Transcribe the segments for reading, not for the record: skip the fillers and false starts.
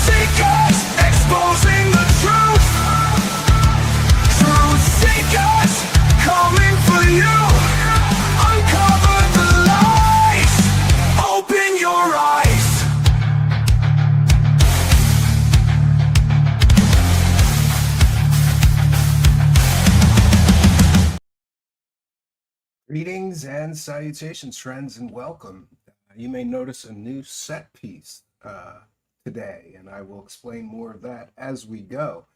seekers, exposing the truth. Truth seekers, coming for you. Uncover the lies. Open your eyes. Greetings and salutations, friends, and welcome. You may notice a new set piece today, and I will explain more of that as we go.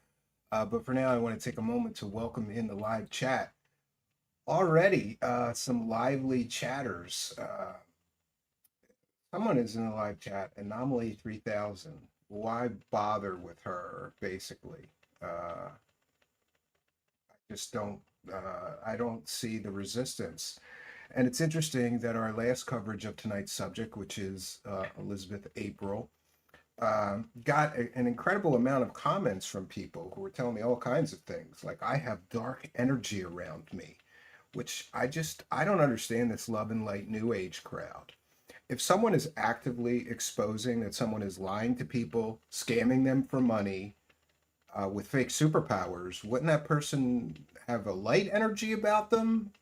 But for now, I want to take a moment to welcome in the live chat. Already, some lively chatters. Someone is in the live chat, Anomaly 3000. Why bother with her, basically? I just don't, I don't see the resistance. And it's interesting that our last coverage of tonight's subject, which is Elizabeth April, got an incredible amount of comments from people who were telling me all kinds of things. Like, I have dark energy around me, which I don't understand this love and light new age crowd. If someone is actively exposing that someone is lying to people, scamming them for money, with fake superpowers, wouldn't that person have a light energy about them?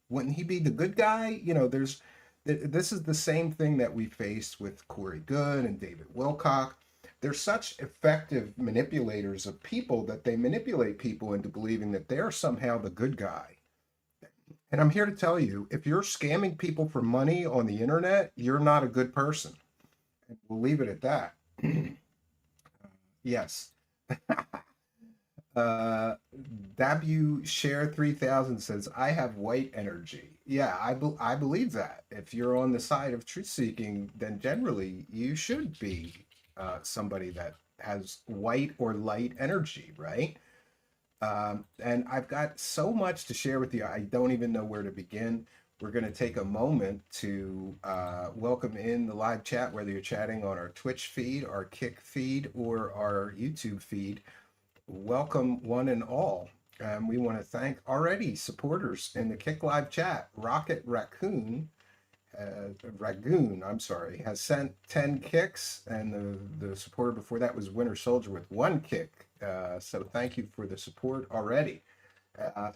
Wouldn't he be the good guy? You know, this is the same thing that we faced with Corey Goode and David Wilcock. They're such effective manipulators of people that they manipulate people into believing that they're somehow the good guy. And I'm here to tell you, if you're scamming people for money on the internet, you're not a good person. And we'll leave it at that. Yes. Dabu Share 3000 says, I have white energy. Yeah, I believe that. If you're on the side of truth seeking, then generally you should be somebody that has white or light energy, right? And I've got so much to share with you. I don't even know where to begin. We're going to take a moment to welcome in the live chat, whether you're chatting on our Twitch feed, our Kick feed, or our YouTube feed. Welcome one and all. We want to thank already supporters in the Kick Live chat. Rocket Raccoon, has sent 10 kicks, and the supporter before that was Winter Soldier with 1 kick. So thank you for the support already.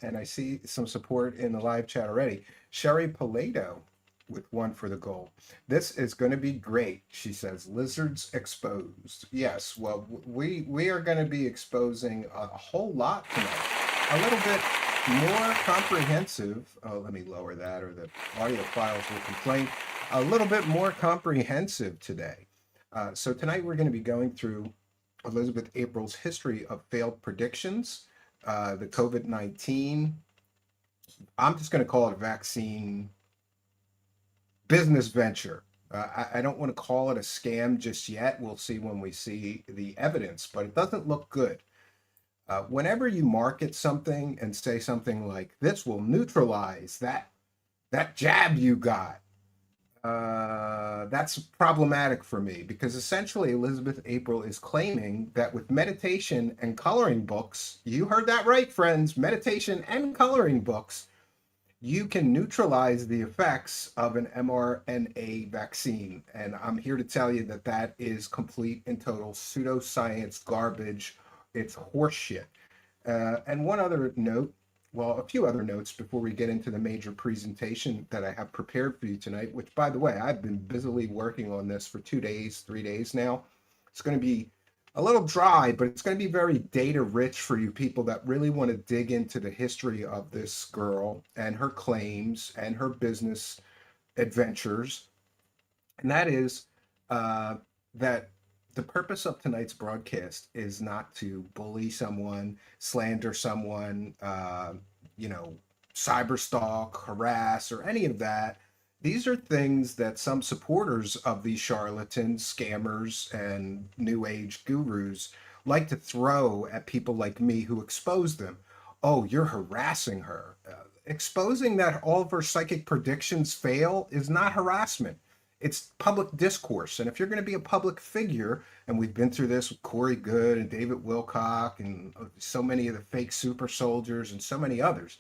And I see some support in the live chat already. Sherry Paleto with 1 for the goal. This is going to be great, she says. Lizards exposed. Yes, well, we are going to be exposing a whole lot tonight. A little bit more comprehensive. Oh, let me lower that, or the audio files will complain. A little bit more comprehensive today. So tonight we're going to be going through Elizabeth April's history of failed predictions, the COVID-19. I'm just going to call it a vaccine business venture. I don't want to call it a scam just yet. We'll see when we see the evidence, but it doesn't look good. Whenever you market something and say something like, this will neutralize that jab you got, that's problematic for me, because essentially Elizabeth April is claiming that with meditation and coloring books, you heard that right, friends, meditation and coloring books, you can neutralize the effects of an mRNA vaccine. And I'm here to tell you that that is complete and total pseudoscience garbage. It's horseshit. And one other note, well, a few other notes before we get into the major presentation that I have prepared for you tonight, which, by the way, I've been busily working on this for 2 days, 3 days now. It's going to be a little dry, but it's going to be very data rich for you people that really want to dig into the history of this girl and her claims and her business adventures. And that is that the purpose of tonight's broadcast is not to bully someone, slander someone, cyberstalk, harass, or any of that. These are things that some supporters of these charlatans, scammers, and new age gurus like to throw at people like me who expose them. Oh, you're harassing her. Exposing that all of her psychic predictions fail is not harassment. It's public discourse. And if you're going to be a public figure, and we've been through this with Corey Goode and David Wilcock and so many of the fake super soldiers and so many others,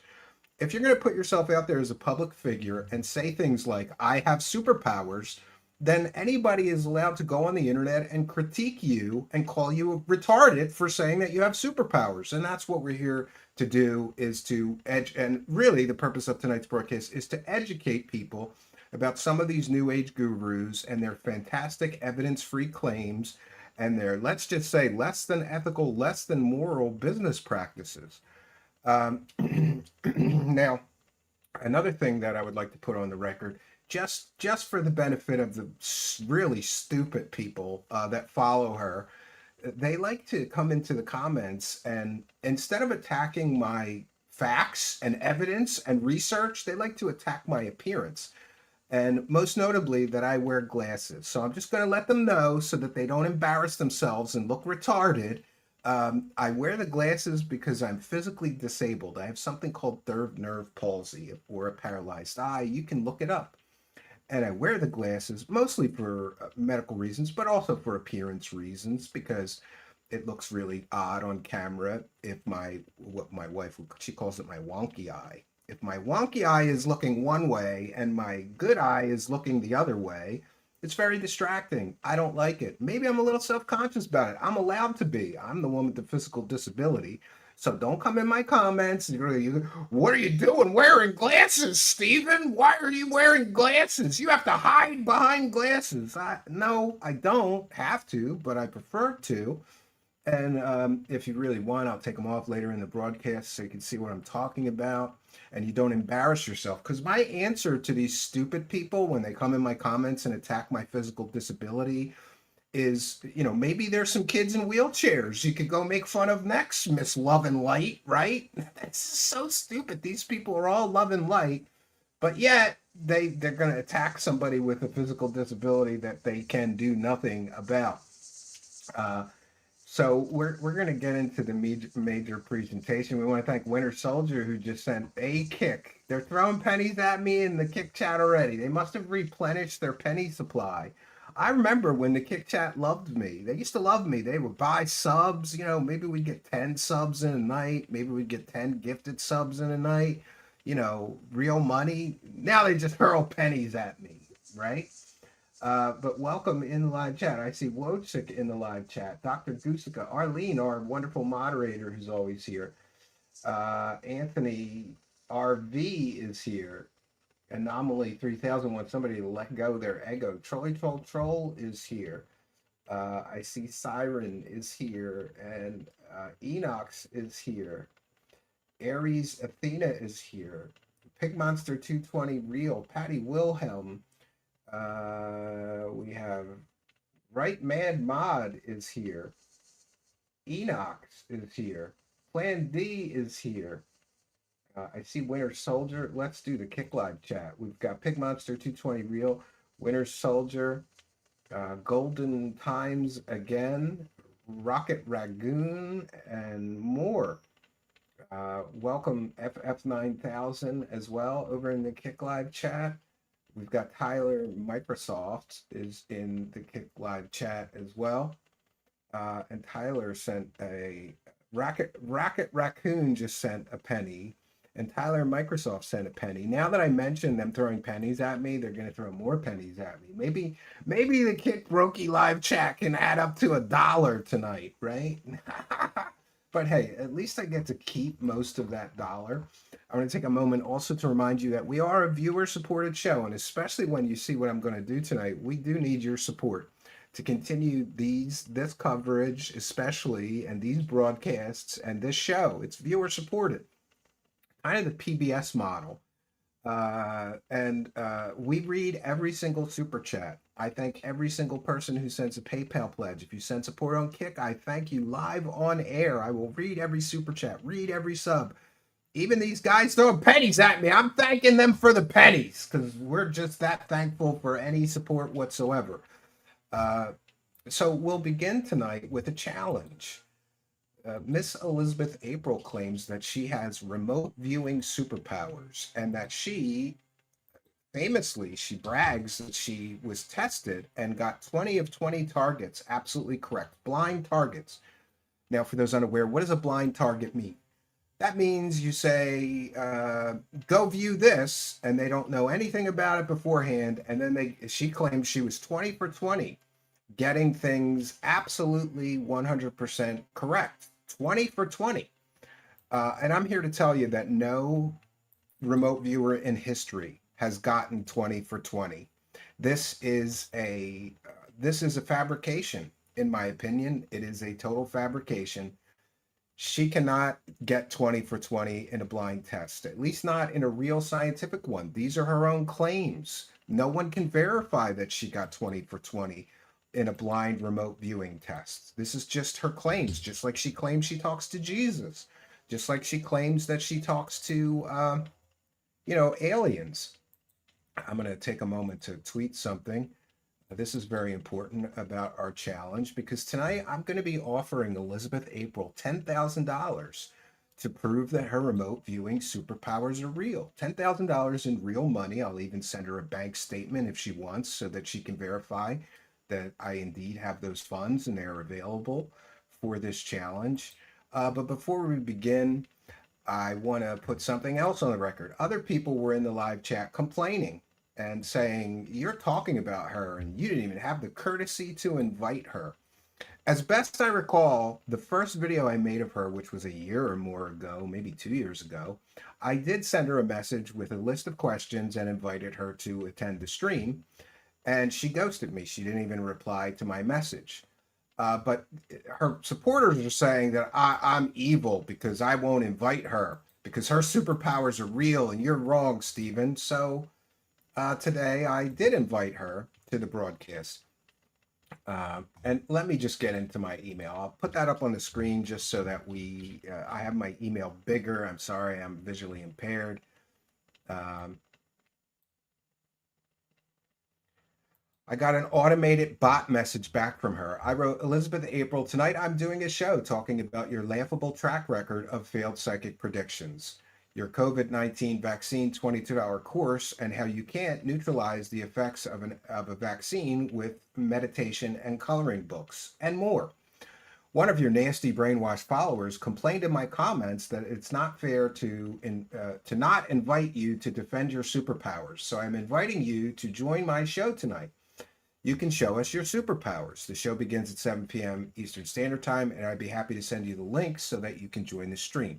if you're going to put yourself out there as a public figure and say things like, I have superpowers, then anybody is allowed to go on the internet and critique you and call you retarded for saying that you have superpowers. And that's what we're here to do, is to and really the purpose of tonight's broadcast is to educate people about some of these new age gurus and their fantastic evidence-free claims and their, let's just say, less than ethical, less than moral business practices. Now, another thing that I would like to put on the record, just for the benefit of the really stupid people that follow her, they like to come into the comments and instead of attacking my facts and evidence and research, they like to attack my appearance. And most notably that I wear glasses. So I'm just going to let them know so that they don't embarrass themselves and look retarded. I wear the glasses because I'm physically disabled. I have something called third nerve palsy or a paralyzed eye. You can look it up. And I wear the glasses mostly for medical reasons, but also for appearance reasons, because it looks really odd on camera if what my wife, she calls it my wonky eye. If my wonky eye is looking one way and my good eye is looking the other way, it's very distracting. I don't like it. Maybe I'm a little self-conscious about it. I'm allowed to be. I'm the one with the physical disability. So don't come in my comments. What are you doing wearing glasses, Stephen? Why are you wearing glasses? You have to hide behind glasses. No, I don't have to, but I prefer to. And if you really want, I'll take them off later in the broadcast so you can see what I'm talking about and you don't embarrass yourself. Because my answer to these stupid people when they come in my comments and attack my physical disability is, maybe there's some kids in wheelchairs you could go make fun of next, Miss Love and Light, right? That's so stupid. These people are all love and light, but yet they're going to attack somebody with a physical disability that they can do nothing about. So we're going to get into the major presentation. We want to thank Winter Soldier, who just sent a kick. They're throwing pennies at me in the kick chat already. They must have replenished their penny supply. I remember when the kick chat loved me. They used to love me. They would buy subs. Maybe we'd get 10 subs in a night. Maybe we'd get 10 gifted subs in a night. Real money. Now they just hurl pennies at me, right? But welcome in the live chat. I see Wojcik in the live chat. Dr. Gusica, Arlene, our wonderful moderator who's always here. Anthony RV is here. Anomaly 3000 wants somebody to let go their ego. Troll is here. I see Siren is here. And Enox is here. Aries Athena is here. Pig Monster 220 Real. Patty Wilhelm. We have Right Mad Mod is here. Enox is here. Plan D is here. I see Winter Soldier. Let's do the Kick Live chat. We've got Pig Monster 220 Real, Winter Soldier, Golden Times again, Rocket Ragoon, and more. Welcome FF9000 as well over in the Kick Live chat. We've got Tyler Microsoft is in the Kick Live chat as well. And Tyler sent a Rocket Raccoon just sent a penny. And Tyler Microsoft sent a penny. Now that I mentioned them throwing pennies at me, they're going to throw more pennies at me. Maybe the Kick Brokey live chat can add up to $1 tonight, right? But hey, at least I get to keep most of that $1. I want to take a moment also to remind you that we are a viewer-supported show, and especially when you see what I'm going to do tonight, we do need your support to continue this coverage, especially, and these broadcasts and this show. It's viewer-supported, kind of the PBS model. We read every single super chat. I thank every single person who sends a PayPal pledge. If you send support on Kick, I thank you live on air. I will read every super chat, read every sub. Even these guys throwing pennies at me, I'm thanking them for the pennies because we're just that thankful for any support whatsoever. So we'll begin tonight with a challenge. Miss Elizabeth April claims that she has remote viewing superpowers and that she brags that she was tested and got 20 of 20 targets absolutely correct. Blind targets. Now, for those unaware, what does a blind target mean? that means you say, go view this, and they don't know anything about it beforehand. And then she claims she was 20 for 20, getting things absolutely 100% correct. 20 for 20. And I'm here to tell you that no remote viewer in history has gotten 20 for 20. This is a fabrication, in my opinion. It is a total fabrication. She cannot get 20 for 20 in a blind test, at least not in a real scientific one. These are her own claims. No one can verify that she got 20 for 20 in a blind remote viewing test. This is just her claims, just like she claims she talks to Jesus, just like she claims that she talks to, aliens. I'm going to take a moment to tweet something. This is very important about our challenge because tonight I'm going to be offering Elizabeth April $10,000 to prove that her remote viewing superpowers are real. $10,000 in real money. I'll even send her a bank statement if she wants so that she can verify that I indeed have those funds and they're available for this challenge. But before we begin, I want to put something else on the record. Other people were in the live chat complaining and saying, you're talking about her and you didn't even have the courtesy to invite her. As best I recall, the first video I made of her, which was a year or more ago, maybe 2 years ago, I did send her a message with a list of questions and invited her to attend the stream. And she ghosted me. She didn't even reply to my message. But her supporters are saying that I'm evil because I won't invite her because her superpowers are real and you're wrong, Stephen. So today I did invite her to the broadcast. And let me just get into my email. I'll put that up on the screen just so that I have my email bigger. I'm sorry, I'm visually impaired. I got an automated bot message back from her. I wrote, Elizabeth April, tonight I'm doing a show talking about your laughable track record of failed psychic predictions, your COVID-19 vaccine 22-hour course, and how you can't neutralize the effects of a vaccine with meditation and coloring books, and more. One of your nasty brainwashed followers complained in my comments that it's not fair to not invite you to defend your superpowers. So I'm inviting you to join my show tonight. You can show us your superpowers. The show begins at 7 p.m. Eastern Standard Time, and I'd be happy to send you the link so that you can join the stream.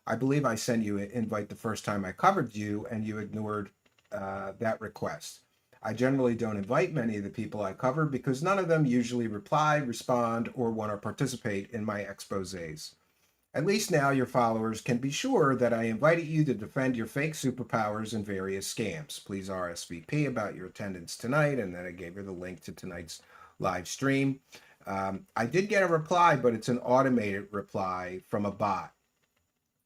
I believe I sent you an invite the first time I covered you, and you ignored that request. I generally don't invite many of the people I cover because none of them usually reply, respond, or want to participate in my exposés. At least now your followers can be sure that I invited you to defend your fake superpowers and various scams. Please RSVP about your attendance tonight, and then I gave her the link to tonight's live stream. I did get a reply, but it's an automated reply from a bot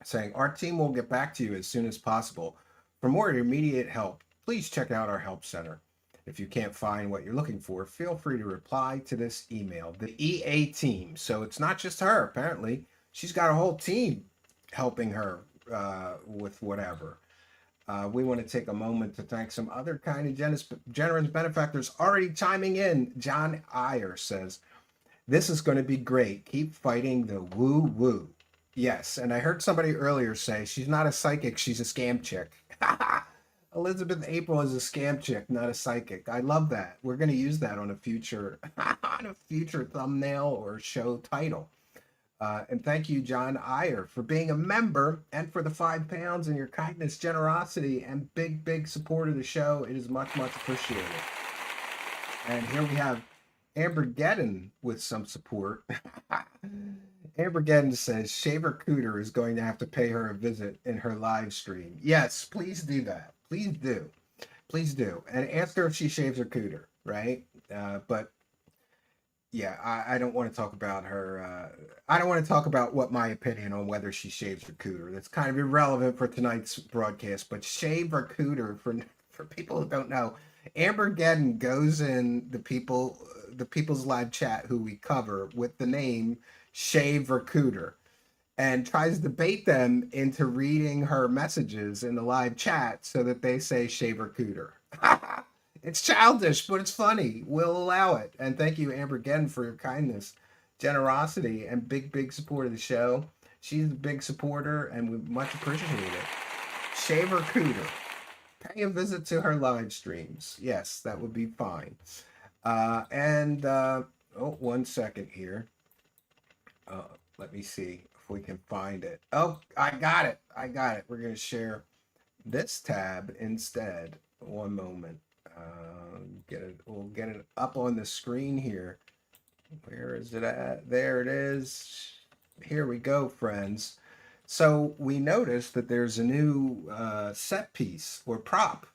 saying, our team will get back to you as soon as possible. For more immediate help, please check out our help center. If you can't find what you're looking for, feel free to reply to this email, the EA team. So it's not just her, apparently. She's got a whole team helping her with whatever. We want to take a moment to thank some other kind of generous benefactors already chiming in. John Iyer says, this is going to be great. Keep fighting the woo-woo. Yes, and I heard somebody earlier say she's not a psychic, she's a scam chick. Elizabeth April is a scam chick, not a psychic. I love that. We're going to use that on a future thumbnail or show title. And thank you, John Iyer, for being a member and for the £5 and your kindness, generosity, and big support of the show. It is much appreciated. And here we have Amber Gedden with some support. Amber Gedden says Shaver Cooter is going to have to pay her a visit in her live stream. Yes, please do that. Please do. Please do. And ask her if she shaves her cooter, right? But yeah, I don't want to talk about her. I don't want to talk about what my opinion on whether she shaves her cooter. That's kind of irrelevant for tonight's broadcast. But shave her cooter, for people who don't know, Amber Gedden goes in the people's live chat who we cover with the name Shave her cooter and tries to bait them into reading her messages in the live chat so that they say shave her cooter. It's childish, but it's funny. We'll allow it. And thank you, Amber, again, for your kindness, generosity, and big support of the show. She's a big supporter, and we much appreciate it. Shave her cooter. Pay a visit to her live streams. Yes, that would be fine. Oh, 1 second here. Let me see if we can find it. Oh, I got it. I got it. We're going to share this tab instead. One moment. Get it. We'll get it up on the screen here. Where is it at? There it is. Here we go, friends. So we noticed that there's a new set piece or prop,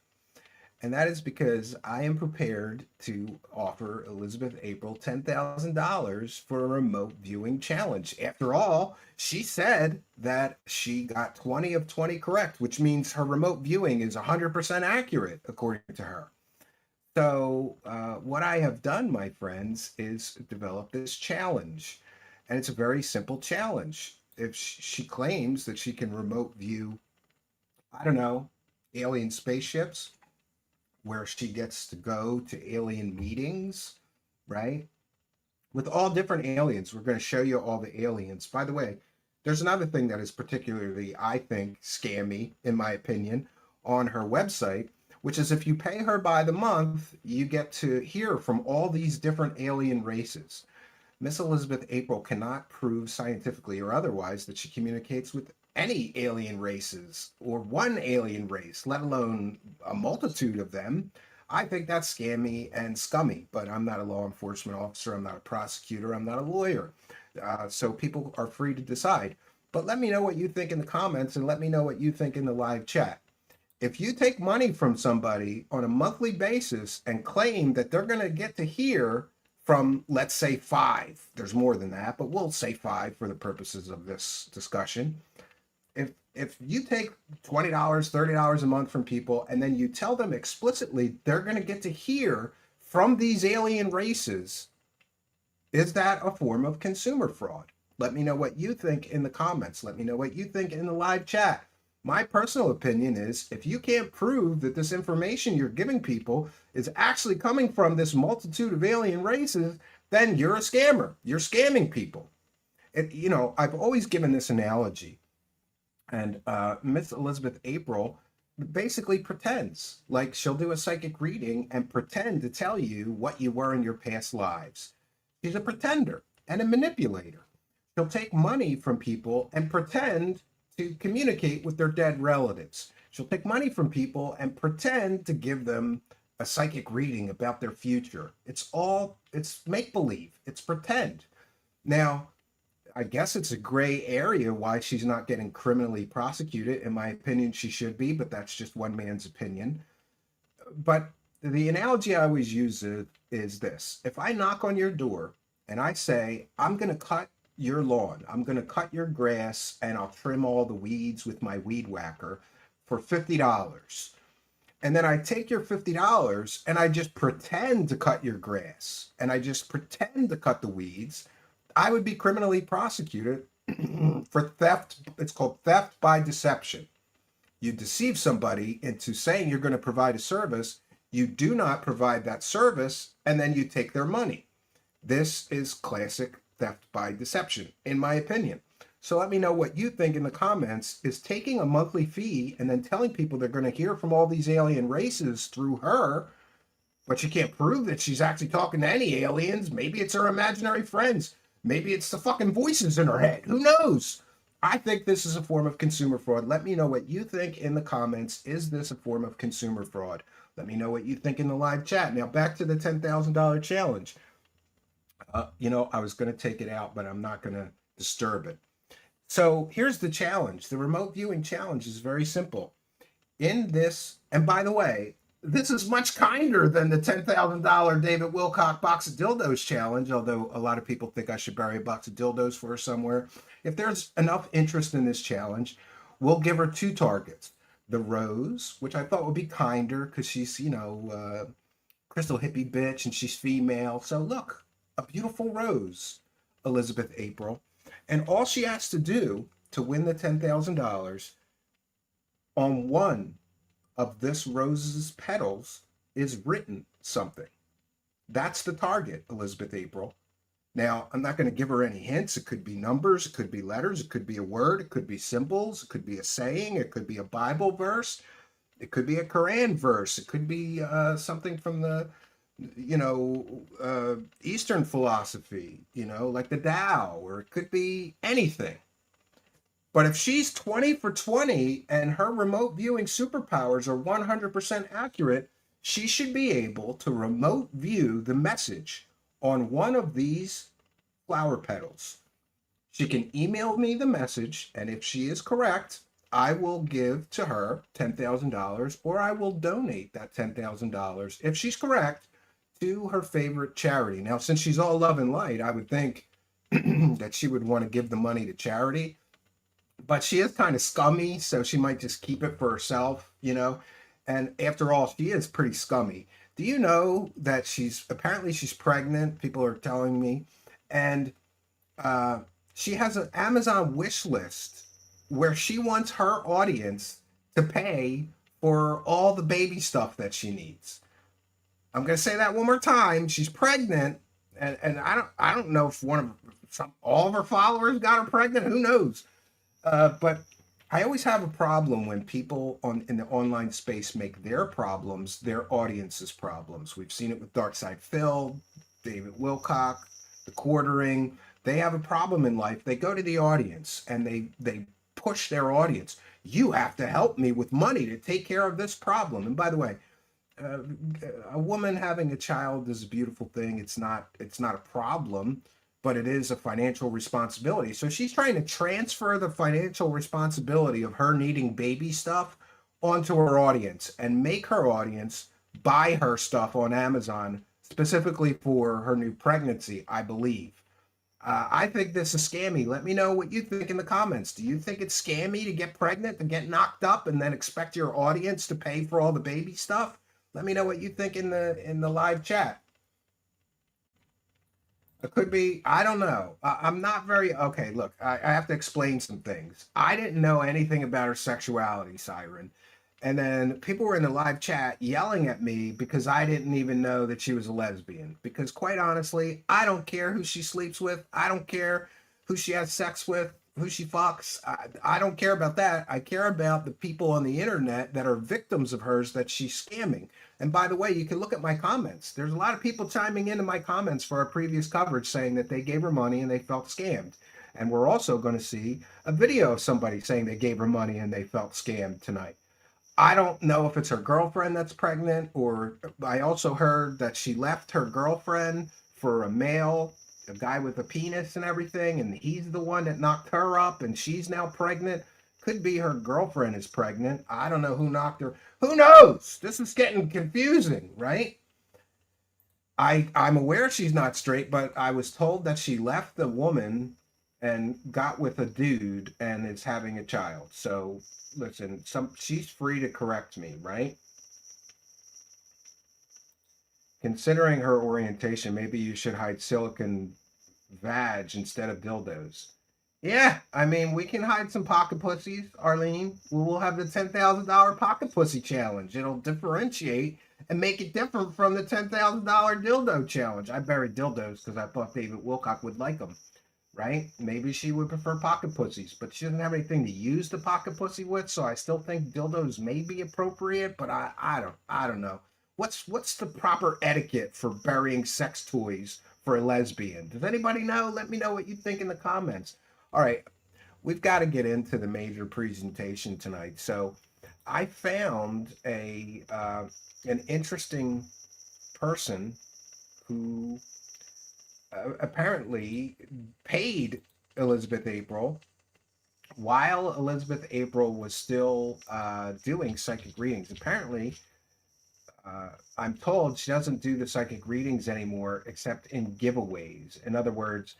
and that is because I am prepared to offer Elizabeth April $10,000 for a remote viewing challenge. After all, she said that she got 20 of 20 correct, which means her remote viewing is 100% accurate, according to her. So, what I have done, my friends, is develop this challenge. And it's a very simple challenge. If she claims that she can remote view, I don't know, alien spaceships, where she gets to go to alien meetings, right? With all different aliens. We're going to show you all the aliens. By the way, there's another thing that is particularly, I think, scammy, in my opinion, on her website, which is if you pay her by the month, you get to hear from all these different alien races. Miss Elizabeth April cannot prove scientifically or otherwise that she communicates with any alien races or one alien race, let alone a multitude of them. I think that's scammy and scummy, but I'm not a law enforcement officer. I'm not a prosecutor. I'm not a lawyer. So people are free to decide. But let me know what you think in the comments, and let me know what you think in the live chat. If you take money from somebody on a monthly basis and claim that they're going to get to hear from, let's say, 5, there's more than that, but we'll say 5 for the purposes of this discussion. If you take $20, $30 a month from people, and then you tell them explicitly they're going to get to hear from these alien races, is that a form of consumer fraud? Let me know what you think in the comments. Let me know what you think in the live chat. My personal opinion is if you can't prove that this information you're giving people is actually coming from this multitude of alien races, then you're a scammer. You're scamming people. I've always given this analogy, and Miss Elizabeth April basically pretends like she'll do a psychic reading and pretend to tell you what you were in your past lives. She's a pretender and a manipulator. She'll take money from people and pretend to communicate with their dead relatives. She'll take money from people and pretend to give them a psychic reading about their future. It's make-believe. It's pretend. Now, I guess it's a gray area why she's not getting criminally prosecuted. In my opinion, she should be, but that's just one man's opinion. But the analogy I always use is this. If I knock on your door and I say, I'm going to cut your lawn, I'm going to cut your grass, and I'll trim all the weeds with my weed whacker for $50. And then I take your $50 and I just pretend to cut your grass and I just pretend to cut the weeds, I would be criminally prosecuted for theft. It's called theft by deception. You deceive somebody into saying you're going to provide a service. You do not provide that service, and then you take their money. This is classic theft by deception, in my opinion. So let me know what you think in the comments. Is taking a monthly fee and then telling people they're going to hear from all these alien races through her, but you can't prove that she's actually talking to any aliens. Maybe it's her imaginary friends. Maybe it's the fucking voices in her head. Who knows? I think this is a form of consumer fraud. Let me know what you think in the comments. Is this a form of consumer fraud? Let me know what you think in the live chat. Now, back to the $10,000 challenge. I was going to take it out, but I'm not going to disturb it. So here's the challenge. The remote viewing challenge is very simple. In this, and by the way, this is much kinder than the $10,000 David Wilcock box of dildos challenge, although a lot of people think I should bury a box of dildos for her somewhere. If there's enough interest in this challenge, we'll give her 2 targets. The rose, which I thought would be kinder because she's, crystal hippie bitch and she's female. So look, a beautiful rose, Elizabeth April. And all she has to do to win the $10,000 on one of this rose's petals is written something. That's the target, Elizabeth April. Now, I'm not going to give her any hints. It could be numbers, it could be letters, it could be a word, it could be symbols, it could be a saying, it could be a Bible verse, it could be a Quran verse, it could be something from the, Eastern philosophy, like the Tao, or it could be anything. But if she's 20 for 20 and her remote viewing superpowers are 100% accurate, she should be able to remote view the message on one of these flower petals. She can email me the message, and if she is correct, I will give to her $10,000, or I will donate that $10,000 if she's correct to her favorite charity. Now, since she's all love and light, I would think that she would want to give the money to charity, but she is kind of scummy, so she might just keep it for herself. And after all, she is pretty scummy. Do you know that she's pregnant? People are telling me, and uh, she has an Amazon wish list where she wants her audience to pay for all the baby stuff that she needs. I'm gonna say that one more time. She's pregnant, and I don't know if all of her followers got her pregnant. Who knows? But I always have a problem when people in the online space make their problems their audience's problems. We've seen it with Darkside Phil, David Wilcock, the Quartering. They have a problem in life. They go to the audience and they push their audience. You have to help me with money to take care of this problem. And by the way, uh, a woman having a child is a beautiful thing. It's not a problem, but it is a financial responsibility. So she's trying to transfer the financial responsibility of her needing baby stuff onto her audience and make her audience buy her stuff on Amazon specifically for her new pregnancy, I believe. I think this is scammy. Let me know what you think in the comments. Do you think it's scammy to get pregnant, to get knocked up, and then expect your audience to pay for all the baby stuff? Let me know what you think in the live chat. It could be, I don't know. I'm not very, okay, look, I have to explain some things. I didn't know anything about her sexuality, Siren. And then people were in the live chat yelling at me because I didn't even know that she was a lesbian. Because quite honestly, I don't care who she sleeps with. I don't care who she has sex with, who she fucks. I don't care about that. I care about the people on the internet that are victims of hers that she's scamming. And by the way, you can look at my comments. There's a lot of people chiming into my comments for our previous coverage saying that they gave her money and they felt scammed. And we're also going to see a video of somebody saying they gave her money and they felt scammed tonight. I don't know if it's her girlfriend that's pregnant, or I also heard that she left her girlfriend for a male, a guy with a penis and everything, and he's the one that knocked her up and she's now pregnant. Could be her girlfriend is pregnant. I don't know who knocked her. Who knows? This is getting confusing, right? I'm aware she's not straight, but I was told that she left the woman and got with a dude and is having a child. So listen, she's free to correct me, right? Considering her orientation, maybe you should hide silicon vag instead of dildos. Yeah, I mean, we can hide some pocket pussies, Arlene. We will have the $10,000 pocket pussy challenge. It'll differentiate and make it different from the $10,000 dildo challenge. I buried dildos because I thought David Wilcock would like them, right? Maybe she would prefer pocket pussies, but she doesn't have anything to use the pocket pussy with, so I still think dildos may be appropriate, but I don't know. What's the proper etiquette for burying sex toys for a lesbian? Does anybody know? Let me know what you think in the comments. All right, we've got to get into the major presentation tonight. So I found an interesting person who apparently paid Elizabeth April while Elizabeth April was still doing psychic readings. Apparently, I'm told she doesn't do the psychic readings anymore except in giveaways. In other words,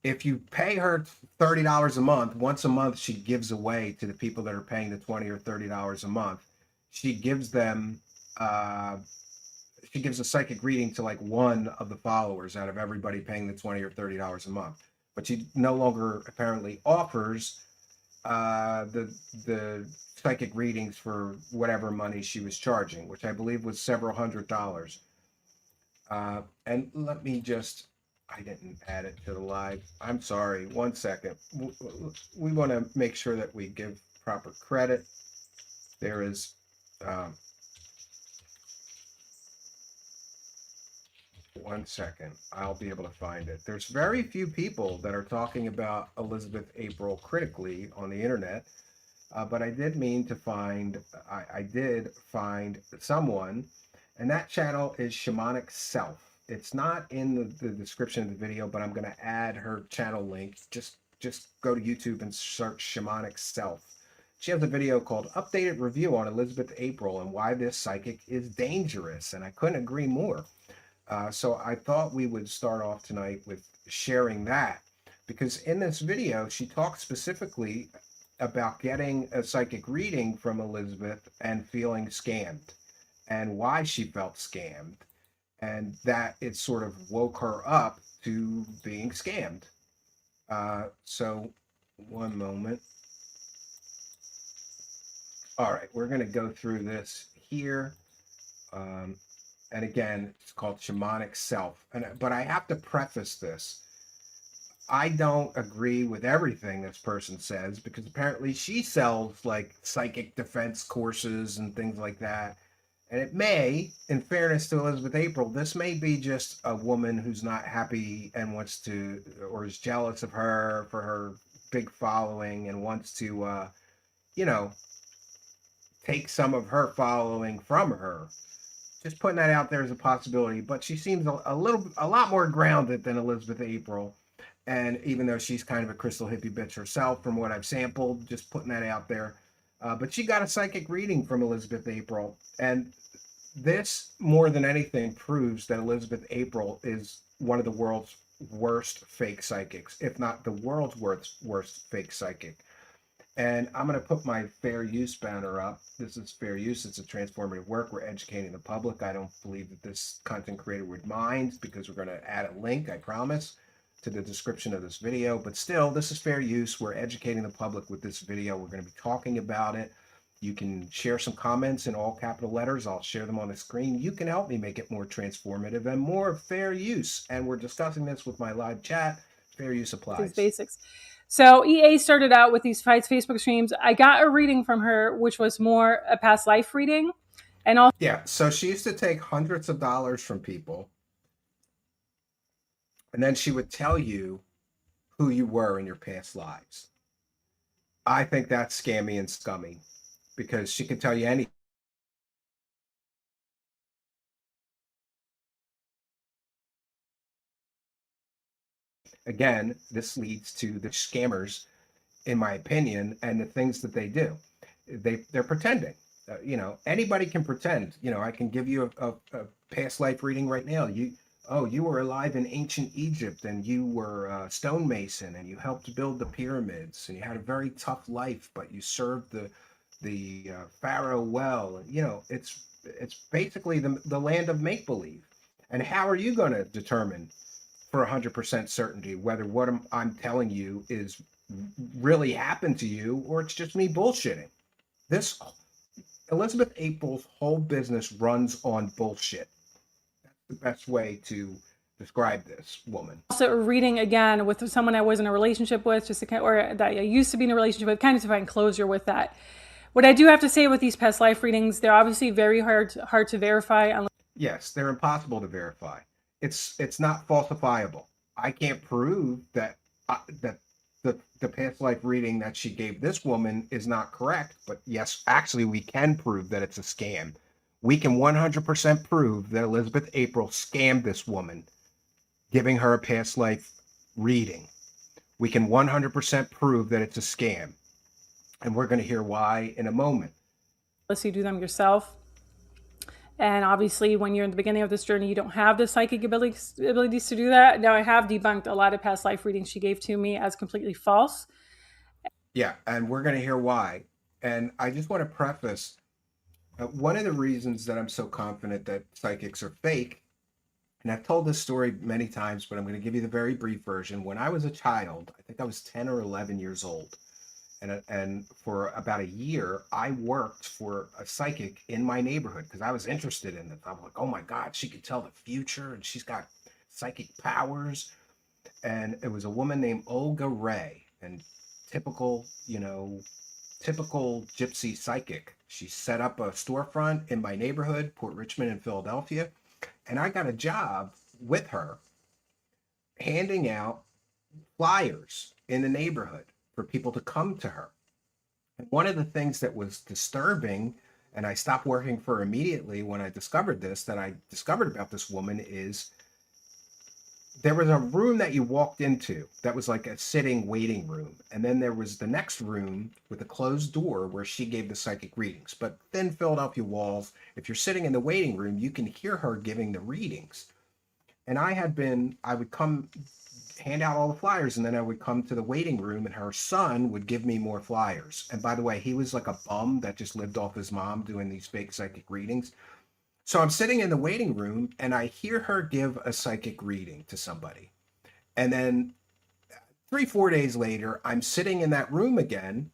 if you pay her $30 a month, once a month she gives away to the people that are paying the $20 or $30 a month. She gives them she gives a psychic reading to like one of the followers out of everybody paying the $20 or $30 a month. But she no longer apparently offers the psychic readings for whatever money she was charging, which I believe was several $100s. And let me just, I didn't add it to the live. I'm sorry. One second. We want to make sure that we give proper credit. There is, um, one second. I'll be able to find it. There's very few people that are talking about Elizabeth April critically on the internet. But I did mean to find, I did find someone, and that channel is Shamanic Self. It's not in the description of the video, but I'm going to add her channel link. Just go to YouTube and search Shamanic Self. She has a video called Updated Review on Elizabeth April and Why This Psychic is Dangerous. And I couldn't agree more. So I thought we would start off tonight with sharing that, because in this video, she talks specifically about getting a psychic reading from Elizabeth and feeling scammed and why she felt scammed, and that it sort of woke her up to being scammed. So one moment. All right, we're going to go through this here. And again, it's called Shamanic Self. But I have to preface this. I don't agree with everything this person says, because apparently she sells like psychic defense courses and things like that. And it may, in fairness to Elizabeth April, this may be just a woman who's not happy and wants to, or is jealous of her for her big following and wants to, you know, take some of her following from her. Just putting that out there as a possibility. But she seems a lot more grounded than Elizabeth April. And even though she's kind of a crystal hippie bitch herself, from what I've sampled, just putting that out there. But she got a psychic reading from Elizabeth April. And this, more than anything, proves that Elizabeth April is one of the world's worst fake psychics, if not the world's worst fake psychic. And I'm going to put my fair use banner up. This is fair use. It's a transformative work. We're educating the public. I don't believe that this content creator would mind, because we're going to add a link, I promise, to the description of this video. But still, this is fair use. We're educating the public with this video. We're going to be talking about it. You can share some comments in all capital letters. I'll share them on the screen. You can help me make it more transformative and more fair use. And we're discussing this with my live chat. Fair use applies. These basics. So EA started out with these fights Facebook streams. I got a reading from her, which was more a past life reading. And also, yeah, so she used to take hundreds of dollars from people, and then she would tell you who you were in your past lives. I think that's scammy and scummy, because she can tell you anything. Again, this leads to the scammers, in my opinion, and the things that they do. They're pretending. You know, anybody can pretend. You know, I can give you a past life reading right now. You were alive in ancient Egypt, and you were a stonemason, and you helped build the pyramids, and you had a very tough life, but you served the pharaoh well. You know, it's basically the land of make believe. And how are you going to determine for 100% certainty whether what I'm telling you is really happened to you, or it's just me bullshitting? This Elizabeth April's whole business runs on bullshit. That's the best way to describe this woman. also reading again with someone I was in a relationship with, just to kind of, or that I used to be in a relationship with, kind of to find closure with that. What I do have to say with these past life readings, they're obviously very hard to verify. Yes, they're impossible to verify. It's not falsifiable. I can't prove that that the past life reading that she gave this woman is not correct. But yes, actually, we can prove that it's a scam. We can 100% prove that Elizabeth April scammed this woman, giving her a past life reading. We can 100% prove that it's a scam. And we're going to hear why in a moment. Unless you do them yourself. And obviously, when you're in the beginning of this journey, you don't have the psychic abilities to do that. Now, I have debunked a lot of past life readings she gave to me as completely false. Yeah, and we're going to hear why. And I just want to preface, one of the reasons that I'm so confident that psychics are fake, and I've told this story many times, but I'm going to give you the very brief version. When I was a child, I think I was 10 or 11 years old. And for about a year, I worked for a psychic in my neighborhood because I was interested in it. I'm like, oh my God, she could tell the future and she's got psychic powers. And it was a woman named Olga Ray, and typical, typical gypsy psychic. She set up a storefront in my neighborhood, Port Richmond in Philadelphia, and I got a job with her handing out flyers in the neighborhood for people to come to her. And one of the things that was disturbing, and I stopped working for her immediately when I discovered this, that I discovered about this woman, is there was a room that you walked into that was like a sitting waiting room. And then there was the next room with a closed door where she gave the psychic readings. But thin Philadelphia walls, if you're sitting in the waiting room, you can hear her giving the readings. And I would come hand out all the flyers, and then I would come to the waiting room, and her son would give me more flyers. And by the way, he was like a bum that just lived off his mom doing these fake psychic readings. So I'm sitting in the waiting room and I hear her give a psychic reading to somebody. And then 3, 4 days later, I'm sitting in that room again,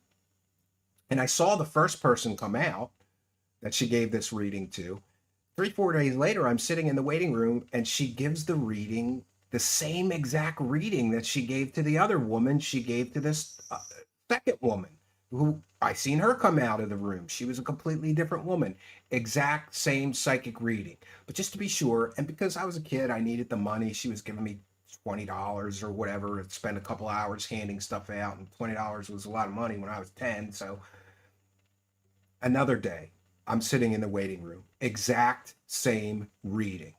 and I saw the first person come out that she gave this reading to. 3, 4 days later, I'm sitting in the waiting room and she gives the reading, the same exact reading that she gave to the other woman, she gave to this second woman, who I seen her come out of the room. She was a completely different woman, exact same psychic reading. But just to be sure, and because I was a kid, I needed the money. She was giving me $20 or whatever to spend a couple hours handing stuff out, and $20 was a lot of money when I was 10. So another day, I'm sitting in the waiting room, exact same reading.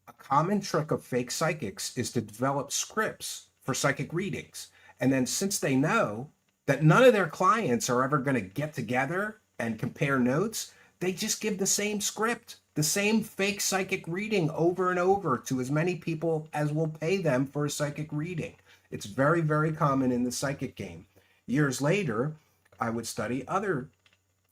A common trick of fake psychics is to develop scripts for psychic readings. And then, since they know that none of their clients are ever going to get together and compare notes, they just give the same script, the same fake psychic reading over and over to as many people as will pay them for a psychic reading. It's very, very common in the psychic game. Years later, I would study other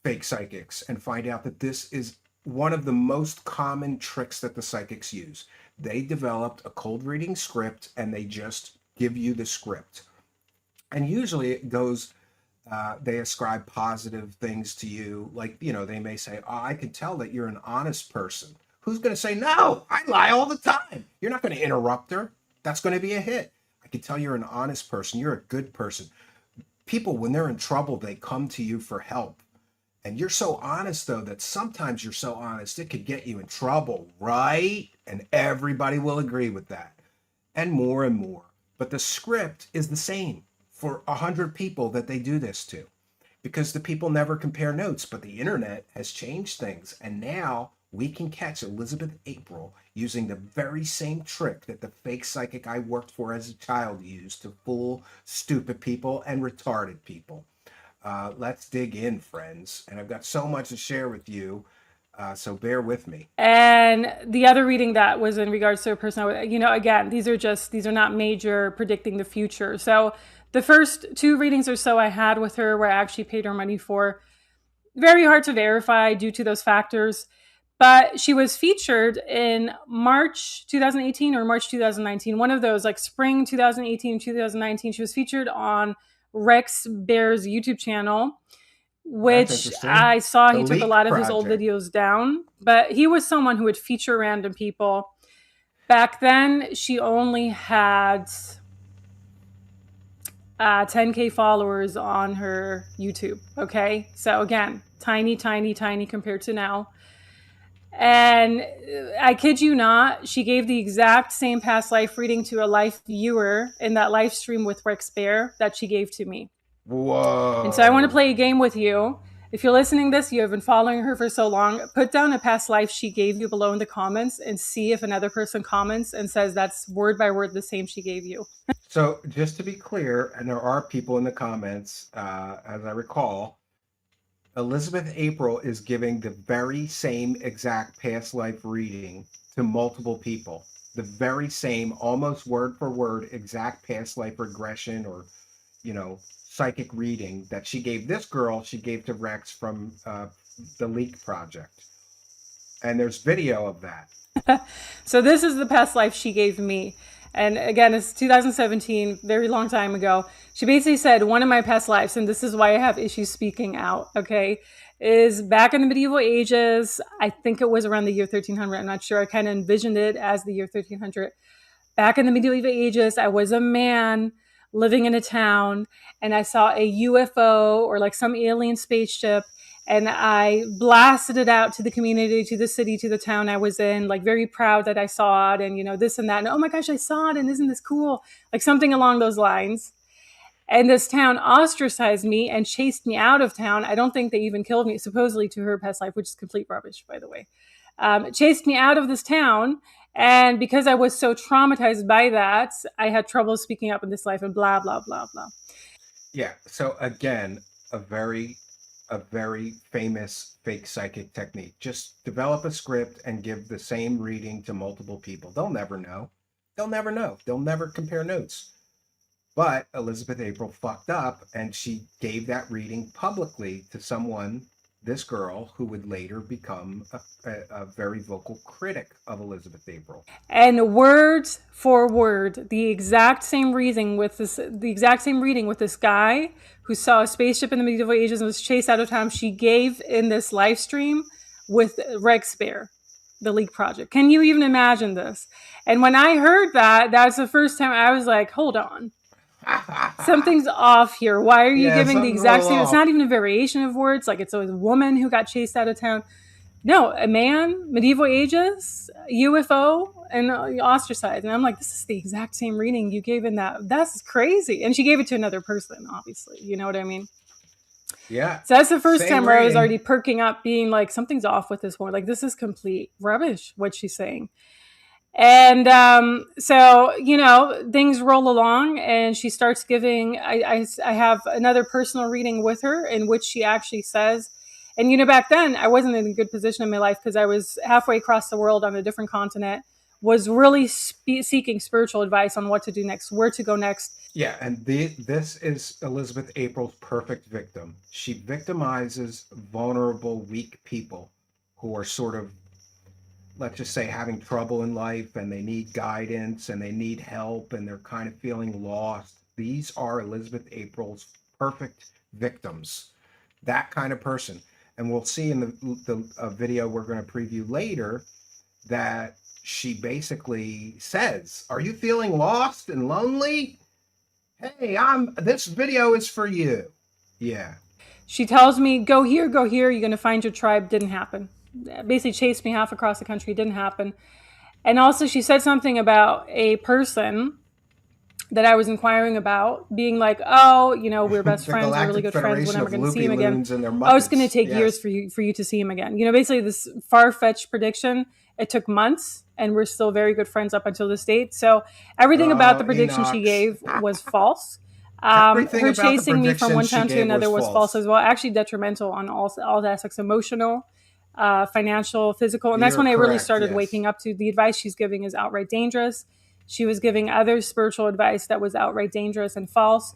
fake psychics and find out that this is one of the most common tricks that the psychics use. They developed a cold reading script and they just give you the script. And usually it goes, they ascribe positive things to you. Like, they may say, oh, I can tell that you're an honest person. Who's going to say, no, I lie all the time. You're not going to interrupt her. That's going to be a hit. I can tell you're an honest person. You're a good person. People, when they're in trouble, they come to you for help. And you're so honest, though, that sometimes you're so honest, it could get you in trouble, right? And everybody will agree with that. And more and more. But the script is the same for 100 people that they do this to, because the people never compare notes. But the internet has changed things. And now we can catch Elizabeth April using the very same trick that the fake psychic I worked for as a child used to fool stupid people and retarded people. Let's dig in, friends. And I've got so much to share with you, so bear with me. And the other reading that was in regards to a person, again, these are not major predicting the future. So the first 2 readings or so I had with her, where I actually paid her money for, very hard to verify due to those factors. But she was featured in March 2018 or March 2019, one of those, like spring 2018, 2019. She was featured on Rex Bear's YouTube channel, which I saw he took a lot of his old videos down. But he was someone who would feature random people. Back then, she only had 10K followers on her YouTube. Okay. So again, tiny, tiny, tiny compared to now. And I kid you not, she gave the exact same past life reading to a live viewer in that live stream with Rex Bear that she gave to me. Whoa. And so I want to play a game with you. If you're listening to this, you have been following her for so long, put down a past life she gave you below in the comments and see if another person comments and says that's word by word the same she gave you. So just to be clear, and there are people in the comments, as I recall, Elizabeth April is giving the very same exact past life reading to multiple people. The very same, almost word for word, exact past life regression or, psychic reading that she gave this girl, she gave to Rex from the Leak Project. And there's video of that. So this is the past life she gave me. And again, it's 2017, very long time ago. She basically said, one of my past lives, and this is why I have issues speaking out, okay, is back in the medieval ages. I think it was around the year 1300. I'm not sure. I kind of envisioned it as the year 1300. back in the medieval ages, I was a man living in a town and I saw a UFO or like some alien spaceship, and I blasted it out to the community, to the city, to the town I was in, like very proud that I saw it and, this and that. And oh my gosh, I saw it. And isn't this cool? Like something along those lines. And this town ostracized me and chased me out of town. I don't think they even killed me, supposedly to her past life, which is complete rubbish, by the way. Chased me out of this town. And because I was so traumatized by that, I had trouble speaking up in this life and blah, blah, blah, blah. Yeah. So again, a very famous fake psychic technique. Just develop a script and give the same reading to multiple people. They'll never know. They'll never know. They'll never compare notes. But Elizabeth April fucked up and she gave that reading publicly to someone, this girl, who would later become a very vocal critic of Elizabeth April. And word for word, the exact same reading with this guy who saw a spaceship in the medieval ages and was chased out of town, she gave in this live stream with Rex Bear, the Leak Project. Can you even imagine this? And when I heard that, that's the first time I was like, hold on. Something's off here. Why are you giving the exact same? It's not even a variation of words. Like it's a woman who got chased out of town. No, a man, medieval ages, UFO, and ostracized. And I'm like, this is the exact same reading you gave in that. That's crazy. And she gave it to another person, obviously. You know what I mean? Yeah. So that's the first time where reading. I was already perking up, being like, something's off with this woman. Like, this is complete rubbish, what she's saying. And so, things roll along and she starts giving, I have another personal reading with her in which she actually says, and, back then I wasn't in a good position in my life because I was halfway across the world on a different continent, was really seeking spiritual advice on what to do next, where to go next. Yeah, and this is Elizabeth April's perfect victim. She victimizes vulnerable, weak people who are sort of, let's just say, having trouble in life and they need guidance and they need help and they're kind of feeling lost. These are Elizabeth April's perfect victims, that kind of person. And we'll see in the video we're going to preview later that she basically says, are you feeling lost and lonely? Hey, this video is for you. Yeah. She tells me, go here, you're going to find your tribe. Didn't happen. Basically chased me half across the country. Didn't happen. And also she said something about a person that I was inquiring about being like, oh, we're best friends, we're really good friends, when am I going to see him again? Oh, it's going to take years for you to see him again. Basically this far-fetched prediction. It took months and we're still very good friends up until this date. So everything about the prediction she gave was false. Her chasing me from one town to another was false as well. Actually detrimental on all aspects, emotional, financial, physical. And that's when I really started waking up to the advice she's giving is outright dangerous. She was giving other spiritual advice that was outright dangerous and false.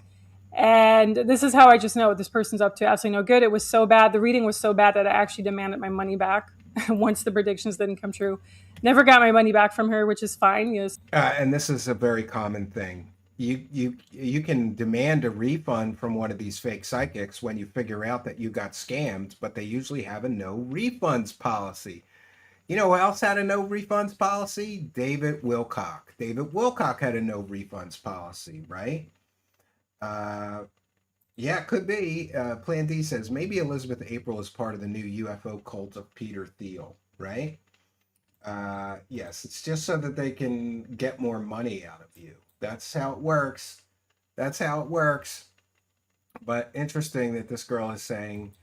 And this is how I just know what this person's up to. Absolutely no good. It was so bad. The reading was so bad that I actually demanded my money back once the predictions didn't come true. Never got my money back from her, which is fine. Yes. And this is a very common thing. You can demand a refund from one of these fake psychics when you figure out that you got scammed, but they usually have a no refunds policy. You know who else had a no refunds policy? David Wilcock. David Wilcock had a no refunds policy, right? Yeah, it could be. Plan D says, maybe Elizabeth April is part of the new UFO cult of Peter Thiel, right? Yes, it's just so that they can get more money out of you. That's how it works. That's how it works. But interesting that this girl is saying,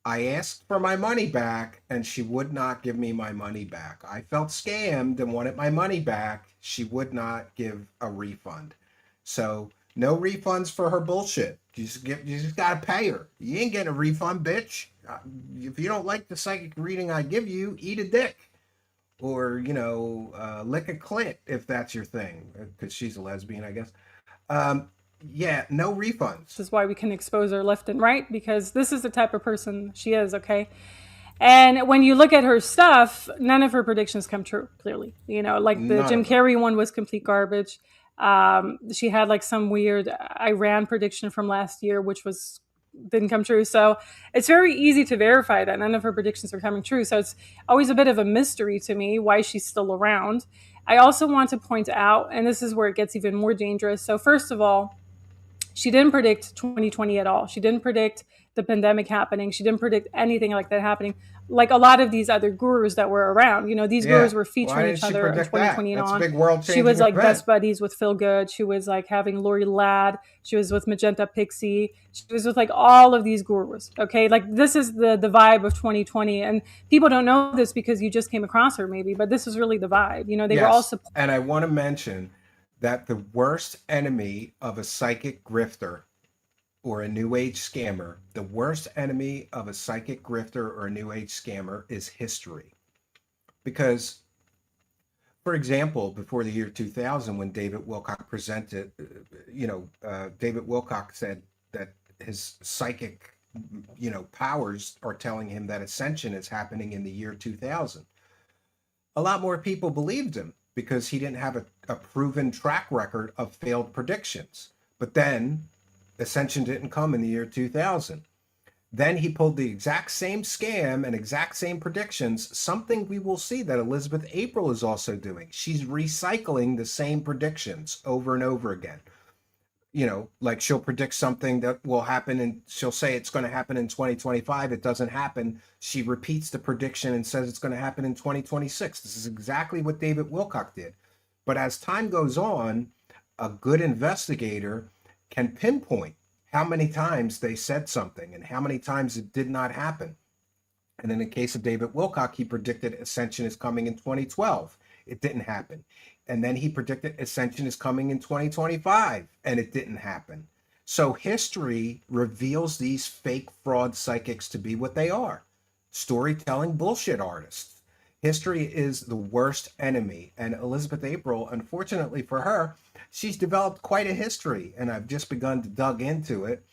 I asked for my money back and she would not give me my money back. I felt scammed and wanted my money back. She would not give a refund. So no refunds for her bullshit. You just got to pay her. You ain't getting a refund, bitch. If you don't like the psychic reading I give you, eat a dick. Or, lick a clit if that's your thing. Because she's a lesbian, I guess. Yeah, no refunds. This is why we can expose her left and right, because this is the type of person she is, okay? And when you look at her stuff, none of her predictions come true, clearly. Like the Jim Carrey one was complete garbage. She had like some weird Iran prediction from last year, which didn't come true. So it's very easy to verify that none of her predictions are coming true. So it's always a bit of a mystery to me why she's still around. I also want to point out, and this is where it gets even more dangerous. So first of all, she didn't predict 2020 at all. She didn't predict the pandemic happening. She didn't predict anything like that happening. Like a lot of these other gurus that were around, these Yeah. gurus were Why featuring didn't each she other in predict that? 2020 and That's a on. big world She was changing like event. best buddies with Phil Good. She was like having Lori Ladd. She was with Magenta Pixie. She was with like all of these gurus. Okay. Like this is the vibe of 2020. And people don't know this because you just came across her maybe, but this is really the vibe. They were all Yes. supporting. And I want to mention that the worst enemy of a psychic grifter or a new age scammer, the worst enemy of a psychic grifter or a new age scammer is history. Because, for example, before the year 2000, when David Wilcock presented, David Wilcock said that his psychic, powers are telling him that ascension is happening in the year 2000. A lot more people believed him because he didn't have a proven track record of failed predictions. But then ascension didn't come in the year 2000. Then he pulled the exact same scam and exact same predictions, something we will see that Elizabeth April is also doing. She's recycling the same predictions over and over again. Like she'll predict something that will happen and she'll say it's going to happen in 2025. It doesn't happen. She repeats the prediction and says it's going to happen in 2026. This is exactly what David Wilcock did. But as time goes on, a good investigator can pinpoint how many times they said something and how many times it did not happen. And in the case of David Wilcock, he predicted ascension is coming in 2012. It didn't happen. And then he predicted ascension is coming in 2025, and it didn't happen. So history reveals these fake fraud psychics to be what they are: storytelling bullshit artists. History is the worst enemy. And Elizabeth April, unfortunately for her, she's developed quite a history, and I've just begun to dug into it.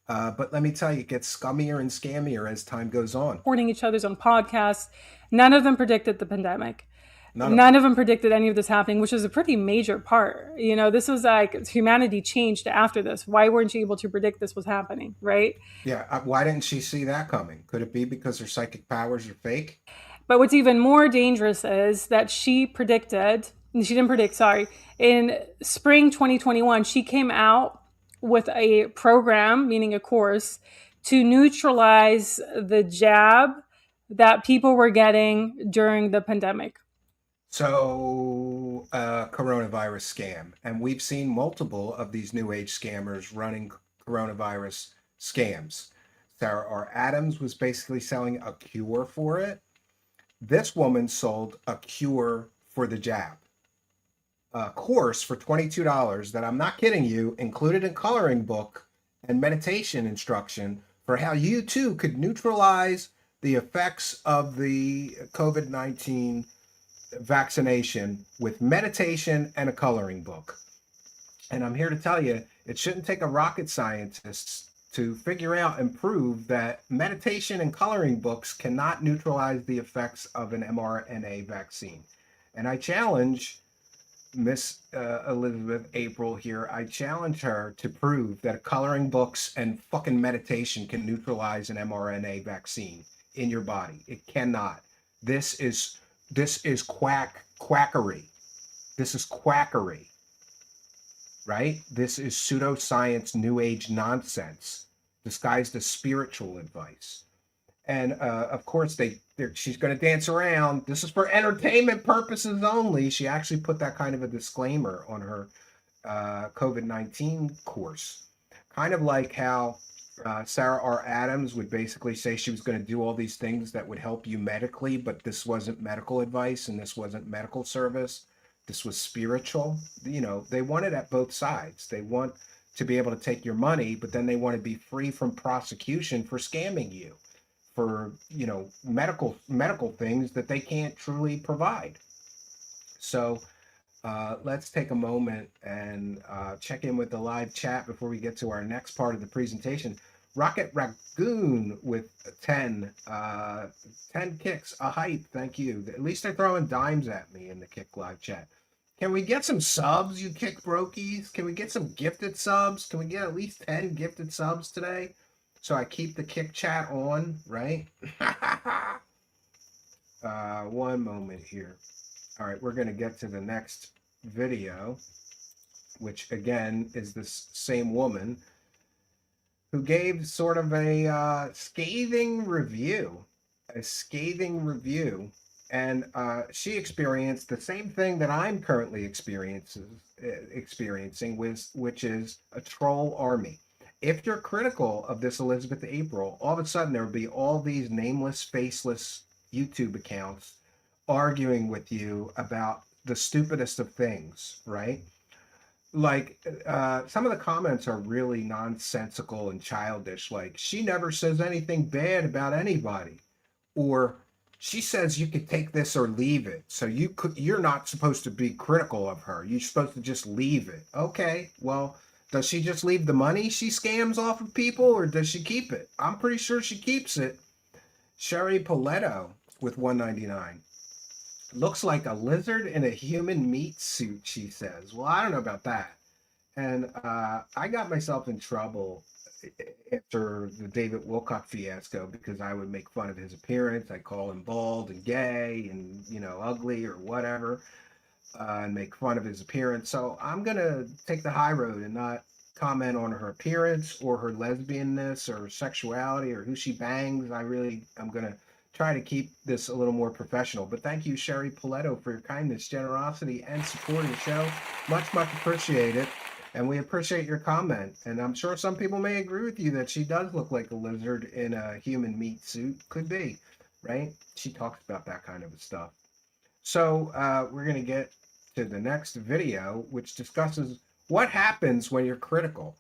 But let me tell you, it gets scummier and scammier as time goes on. Supporting each other's on podcasts. None of them predicted the pandemic. None of them predicted any of this happening, which is a pretty major part. This was like humanity changed after this. Why weren't you able to predict this was happening, right? Yeah, why didn't she see that coming? Could it be because her psychic powers are fake? But what's even more dangerous is that she didn't predict, sorry, in spring 2021, she came out with a program, meaning a course, to neutralize the jab that people were getting during the pandemic. So, coronavirus scam. And we've seen multiple of these new age scammers running coronavirus scams. Sarah R. Adams was basically selling a cure for it. This woman sold a cure for the jab. A course for $22 that, I'm not kidding you, included a coloring book and meditation instruction for how you too could neutralize the effects of the COVID-19 vaccination with meditation and a coloring book. And I'm here to tell you, it shouldn't take a rocket scientist to figure out and prove that meditation and coloring books cannot neutralize the effects of an mRNA vaccine. And I challenge Miss Elizabeth April here, I challenge her to prove that coloring books and fucking meditation can neutralize an mRNA vaccine in your body. It cannot. This is quackery. This is quackery, right? This is pseudoscience, new age nonsense disguised as spiritual advice. And of course, she's going to dance around. This is for entertainment purposes only. She actually put that kind of a disclaimer on her COVID-19 course. Kind of like how Sarah R. Adams would basically say she was going to do all these things that would help you medically, but this wasn't medical advice and this wasn't medical service. This was spiritual. They want it at both sides. They want to be able to take your money, but then they want to be free from prosecution for scamming you for medical things that they can't truly provide. So let's take a moment and check in with the live chat before we get to our next part of the presentation. Rocket Ragoon with 10 kicks, a hype, thank you. At least they're throwing dimes at me in the Kick live chat. Can we get some subs, you Kick brokies? Can we get some gifted subs? Can we get at least 10 gifted subs today? So I keep the Kick chat on, right? One moment here. All right, we're going to get to the next video, which again is this same woman who gave sort of a scathing review, a scathing review, and she experienced the same thing that I'm currently experiencing, which is a troll army. If you're critical of this Elizabeth April, all of a sudden there will be all these nameless, faceless YouTube accounts arguing with you about the stupidest of things, right? Like some of the comments are really nonsensical and childish, like she never says anything bad about anybody, or she says you could take this or leave it, so you're not supposed to be critical of her, you're supposed to just leave it. Okay, well, does she just leave the money she scams off of people, or does she keep it? I'm pretty sure she keeps it. Sherry Poletto with 199. Looks like a lizard in a human meat suit, she says. Well, I don't know about that. And I got myself in trouble after the David Wilcock fiasco because I would make fun of his appearance. I call him bald and gay and, ugly or whatever, and make fun of his appearance. So I'm going to take the high road and not comment on her appearance or her lesbianness or sexuality or who she bangs. I'm going to try to keep this a little more professional. But thank you, Sherry Poletto, for your kindness, generosity, and support of the show. Much, much appreciated. And we appreciate your comment. And I'm sure some people may agree with you that she does look like a lizard in a human meat suit. Could be, right? She talks about that kind of stuff. So we're going to get to the next video, which discusses what happens when you're critical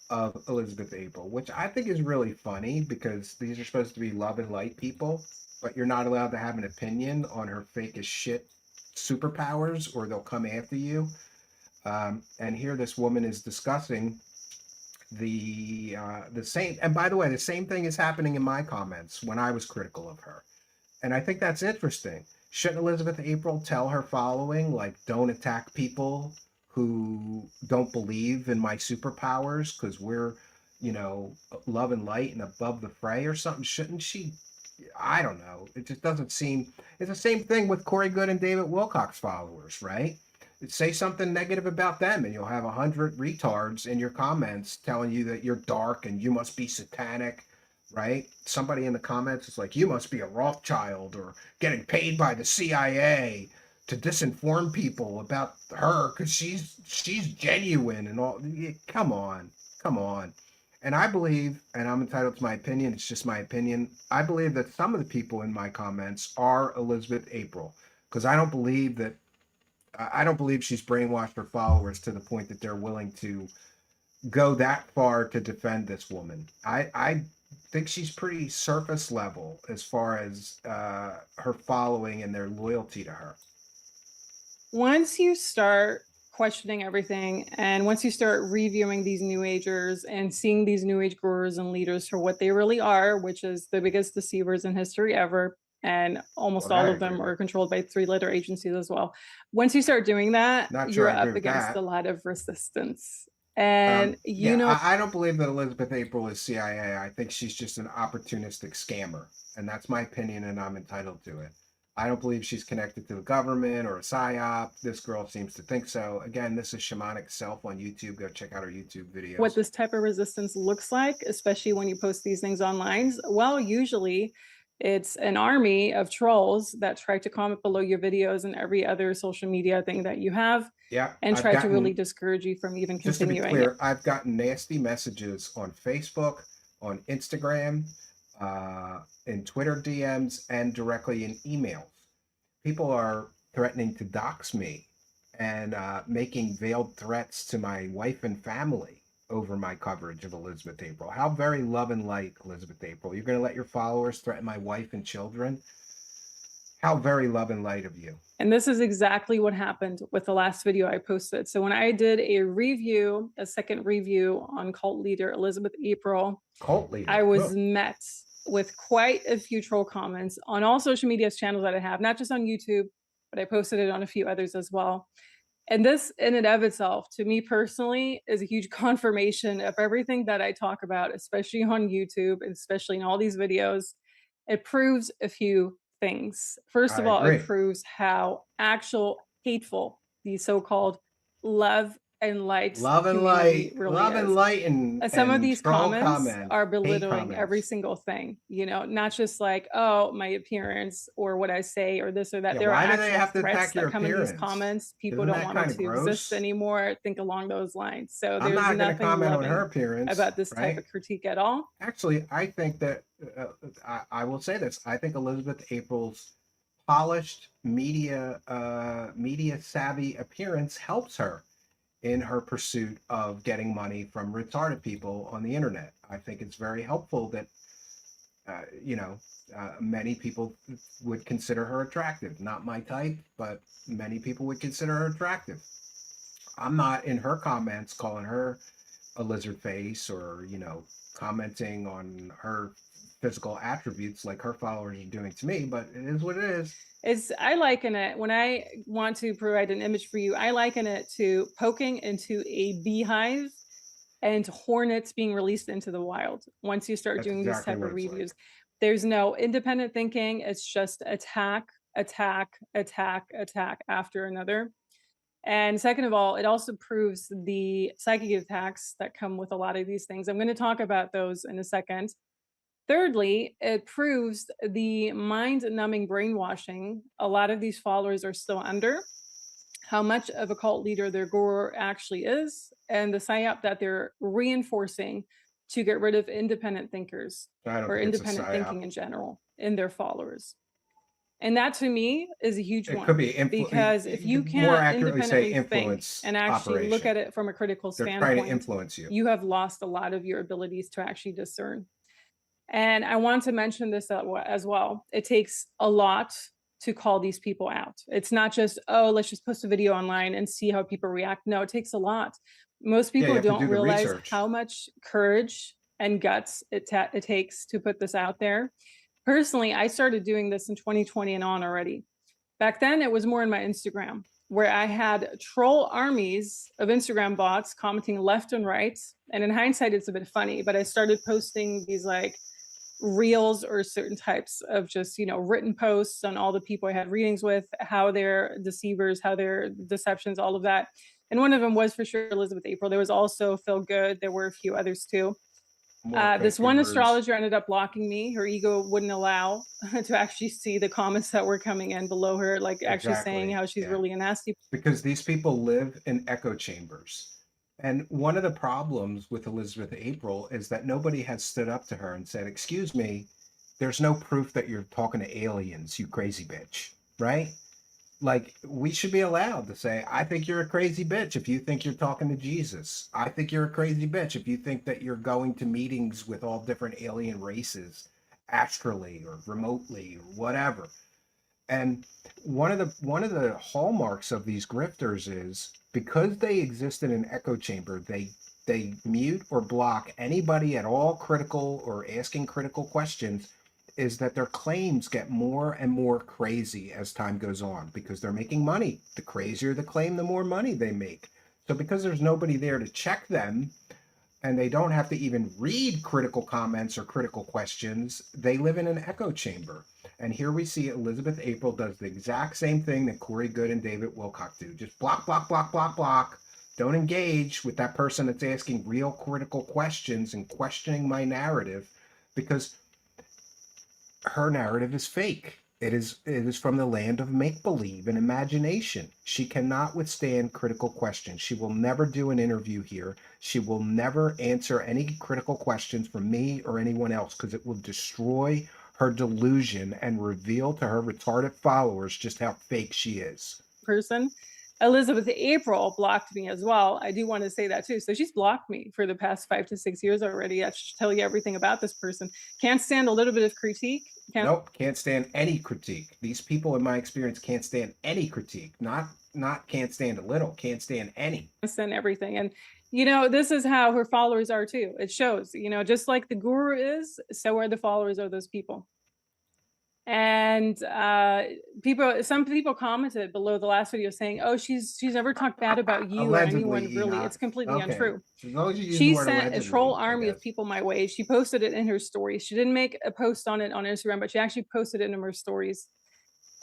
of Elizabeth April, which I think is really funny because these are supposed to be love and light people, but you're not allowed to have an opinion on her fake as shit superpowers or they'll come after you. And here this woman is discussing the same. And by the way, the same thing is happening in my comments when I was critical of her. And I think that's interesting. Shouldn't Elizabeth April tell her following, like, don't attack people who don't believe in my superpowers because we're, love and light and above the fray or something? Shouldn't she? I don't know. It just doesn't seem. It's the same thing with Corey Good and David Wilcock's followers, right? Say something negative about them and you'll have 100 retards in your comments telling you that you're dark and you must be satanic, right? Somebody in the comments is like, you must be a Rothschild or getting paid by the CIA to disinform people about her because she's genuine and all. Come on. And I believe, and I'm entitled to my opinion, it's just my opinion, I believe that some of the people in my comments are Elizabeth April, because I don't believe she's brainwashed her followers to the point that they're willing to go that far to defend this woman. I think she's pretty surface level as far as her following and their loyalty to her. Once you start questioning everything and once you start reviewing these new agers and seeing these new age growers and leaders for what they really are, which is the biggest deceivers in history ever, and almost all of them are controlled by 3-letter agencies as well. Once you start doing that, you're up against a lot of resistance. And I don't believe that Elizabeth April is CIA. I think she's just an opportunistic scammer, and that's my opinion, and I'm entitled to it. I don't believe she's connected to the government or a psyop. This girl seems to think so. Again, this is Shamanic Self on YouTube. Go check out our YouTube videos. What this type of resistance looks like, especially when you post these things online, well, usually it's an army of trolls that try to comment below your videos and every other social media thing that you have. Yeah, and try to really discourage you from even continuing. Just to be clear, I've gotten nasty messages on Facebook, on Instagram, in Twitter DMs, and directly in emails. People are threatening to dox me and making veiled threats to my wife and family over my coverage of Elizabeth April. How very love and light, Elizabeth April. You're going to let your followers threaten my wife and children? How very love and light of you. And this is exactly what happened with the last video I posted. So when I did a second review on cult leader Elizabeth April, I was met with quite a few troll comments on all social media channels that I have, not just on YouTube, but I posted it on a few others as well. And this in and of itself, to me personally, is a huge confirmation of everything that I talk about, especially on YouTube, and especially in all these videos. It proves a few things. First I of all, it agree. proves how actual hateful the so-called love and light community really Love and is. light, Some of and these troll comments comments, are hate belittling every comments. single thing, you know, not just like, oh, my appearance or what I say or this or that. Yeah, There are why do they actual have to threats attack your that come in these appearance? comments. People Isn't don't that want me kind of to exist gross? anymore. Think along those lines. So I'm there's not going to nothing comment on her loving appearance, about this type right? of critique at all. Actually, I think that I will say this. I think Elizabeth April's polished media savvy appearance helps her in her pursuit of getting money from retarded people on the internet. I think it's very helpful that you know, many people would consider her attractive. Not my type, but many people would consider her attractive. I'm not in her comments calling her a lizard face or, commenting on her physical attributes like her followers are doing to me, but it is what it is. I liken it, when I want to provide an image for you, I liken it to poking into a beehive and hornets being released into the wild. Once you start That's doing these exactly type what of it's like. reviews, there's no independent thinking. It's just attack, attack, attack, attack after another. And second of all, it also proves the psychic attacks that come with a lot of these things. I'm going to talk about those in a second. Thirdly, it proves the mind-numbing brainwashing a lot of these followers are still under, how much of a cult leader their guru actually is, and the psyop that they're reinforcing to get rid of independent thinkers I don't or think it's a independent psyop. thinking in general in their followers. And that to me is a huge It could one, be because if you you could more can't accurately say independently think influence and actually look operation. at it from a critical They're trying to standpoint, influence you. you have lost a lot of your abilities to actually discern. And I want to mention this as well. It takes a lot to call these people out. It's not just, oh, let's just post a video online and see how people react. No, it takes a lot. Most Yeah, you people have to don't do the realize research. how much courage and guts it takes to put this out there. Personally, I started doing this in 2020 and on already. Back then, it was more in my Instagram, where I had troll armies of Instagram bots commenting left and right. And in hindsight, it's a bit funny, but I started posting these like reels or certain types of just, written posts on all the people I had readings with, how they're deceivers, how they're deceptions, all of that. And one of them was for sure Elizabeth April. There was also Phil Good. There were a few others too. More This fake one gurus. astrologer ended up blocking me. Her ego wouldn't allow to actually see the comments that were coming in below her, like actually saying Exactly. how she's Yeah. really a nasty. Because these people live in echo chambers. And one of the problems with Elizabeth April is that nobody has stood up to her and said, "Excuse me, there's no proof that you're talking to aliens, you crazy bitch." Right? Like, we should be allowed to say, "I think you're a crazy bitch if you think you're talking to Jesus. I think you're a crazy bitch if you think that you're going to meetings with all different alien races astrally or remotely or whatever." And one of the hallmarks of these grifters is because they exist in an echo chamber, they mute or block anybody at all critical or asking critical questions, is that their claims get more and more crazy as time goes on because they're making money. The crazier the claim, the more money they make. So because there's nobody there to check them, and they don't have to even read critical comments or critical questions, they live in an echo chamber. And here we see Elizabeth April does the exact same thing that Corey Good and David Wilcock do. Just block, block, block, block, block. Don't engage with that person that's asking real critical questions and questioning my narrative, because her narrative is fake. It is from the land of make believe and imagination. She cannot withstand critical questions. She will never do an interview here. She will never answer any critical questions from me or anyone else, because it will destroy her delusion and reveal to her retarded followers just how fake she is. Person. Elizabeth April blocked me as well. I do want to say that too. So she's blocked me for the past 5 to 6 years already. That should tell you everything about this person. Can't stand a little bit of critique. Nope, can't stand any critique. These people, in my experience, can't stand any critique. Not can't stand a little, can't stand any. Stand everything. And this is how her followers are too. It shows, just like the guru is, so are the followers of those people. And some people commented below the last video saying, "Oh, she's never talked bad about you or Allegedly, anyone really." Enoch. It's completely Okay. untrue. As long as you use the She word sent a troll allegedly, I army of guess. people my way. She posted it in her stories. She didn't make a post on it on Instagram, but she actually posted it in her stories.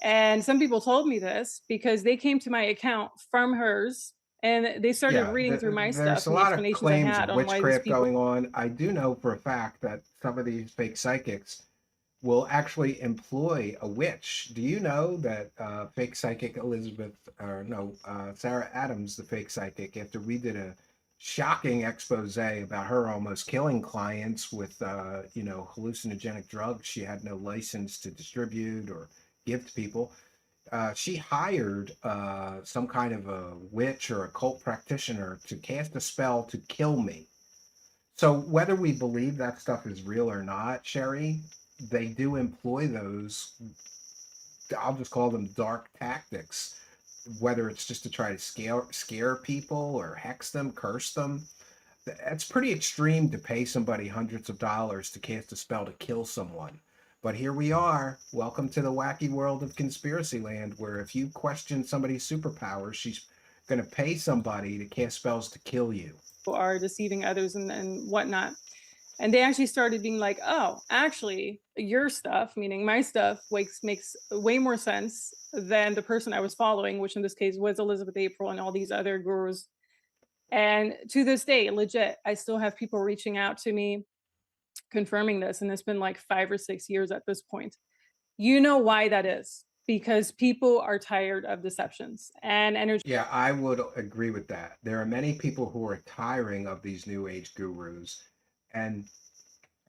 And some people told me this because they came to my account from hers and they started Yeah, reading through my there's stuff a and the lot of explanations I claims had of on why these witchcraft people. going on. I do know for a fact that some of these fake psychics will actually employ a witch. Do you know that fake psychic Elizabeth, or no, Sarah Adams, the fake psychic, after we did a shocking expose about her almost killing clients with, hallucinogenic drugs she had no license to distribute or give to people, she hired some kind of a witch or a cult practitioner to cast a spell to kill me. So whether we believe that stuff is real or not, Sherry, they do employ those, I'll just call them dark tactics, whether it's just to try to scare people or hex them, curse them. It's pretty extreme to pay somebody hundreds of dollars to cast a spell to kill someone. But here we are. Welcome to the wacky world of conspiracy land, where if you question somebody's superpowers, she's going to pay somebody to cast spells to kill you. Are deceiving others and whatnot. And they actually started being like, "Oh, actually, your stuff, meaning my stuff, makes way more sense than the person I was following," which in this case was Elizabeth April and all these other gurus. And to this day, legit, I still have people reaching out to me confirming this. And it's been like 5 or 6 years at this point. You know why that is? Because people are tired of deceptions and energy. Yeah, I would agree with that. There are many people who are tiring of these new age gurus, and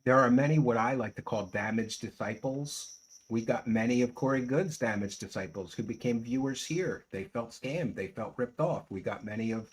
there are many what I like to call damaged disciples. We got many of Corey Good's damaged disciples who became viewers here. They felt scammed, they felt ripped off. We got many of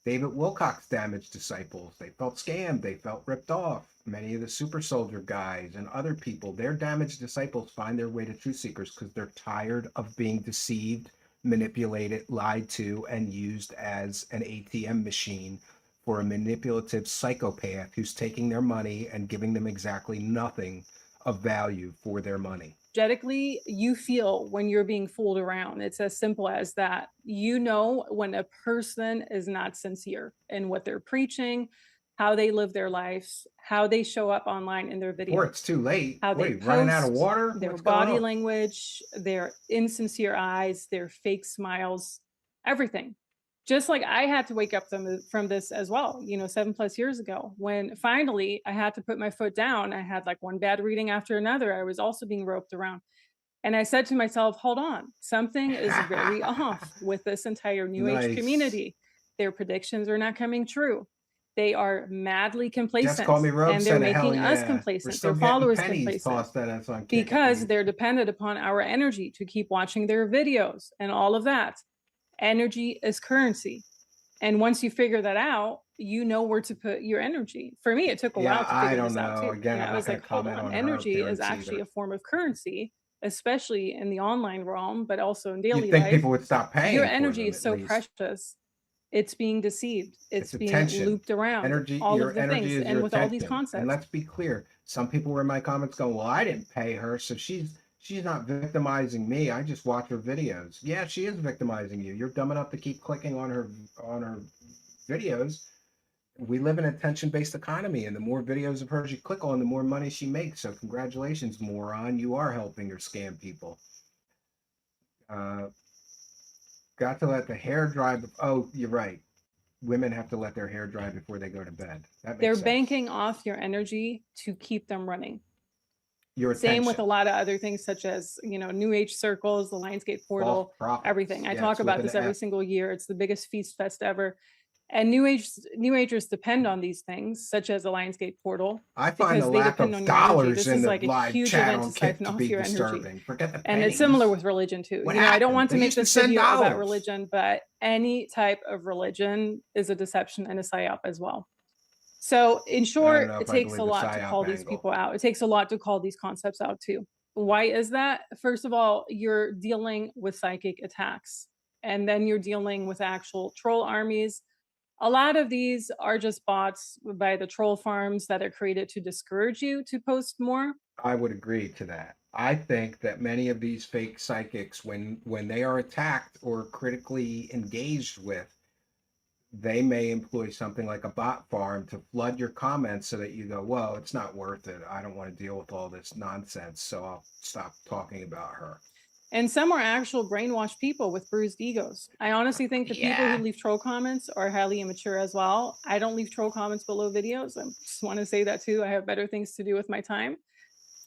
David Wilcock's damaged disciples. They felt scammed, they felt ripped off. Many of the super soldier guys and other people, their damaged disciples find their way to truth seekers because they're tired of being deceived, manipulated, lied to, and used as an ATM machine for a manipulative psychopath who's taking their money and giving them exactly nothing of value for their money. Energetically, you feel when you're being fooled around. It's as simple as that. You know when a person is not sincere in what they're preaching, how they live their lives, how they show up online in their Before videos, it's too late. how they Wait, running out of post, water? their What's going body on? language, their insincere eyes, their fake smiles, everything. Just like I had to wake up from this as well, 7+ years ago, when finally I had to put my foot down. I had like one bad reading after another. I was also being roped around. And I said to myself, hold on, something is very off with this entire new age Nice. community. Their predictions are not coming true. They are madly Just complacent call me Rogue and they're said a hell making us yeah. We're complacent, still their getting followers pennies complacent, tossed at us on Kick It because Feed. they're dependent upon our energy to keep watching their videos and all of that. Energy is currency. And once you figure that out, you know where to put your energy. For me, it took a Yeah, while to I figure don't this out know. too. Again, And I'm I not was going like, to hold comment on, on her energy is appearance actually either. a form of currency, especially in the online realm, but also in You'd daily think life. people would stop Your paying for energy them is at so least. precious. It's being deceived. It's It's being attention. looped around, Energy, all your of the energy things. is your And with all these attention. And concepts, let's be clear. Some people were in my comments going, well, I didn't pay her, so she's not victimizing me. I just watch her videos. Yeah, she is victimizing you. You're dumb enough to keep clicking on her videos. We live in an attention-based economy, and the more videos of hers you click on, the more money she makes. So congratulations, moron. You are helping her scam people. Uh, got to let the hair dry. Oh, you're right. Women have to let their hair dry before they go to bed. That they're makes sense. banking off your energy to keep them running. Your Same with attention. a lot of other things, such as, new age circles, the Lionsgate False portal, prophets. everything. I Yeah, talk it's with about an this every F. single year. It's the biggest feast fest ever. And new agers depend on these things, such as the Lionsgate portal, I find the because they lack depend of on your energy. dollars This in is the like a live huge chat event on to Kick siphon to off be your energy. disturbing. Forget the And it's pennies. similar with religion too. What I don't happened? want to They make used to this send video about dollars. religion, but any type of religion is a deception and a psyop as well. So in I don't short, know it if I takes a believe the lot to psyop call these angle. people out. It takes a lot to call these concepts out too. Why is that? First of all, you're dealing with psychic attacks, and then you're dealing with actual troll armies. A lot of these are just bots by the troll farms that are created to discourage you to post more. I would agree to that. I think that many of these fake psychics, when they are attacked or critically engaged with, they may employ something like a bot farm to flood your comments so that you go, "Whoa, it's not worth it. I don't want to deal with all this nonsense, so I'll stop talking about her." And some are actual brainwashed people with bruised egos. I honestly think the people who Yeah. leave troll comments are highly immature as well. I don't leave troll comments below videos. I just want to say that too. I have better things to do with my time.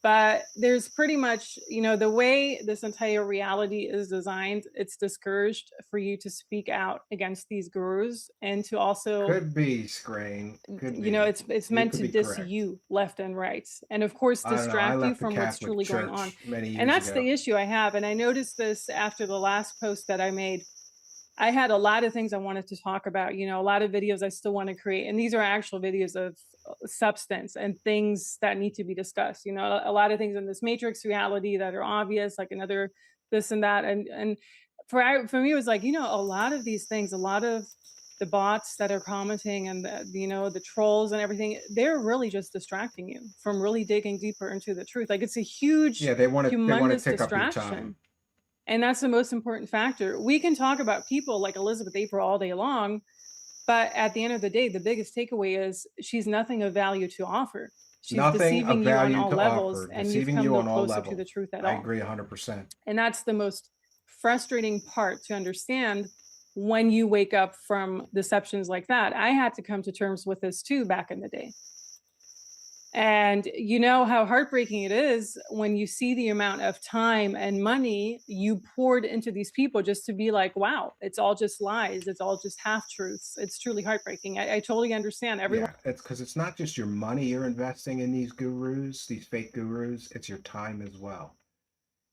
But there's pretty much, the way this entire reality is designed, it's discouraged for you to speak out against these gurus and to also, Could be, Screen. Could be. it's You meant could to be diss correct. you left and right. And of course, I don't know. I distract you left the from what's Catholic truly going on. Church many And years that's ago. the issue I have. And I noticed this after the last post that I made. I had a lot of things I wanted to talk about, a lot of videos I still want to create. And these are actual videos of substance and things that need to be discussed. A lot of things in this matrix reality that are obvious, like another this and that. And for me, it was like, a lot of these things, a lot of the bots that are commenting and the trolls and everything, they're really just distracting you from really digging deeper into the truth. Like it's a huge, Yeah, they want to humongous take up your time. distraction. And that's the most important factor. We can talk about people like Elizabeth April all day long, but at the end of the day, the biggest takeaway is she's nothing of value to offer. She's Nothing of deceiving you on value all to levels, offer, and you've deceiving come you no on all closer to the levels. truth at I all. agree 100%. And that's the most frustrating part to understand when you wake up from deceptions like that. I had to come to terms with this too back in the day. And you know how heartbreaking it is when you see the amount of time and money you poured into these people just to be like, wow, it's all just lies. It's all just half truths. It's truly heartbreaking. I totally understand everyone. Yeah, it's because it's not just your money you're investing in these gurus, these fake gurus, it's your time as well.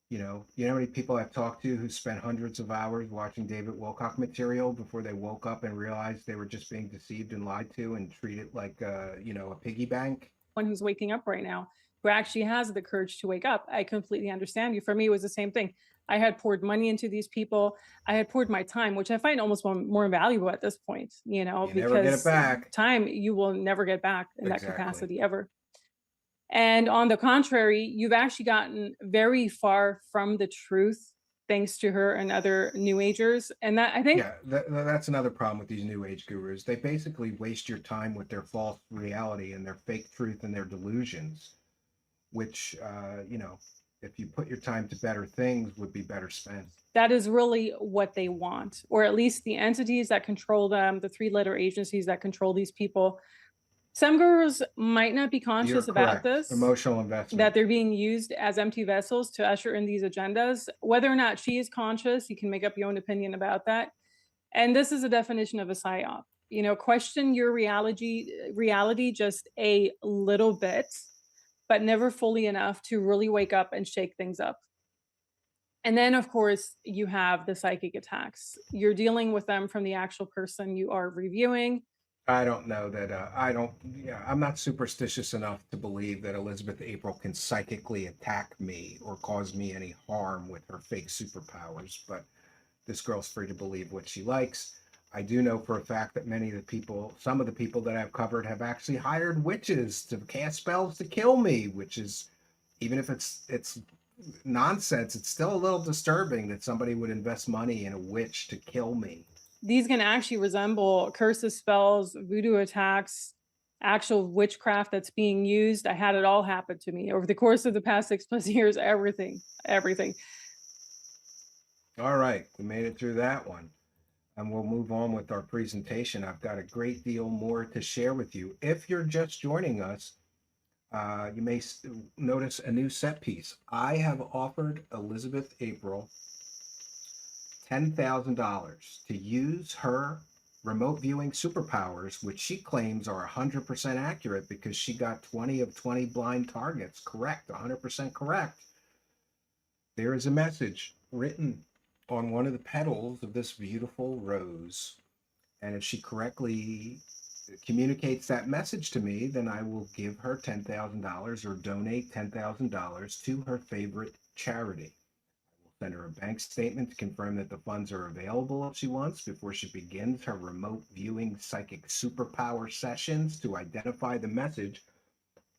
You know how many people I've talked to who spent hundreds of hours watching David Wilcock material before they woke up and realized they were just being deceived and lied to and treated like a piggy bank? Who's waking up right now who actually has the courage to wake up. I completely understand you. For me, it was the same thing. I had poured money into these people. I had poured my time, which I find almost more valuable at this point, You never get it because back. time you will never get back in that Exactly. capacity ever. And on the contrary, you've actually gotten very far from the truth thanks to her and other new agers. And that I think Yeah, that's another problem with these new age gurus. They basically waste your time with their false reality and their fake truth and their delusions, which, if you put your time to better things, would be better spent. that is really what they want, or at least the entities that control them, the three-letter agencies that control these people. Some gurus might not be You're conscious about correct. this, Emotional that investment. they're being used as empty vessels to usher in these agendas. Whether or not she is conscious, you can make up your own opinion about that. And this is a definition of a psyop. Question your reality just a little bit, but never fully enough to really wake up and shake things up. And then, of course, you have the psychic attacks. You're dealing with them from the actual person you are reviewing. I don't know that. I don't. Yeah, I'm not superstitious enough to believe that Elizabeth April can psychically attack me or cause me any harm with her fake superpowers. But this girl's free to believe what she likes. I do know for a fact that some of the people that I've covered have actually hired witches to cast spells to kill me, which is, even if it's nonsense, it's still a little disturbing that somebody would invest money in a witch to kill me. These can actually resemble curses, spells, voodoo attacks, actual witchcraft that's being used. I had it all happen to me over the course of the past 6+ years. Everything. All right, we made it through that one. And we'll move on with our presentation. I've got a great deal more to share with you. If you're just joining us, you may notice a new set piece. I have offered Elizabeth April $10,000 to use her remote viewing superpowers, which she claims are 100% accurate because she got 20 of 20 blind targets correct, 100% correct. There is a message written on one of the petals of this beautiful rose. And if she correctly communicates that message to me, then I will give her $10,000 or donate $10,000 to her favorite charity. I will send her a bank statement to confirm that the funds are available if she wants before she begins her remote viewing psychic superpower sessions to identify the message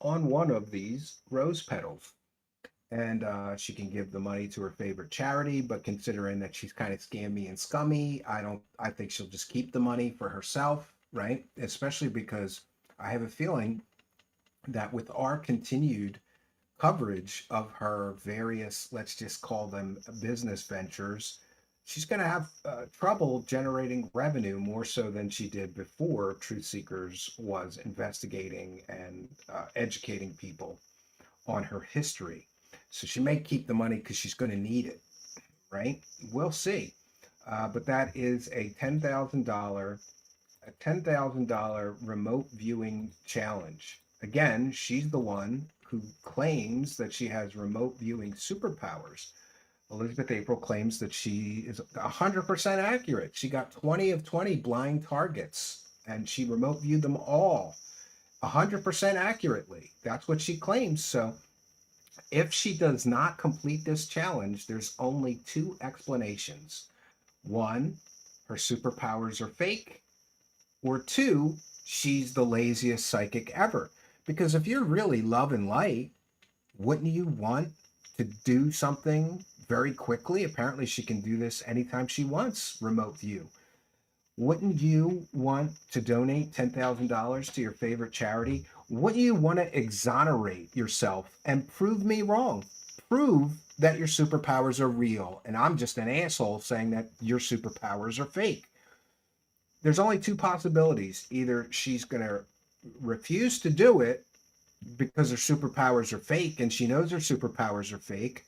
on one of these rose petals. and she can give the money to her favorite charity. But considering that she's kind of scammy and scummy, I think she'll just keep the money for herself, right? Especially because I have a feeling that with our continued coverage of her various, let's just call them business ventures, she's going to have trouble generating revenue more so than she did before Truth Seekers was investigating and educating people on her history. So she may keep the money because she's going to need it, right? We'll see. But that is a $10,000 remote viewing challenge. Again, she's the one who claims that she has remote viewing superpowers. Elizabeth April claims that she is 100% accurate. She got 20 of 20 blind targets and she remote viewed them all 100% accurately. That's what she claims. So if she does not complete this challenge, there's only two explanations. One, her superpowers are fake, or two, she's the laziest psychic ever. Because if you're really love and light, wouldn't you want to do something very quickly? Apparently, she can do this anytime she wants, remote view. Wouldn't you want to donate $10,000 to your favorite charity? Wouldn't you want to exonerate yourself and prove me wrong? Prove that your superpowers are real, and I'm just an asshole saying that your superpowers are fake. There's only two possibilities. Either she's going to refuse to do it because her superpowers are fake and she knows her superpowers are fake,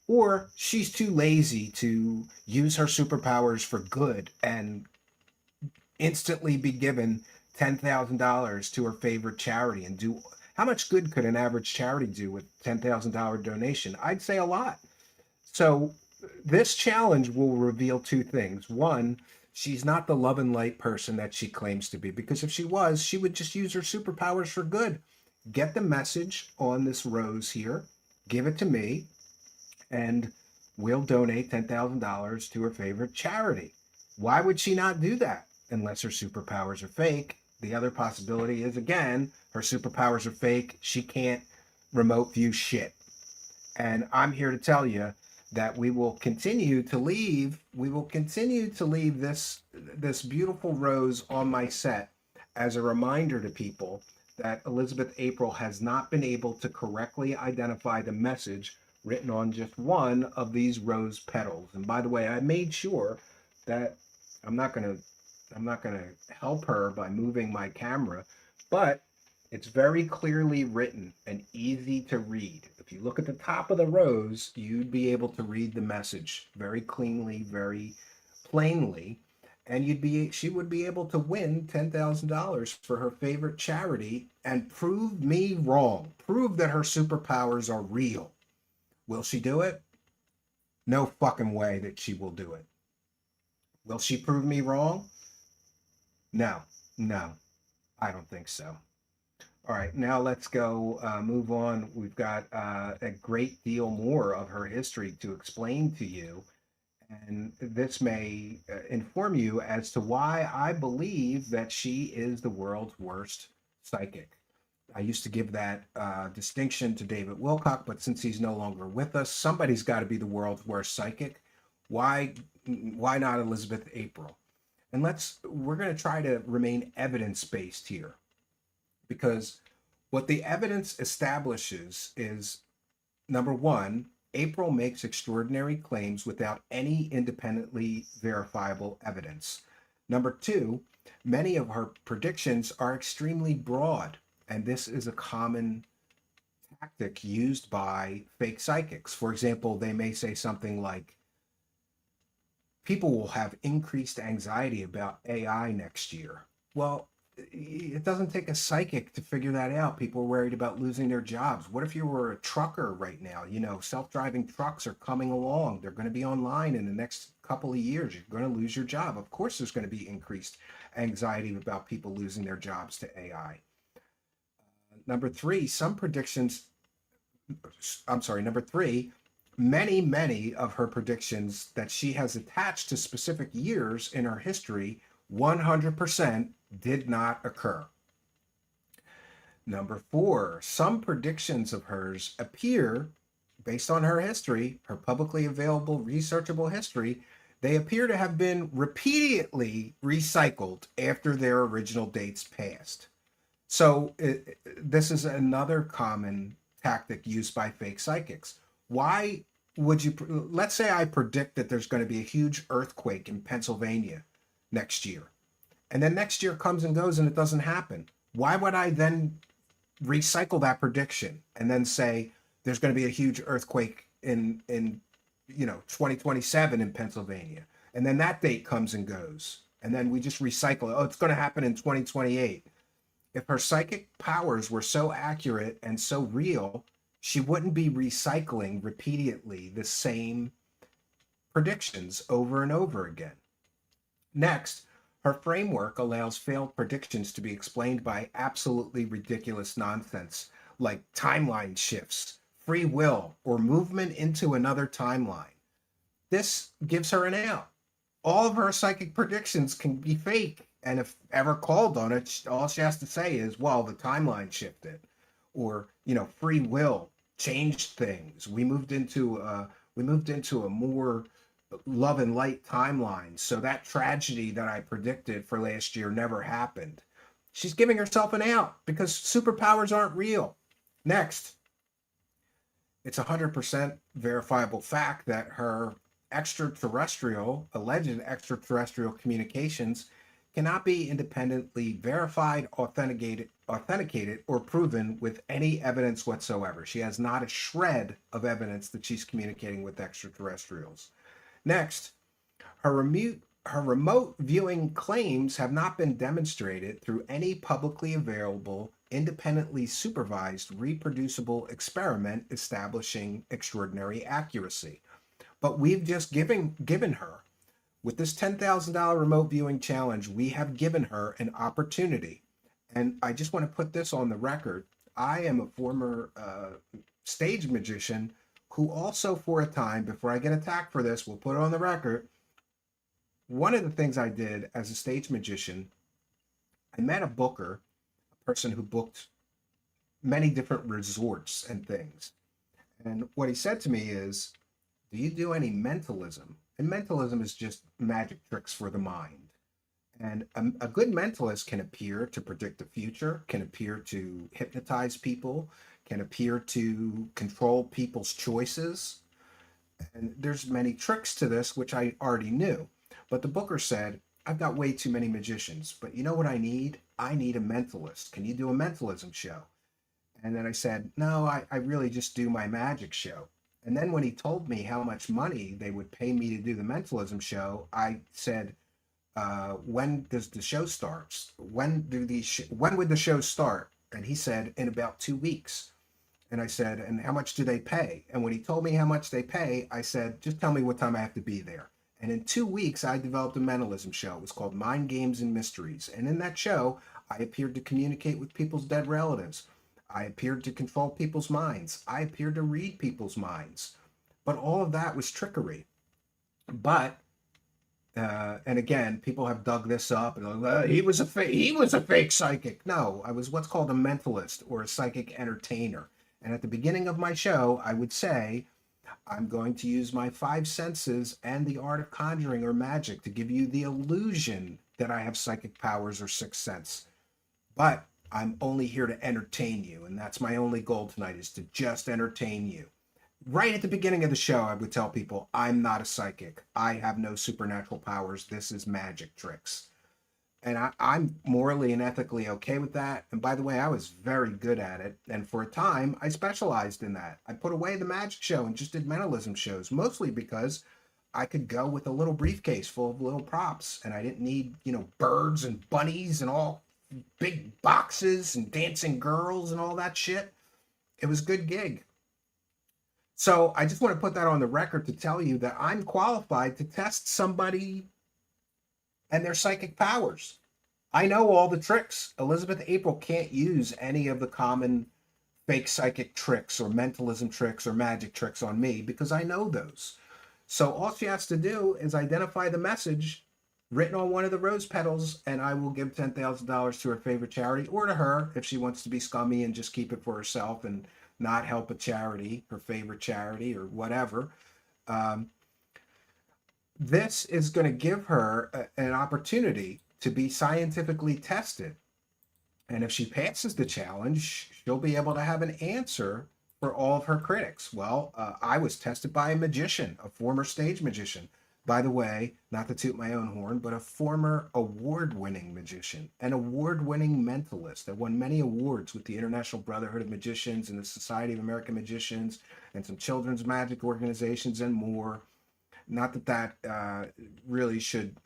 or she's too lazy to use her superpowers for good and instantly be given $10,000 to her favorite charity and do. How much good could an average charity do with $10,000 donation? I'd say a lot. So this challenge will reveal two things. One, she's not the love and light person that she claims to be, because if she was, she would just use her superpowers for good. Get the message on this rose here, give it to me, and we'll donate $10,000 to her favorite charity. Why would she not do that unless her superpowers are fake? The other possibility is, again, her superpowers are fake. She can't remote view shit. And I'm here to tell you that we will continue to leave this beautiful rose on my set as a reminder to people that Elizabeth April has not been able to correctly identify the message written on just one of these rose petals. And by the way, I made sure that I'm not going to help her by moving my camera, but it's very clearly written and easy to read. If you look at the top of the rose, you'd be able to read the message very cleanly, very plainly, and she would be able to win $10,000 for her favorite charity and prove me wrong. Prove that her superpowers are real. Will she do it? No fucking way that she will do it. Will she prove me wrong? No, I don't think so. All right, now let's go move on. We've got a great deal more of her history to explain to you. And this may inform you as to why I believe that she is the world's worst psychic. I used to give that distinction to David Wilcock, but since he's no longer with us, somebody's got to be the world's worst psychic. Why not Elizabeth April? And we're going to try to remain evidence-based here, because what the evidence establishes is, number one, April makes extraordinary claims without any independently verifiable evidence. Number two, many of her predictions are extremely broad, and this is a common tactic used by fake psychics. For example, they may say something like, people will have increased anxiety about AI next year. Well, it doesn't take a psychic to figure that out. People are worried about losing their jobs. What if you were a trucker right now? Self-driving trucks are coming along. They're going to be online in the next couple of years. You're going to lose your job. Of course, there's going to be increased anxiety about people losing their jobs to AI. Number three, many of her predictions that she has attached to specific years in her history 100% did not occur. Number four, some predictions of hers appear based on her history, her publicly available researchable history, they appear to have been repeatedly recycled after their original dates passed. So this is another common tactic used by fake psychics. Why would you, let's say I predict that there's going to be a huge earthquake in Pennsylvania next year, and then next year comes and goes and it doesn't happen. Why would I then recycle that prediction and then say there's going to be a huge earthquake in 2027 in Pennsylvania, and then that date comes and goes, and then we just recycle it? Oh, it's going to happen in 2028. If her psychic powers were so accurate and so real, she wouldn't be recycling repeatedly the same predictions over and over again. Next, her framework allows failed predictions to be explained by absolutely ridiculous nonsense like timeline shifts, free will, or movement into another timeline. This gives her an out. All of her psychic predictions can be fake, and if ever called on it, all she has to say is, well, the timeline shifted, or free will changed things. We moved into a more love and light timeline, so that tragedy that I predicted for last year never happened. She's giving herself an out because superpowers aren't real. Next, it's 100% verifiable fact that her alleged extraterrestrial communications cannot be independently verified, authenticated, or proven with any evidence whatsoever. She has not a shred of evidence that she's communicating with extraterrestrials. Next, her remote viewing claims have not been demonstrated through any publicly available, independently supervised, reproducible experiment establishing extraordinary accuracy. But we've just given her, with this $10,000 remote viewing challenge, we have given her an opportunity. And I just want to put this on the record. I am a former stage magician who also, for a time, before I get attacked for this, we'll put it on the record. One of the things I did as a stage magician, I met a booker, a person who booked many different resorts and things. And what he said to me is, do you do any mentalism? And mentalism is just magic tricks for the mind. And a good mentalist can appear to predict the future, can appear to hypnotize people, can appear to control people's choices. And there's many tricks to this, which I already knew. But the booker said, I've got way too many magicians, but you know what I need? I need a mentalist. Can you do a mentalism show? And then I said, no, I really just do my magic show. And then when he told me how much money they would pay me to do the mentalism show, I said, when does the show start? When would the show start? And he said, in about 2 weeks. And I said, and how much do they pay? And when he told me how much they pay, I said, just tell me what time I have to be there. And in 2 weeks, I developed a mentalism show. It was called Mind Games and Mysteries. And in that show, I appeared to communicate with people's dead relatives. I appeared to control people's minds. I appeared to read people's minds. But all of that was trickery. But, and again, people have dug this up and he was a fake psychic. No, I was what's called a mentalist or a psychic entertainer. And at the beginning of my show, I would say, I'm going to use my 5 senses and the art of conjuring or magic to give you the illusion that I have psychic powers or sixth sense. But I'm only here to entertain you, and that's my only goal tonight, is to just entertain you. Right at the beginning of the show, I would tell people, I'm not a psychic. I have no supernatural powers. This is magic tricks. And I'm morally and ethically okay with that. And by the way, I was very good at it. And for a time, I specialized in that. I put away the magic show and just did mentalism shows, mostly because I could go with a little briefcase full of little props. And I didn't need, birds and bunnies and all big boxes and dancing girls and all that shit. It was a good gig. So I just want to put that on the record to tell you that I'm qualified to test somebody and their psychic powers. I know all the tricks. Elizabeth April can't use any of the common fake psychic tricks or mentalism tricks or magic tricks on me because I know those. So all she has to do is identify the message written on one of the rose petals, and I will give $10,000 to her favorite charity, or to her if she wants to be scummy and just keep it for herself and not help a charity, her favorite charity or whatever. Um, this is going to give her an opportunity to be scientifically tested. And if she passes the challenge, she'll be able to have an answer for all of her critics. Well, I was tested by a magician, a former stage magician. By the way, not to toot my own horn, but a former award-winning magician, an award-winning mentalist that won many awards with the International Brotherhood of Magicians and the Society of American Magicians and some children's magic organizations and more. Not that really should,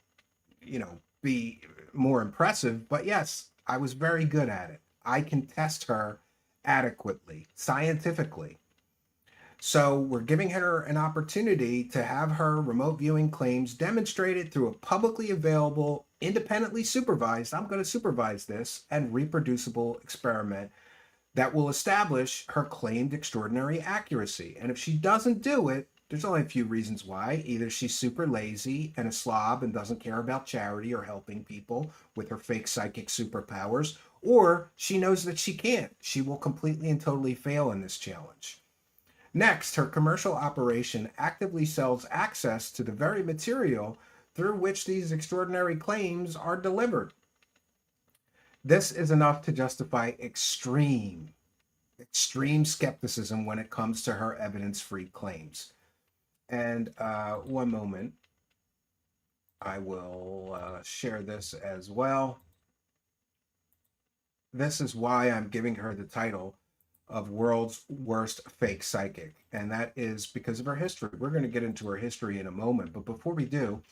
be more impressive, but yes, I was very good at it. I can test her adequately, scientifically. So we're giving her an opportunity to have her remote viewing claims demonstrated through a publicly available, independently supervised, I'm going to supervise this, and reproducible experiment that will establish her claimed extraordinary accuracy. And if she doesn't do it, there's only a few reasons why. Either she's super lazy and a slob and doesn't care about charity or helping people with her fake psychic superpowers, or she knows that she can't. She will completely and totally fail in this challenge. Next, her commercial operation actively sells access to the very material through which these extraordinary claims are delivered. This is enough to justify extreme skepticism when it comes to her evidence-free claims. And one moment, I will share this as well. This is why I'm giving her the title of World's Worst Fake Psychic, and that is because of her history. We're going to get into her history in a moment, but before we do,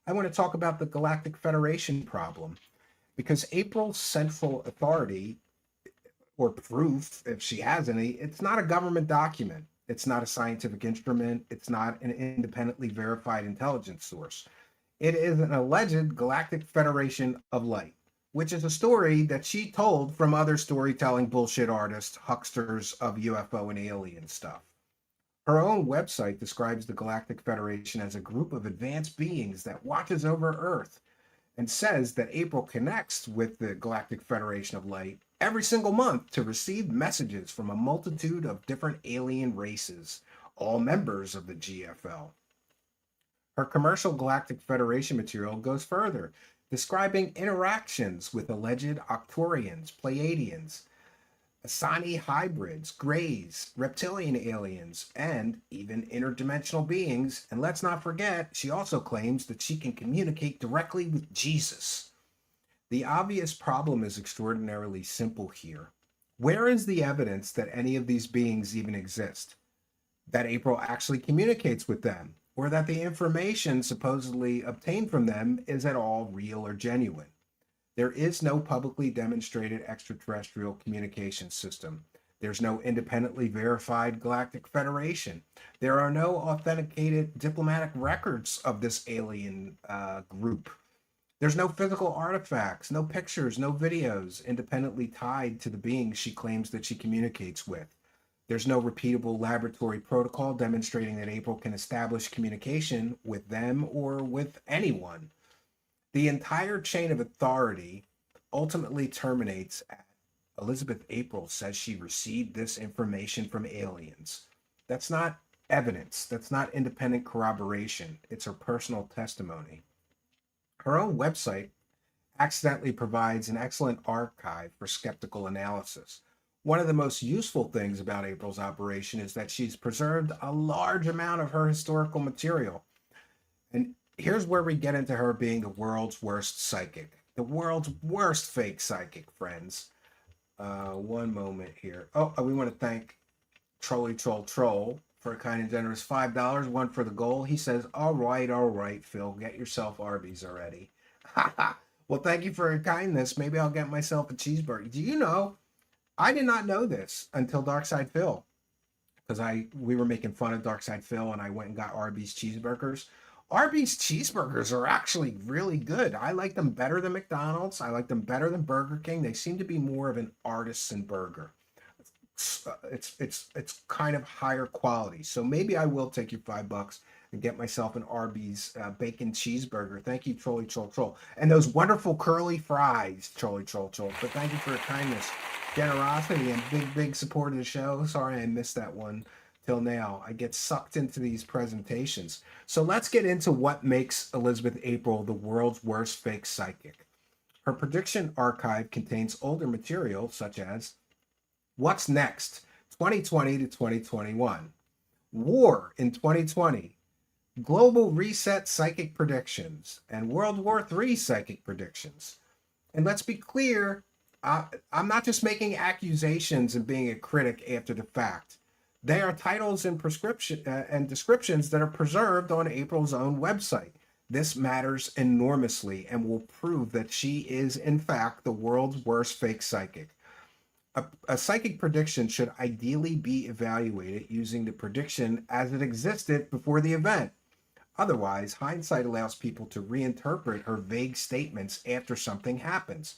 I want to talk about the Galactic Federation problem, because April's central authority, or proof, if she has any, it's not a government document. It's not a scientific instrument. It's not an independently verified intelligence source. It is an alleged Galactic Federation of Light, which is a story that she told from other storytelling bullshit artists, hucksters of UFO and alien stuff. Her own website describes the Galactic Federation as a group of advanced beings that watches over Earth, and says that April connects with the Galactic Federation of Light every single month to receive messages from a multitude of different alien races, all members of the GFL. Her commercial Galactic Federation material goes further, describing interactions with alleged Octorians, Pleiadians, Asani hybrids, Greys, reptilian aliens, and even interdimensional beings. And let's not forget, she also claims that she can communicate directly with Jesus. The obvious problem is extraordinarily simple here. Where is the evidence that any of these beings even exist? That April actually communicates with them, or that the information supposedly obtained from them is at all real or genuine? There is no publicly demonstrated extraterrestrial communication system. There's no independently verified Galactic Federation. There are no authenticated diplomatic records of this alien group. There's no physical artifacts, no pictures, no videos independently tied to the beings she claims that she communicates with. There's no repeatable laboratory protocol demonstrating that April can establish communication with them or with anyone. The entire chain of authority ultimately terminates at Elizabeth April says she received this information from aliens. That's not evidence. That's not independent corroboration. It's her personal testimony. Her own website accidentally provides an excellent archive for skeptical analysis. One of the most useful things about April's operation is that she's preserved a large amount of her historical material. And here's where we get into her being the world's worst psychic, the world's worst fake psychic, friends. One moment here. Oh, we want to thank Trolly Troll for a kind and generous $5, one for the goal. He says, all right, Phil, get yourself Arby's already. Well, thank you for your kindness. Maybe I'll get myself a cheeseburger. Do you know, I did not know this until Darkside Phil, because we were making fun of Darkside Phil, and I went and got Arby's cheeseburgers. Arby's cheeseburgers are actually really good. I like them better than McDonald's. I like them better than Burger King. They seem to be more of an artisan burger. It's kind of higher quality. So maybe I will take your $5 and get myself an Arby's bacon cheeseburger. Thank you, Trolly Troll Troll. And those wonderful curly fries, Trolly Troll Troll. But thank you for your kindness, generosity, and big support of the show. Sorry I missed that one till now. I get sucked into these presentations. So let's get into what makes Elizabeth April the world's worst fake psychic. Her prediction archive contains older material such as What's Next, 2020 to 2021, War in 2020, Global Reset Psychic Predictions, and World War III Psychic Predictions. And let's be clear, I'm not just making accusations and being a critic after the fact. They are titles and and descriptions that are preserved on April's own website. This matters enormously and will prove that she is, in fact, the world's worst fake psychic. A psychic prediction should ideally be evaluated using the prediction as it existed before the event. Otherwise, hindsight allows people to reinterpret her vague statements after something happens.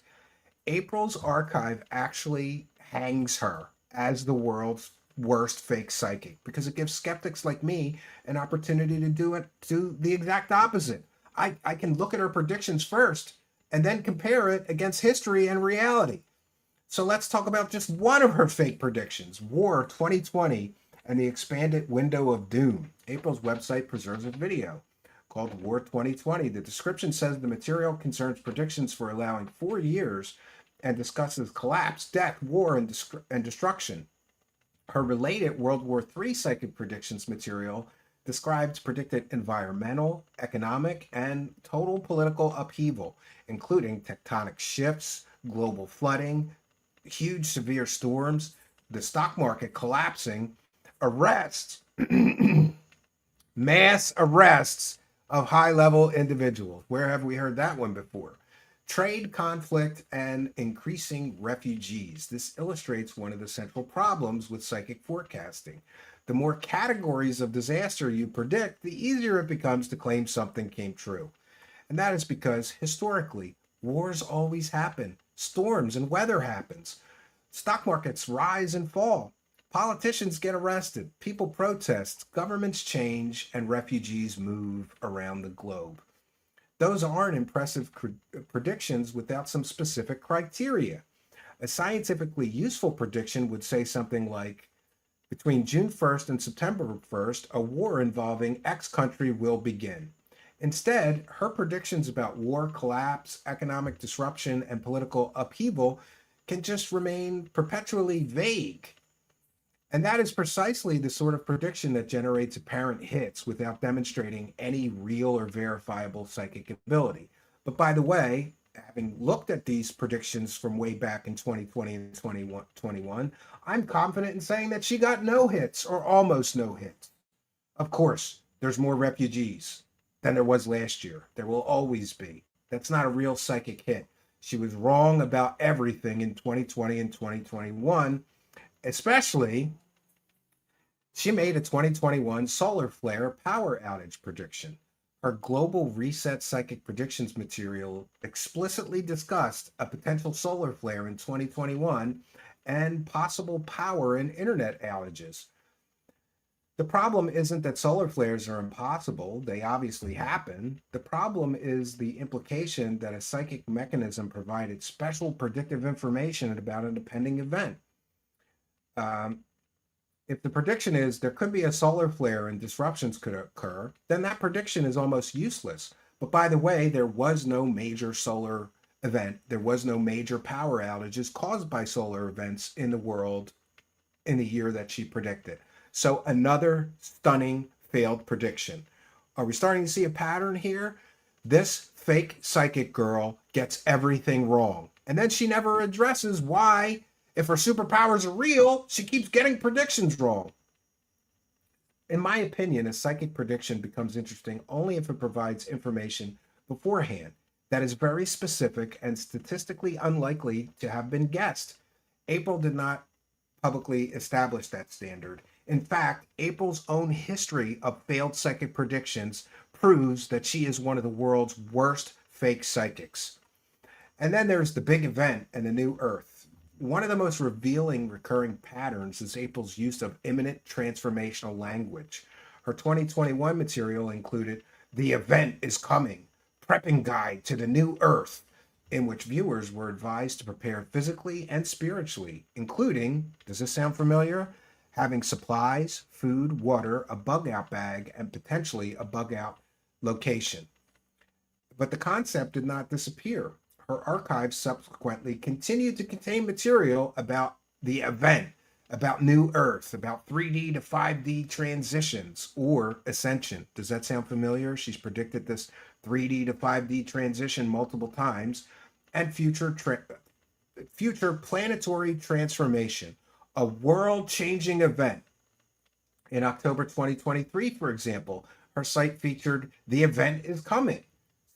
April's archive actually hangs her as the world's worst fake psychic because it gives skeptics like me an opportunity to do the exact opposite. I can look at her predictions first and then compare it against history and reality. So let's talk about just one of her fake predictions, War 2020 and the expanded window of doom. April's website preserves a video called War 2020. The description says the material concerns predictions for allowing 4 years and discusses collapse, death, war, and destruction. Her related World War III psychic predictions material describes predicted environmental, economic, and total political upheaval, including tectonic shifts, global flooding, huge severe storms, the stock market collapsing, arrests, mass arrests of high-level individuals. Where have we heard that one before? Trade conflict and increasing refugees. This illustrates one of the central problems with psychic forecasting. The more categories of disaster you predict, the easier it becomes to claim something came true. And that is because, historically, wars always happen. Storms and weather happens. Stock markets rise and fall. Politicians get arrested. People protest. Governments change. And refugees move around the globe. Those aren't impressive predictions without some specific criteria. A scientifically useful prediction would say something like, between June 1st and September 1st, a war involving X country will begin. Instead, her predictions about war, collapse, economic disruption, and political upheaval can just remain perpetually vague. And that is precisely the sort of prediction that generates apparent hits without demonstrating any real or verifiable psychic ability. But by the way, having looked at these predictions from way back in 2020 and 2021, I'm confident in saying that she got no hits or almost no hits. Of course, there's more refugees than there was last year. There will always be. That's not a real psychic hit. She was wrong about everything in 2020 and 2021, especially she made a 2021 solar flare power outage prediction. Her global reset psychic predictions material explicitly discussed a potential solar flare in 2021 and possible power and internet outages. The problem isn't that solar flares are impossible. They obviously happen. The problem is the implication that a psychic mechanism provided special predictive information about an impending event. If the prediction is there could be a solar flare and disruptions could occur, then that prediction is almost useless. But by the way, there was no major solar event. There was no major power outages caused by solar events in the world in the year that she predicted. So another stunning failed prediction. Are we starting to see a pattern here? This fake psychic girl gets everything wrong. And then she never addresses why, if her superpowers are real, she keeps getting predictions wrong. In my opinion, a psychic prediction becomes interesting only if it provides information beforehand that is very specific and statistically unlikely to have been guessed. April did not publicly establish that standard. In fact, April's own history of failed psychic predictions proves that she is one of the world's worst fake psychics. And then there's the big event and the new Earth. One of the most revealing recurring patterns is April's use of imminent transformational language. Her 2021 material included The Event is Coming, Prepping Guide to the New Earth, in which viewers were advised to prepare physically and spiritually, including, does this sound familiar? Having supplies, food, water, a bug out bag, and potentially a bug out location. But the concept did not disappear. Her archives subsequently continued to contain material about the event, about New Earth, about 3D to 5D transitions or ascension. Does that sound familiar? She's predicted this 3D to 5D transition multiple times, and future planetary transformation, a world-changing event. In October 2023, for example, her site featured The Event is Coming.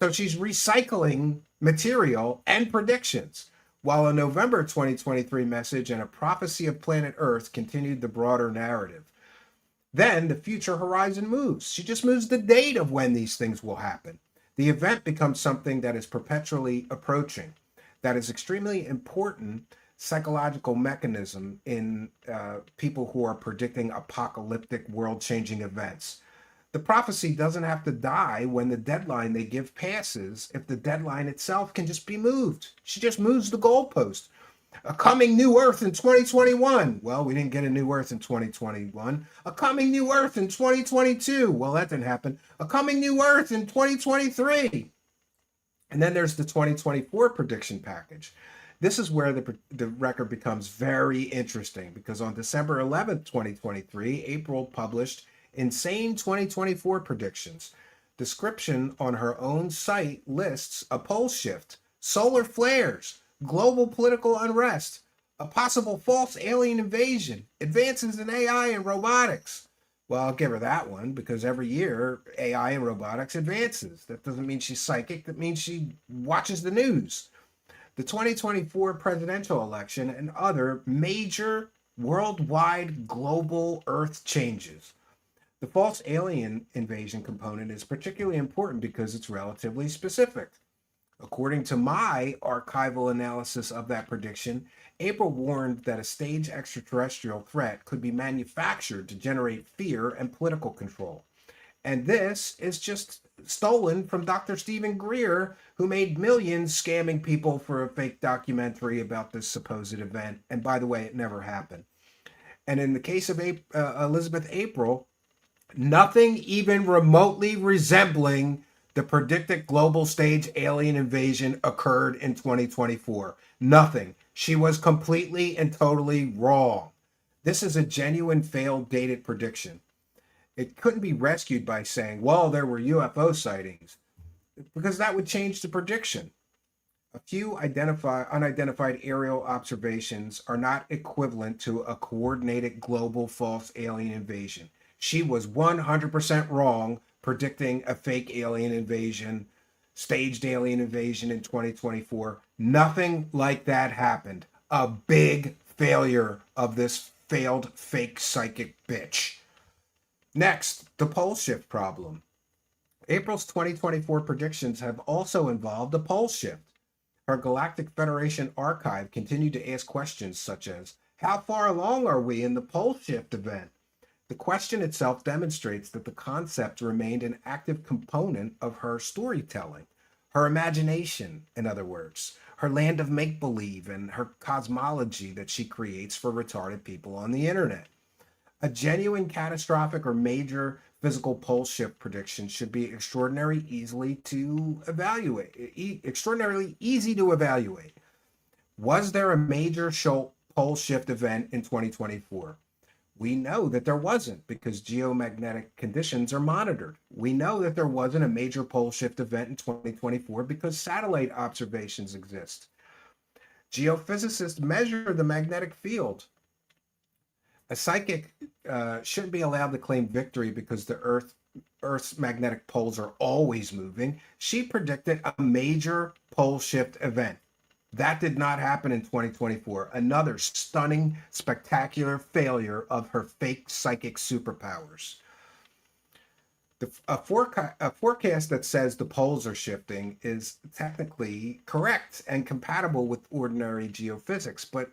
So she's recycling material and predictions, while a November 2023 message and a prophecy of planet Earth continued the broader narrative. Then the future horizon moves. She just moves the date of when these things will happen. The event becomes something that is perpetually approaching. That is extremely important psychological mechanism in people who are predicting apocalyptic world-changing events. The prophecy doesn't have to die when the deadline they give passes if the deadline itself can just be moved. She just moves the goalpost. A coming new Earth in 2021. Well, we didn't get a new Earth in 2021. A coming new Earth in 2022. Well, that didn't happen. A coming new Earth in 2023. And then there's the 2024 prediction package. This is where the record becomes very interesting, because on December 11th, 2023, April published Insane 2024 predictions. Description on her own site lists a pole shift, solar flares, global political unrest, a possible false alien invasion, advances in AI and robotics. Well, I'll give her that one, because every year AI and robotics advances. That doesn't mean she's psychic. That means she watches the news. The 2024 presidential election and other major worldwide global earth changes. The false alien invasion component is particularly important because it's relatively specific. According to my archival analysis of that prediction, April warned that a staged extraterrestrial threat could be manufactured to generate fear and political control. And this is just stolen from Dr. Stephen Greer, who made millions scamming people for a fake documentary about this supposed event. And by the way, it never happened. And in the case of Elizabeth April, nothing even remotely resembling the predicted global stage alien invasion occurred in 2024. Nothing. She was completely and totally wrong. This is a genuine failed dated prediction. It couldn't be rescued by saying, well, there were UFO sightings, because that would change the prediction. A few unidentified aerial observations are not equivalent to a coordinated global false alien invasion. She was 100% wrong predicting a fake alien invasion, staged alien invasion in 2024. Nothing like that happened. A big failure of this failed fake psychic bitch. Next, the pole shift problem. April's 2024 predictions have also involved a pole shift. Her Galactic Federation archive continued to ask questions such as, how far along are we in the pole shift event? The question itself demonstrates that the concept remained an active component of her storytelling, her imagination, in other words, her land of make-believe and her cosmology that she creates for retarded people on the internet. A genuine catastrophic or major physical pole shift prediction should be extraordinarily easy to evaluate. Was there a major pole shift event in 2024? We know that there wasn't, because geomagnetic conditions are monitored. We know that there wasn't a major pole shift event in 2024 because satellite observations exist. Geophysicists measure the magnetic field. A psychic shouldn't be allowed to claim victory because the Earth's magnetic poles are always moving. She predicted a major pole shift event. That did not happen in 2024. Another stunning, spectacular failure of her fake psychic superpowers. A forecast that says the poles are shifting is technically correct and compatible with ordinary geophysics, but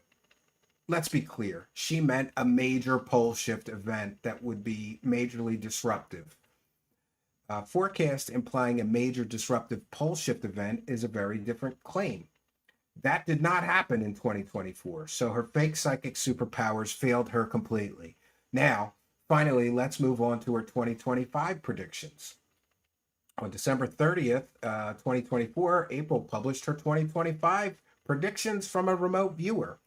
let's be clear. She meant a major pole shift event that would be majorly disruptive. Forecast implying a major disruptive pole shift event is a very different claim. That did not happen in 2024, so her fake psychic superpowers failed her completely. Now, finally, let's move on to her 2025 predictions. On December 30th, 2024, April published her 2025 predictions from a remote viewer.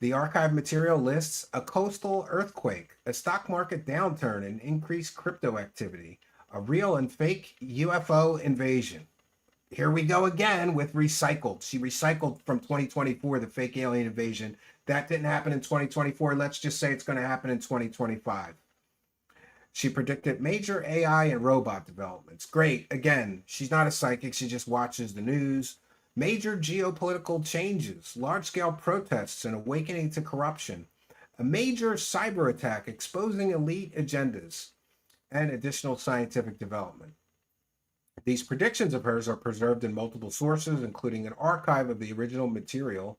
The archive material lists a coastal earthquake, a stock market downturn, and increased crypto activity, a real and fake UFO invasion. Here we go again with recycled. She recycled from 2024, the fake alien invasion. That didn't happen in 2024. Let's just say it's going to happen in 2025. She predicted major AI and robot developments. Great. Again, she's not a psychic. She just watches the news. Major geopolitical changes, large-scale protests and awakening to corruption. A major cyber attack exposing elite agendas and additional scientific development. These predictions of hers are preserved in multiple sources, including an archive of the original material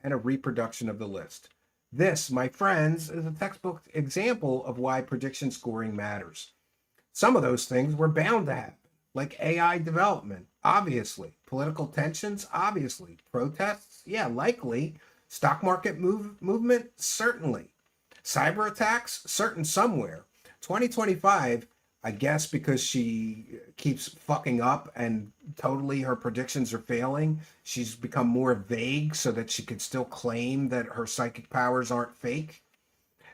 and a reproduction of the list. This, my friends, is a textbook example of why prediction scoring matters. Some of those things were bound to happen, like AI development, obviously. Political tensions, obviously. Protests, yeah, likely. Stock market movement, certainly. Cyber attacks, certain somewhere. 2025, I guess because she keeps fucking up and totally her predictions are failing, she's become more vague so that she could still claim that her psychic powers aren't fake.